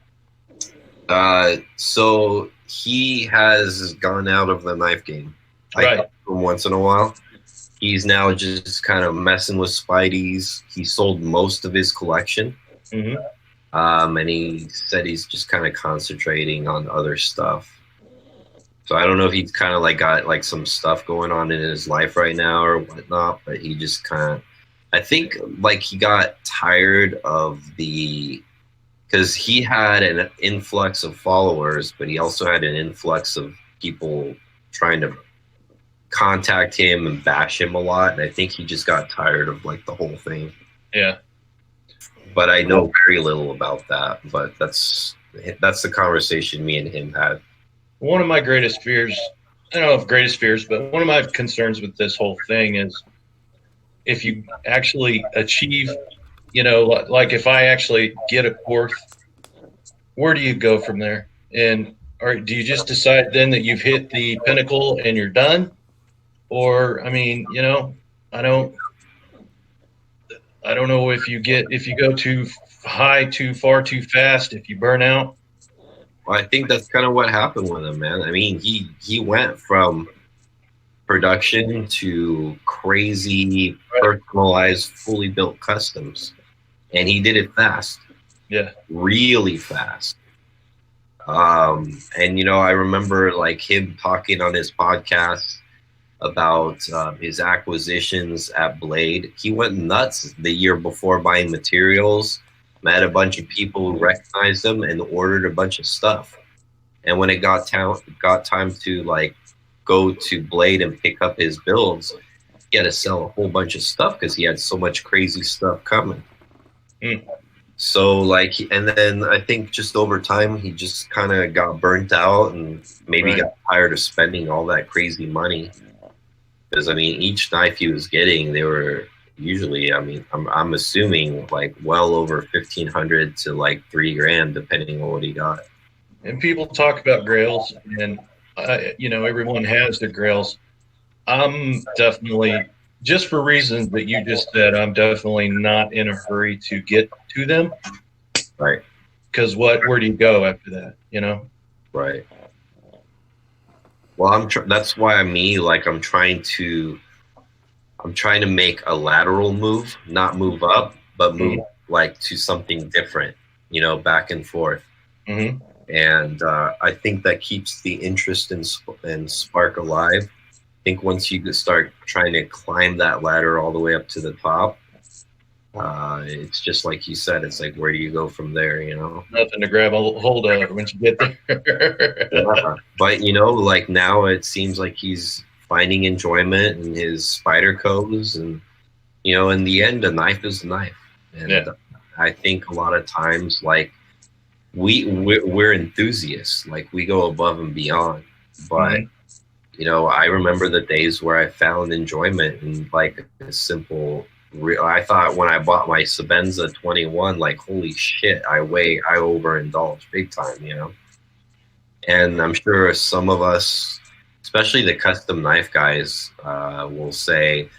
him? So he has gone out of the knife game, Right. from once in a while. He's now just kind of messing with Spideys. He sold most of his collection. Mm-hmm. And he said he's just kind of concentrating on other stuff. So I don't know if he's kind of like got like some stuff going on in his life right now or whatnot, but he just kind of, I think like he got tired of because he had an influx of followers, but he also had an influx of people trying to contact him and bash him a lot. And I think he just got tired of like the whole thing. Yeah. But I know very little about that. But that's the conversation me and him had. One of my greatest fears, I don't know if greatest fears, but one of my concerns with this whole thing is if you actually achieve, you know, like if I actually get a fourth, where do you go from there? And do you just decide then that you've hit the pinnacle and you're done? Or, I mean, you know, I don't know if you go too high, too far, too fast, if you burn out. Well, I think that's kind of what happened with him, man. I mean, he went from production to crazy personalized, fully built customs, and he did it fast. Yeah, really fast. And you know, I remember like him talking on his podcast about his acquisitions at Blade. He went nuts the year before buying materials, met a bunch of people who recognized him and ordered a bunch of stuff. And when it got time to like go to Blade and pick up his builds, he had to sell a whole bunch of stuff because he had so much crazy stuff coming. So like, and then I think just over time he just kind of got burnt out and maybe got tired of spending all that crazy money. Because I mean, each knife he was getting, they were usually, I mean, I'm assuming like well over 1,500 to like $3,000, depending on what he got. And people talk about grails, and you know, everyone has their grails. I'm definitely, just for reasons that you just said, I'm definitely not in a hurry to get to them. Right. Because where do you go after that? You know. Right. Well, that's why I'm trying to make a lateral move, not move up, but move like to something different, you know, back and forth. Mm-hmm. And I think that keeps the interest and spark alive. I think once you start trying to climb that ladder all the way up to the top, it's just like you said, it's like, where do you go from there, you know? Nothing to grab a hold of once you get there. But, you know, like now it seems like he's finding enjoyment in his spider coves. And, you know, in the end, a knife is a knife. And I think a lot of times, like, we're enthusiasts. Like, we go above and beyond. But, you know, I remember the days where I found enjoyment in, like, a simple... I thought when I bought my Sabenza 21, like, holy shit, I overindulged big time, you know? And I'm sure some of us, especially the custom knife guys, will say,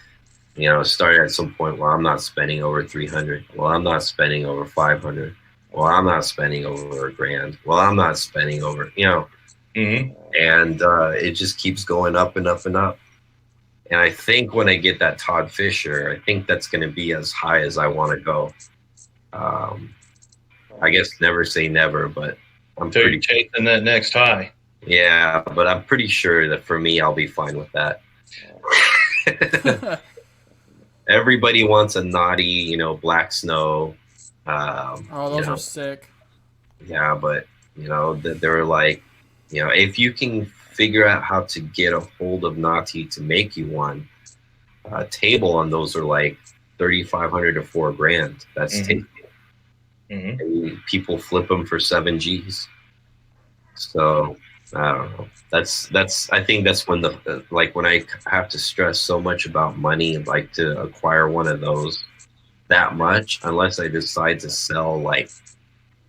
you know, start at some point, well, I'm not spending over 300. Well, I'm not spending over 500. well, I'm not spending over $1,000. Well, I'm not spending over, Mm-hmm. and it just keeps going up and up and up. And I think when I get that Todd Fisher, I think that's going to be as high as I want to go. I guess never say never, but I'm So pretty you're chasing that next high. yeah, but I'm pretty sure that for me, I'll be fine with that. Everybody wants a naughty, black snow. Oh, those are sick. Yeah, but they're like, if you can figure out how to get a hold of Nati to make you one, table on those are like 3,500 to $4,000. That's Mhm. table. Mm-hmm. And people flip them for 7 Gs. So I don't know. I think that's when when I have to stress so much about money, like to acquire one of those that much, unless I decide to sell like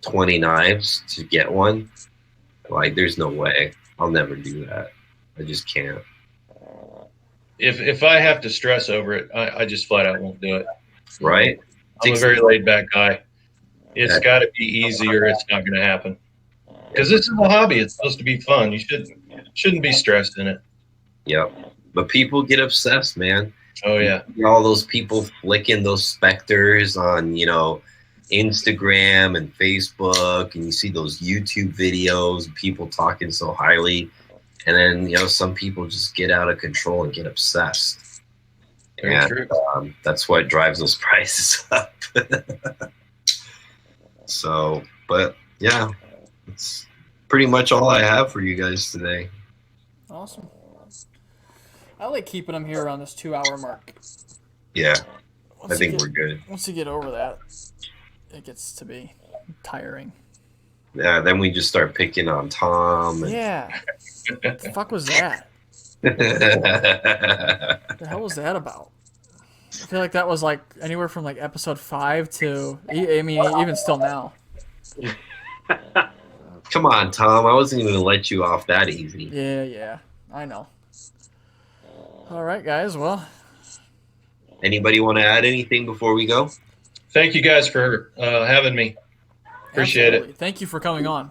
20 knives to get one. Like, there's no way. I'll never do that. I just can't. If I have to stress over it, I just flat out won't do it. Right? I'm a very laid back guy. It's got to be easy or it's not going to happen. Because this is a hobby. It's supposed to be fun. You shouldn't be stressed in it. Yep. But people get obsessed, man. Oh yeah. All those people flicking those specters on, Instagram and Facebook, and you see those YouTube videos, people talking so highly, and then some people just get out of control and get obsessed. Very and true. That's what drives those prices up. So, but yeah, that's pretty much all I have for you guys today. Awesome. I like keeping them here around this 2-hour mark. Yeah, Once I think you we're good. Once you get over that, it gets to be tiring. Yeah, then we just start picking on Tom. And... Yeah. What the fuck was that? yeah, What the hell was that about? I feel like that was like anywhere from like episode 5 to, I mean, even still now. come on, Tom. I wasn't going to let you off that easy. Yeah, I know. All right, guys. Well, Anybody want to add anything before we go? Thank you guys for having me. Appreciate absolutely. Thank you for coming on.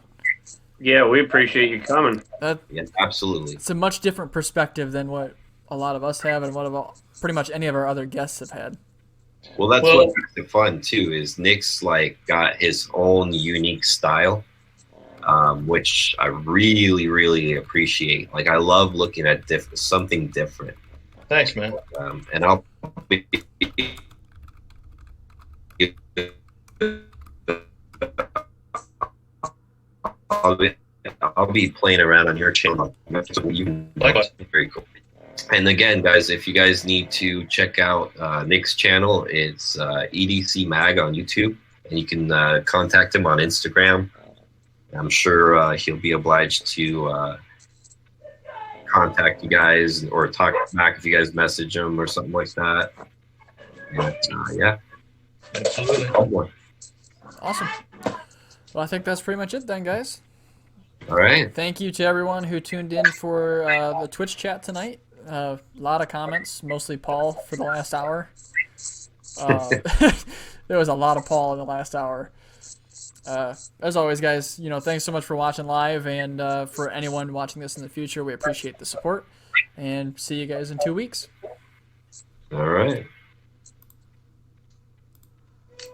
Yeah, we appreciate you coming. Yeah, absolutely. It's a much different perspective than what a lot of us have and what pretty much any of our other guests have had. Well, that's what makes it fun too. Is Nick's got his own unique style, which I really, really appreciate. Like, I love looking at something different. Thanks, man. And I'll be I'll be playing around on your channel. Likewise. Very cool. And again, guys, if you guys need to check out Nick's channel, it's EDC Mag on YouTube, and you can contact him on Instagram. I'm sure he'll be obliged to contact you guys or talk back if you guys message him or something like that. And, yeah. Absolutely. Awesome. Well, I think that's pretty much it then, guys. All right. Thank you to everyone who tuned in for the Twitch chat tonight. A lot of comments, mostly Paul for the last hour. There was a lot of Paul in the last hour. As always, guys, thanks so much for watching live, and for anyone watching this in the future, we appreciate the support, and see you guys in 2 weeks. All right.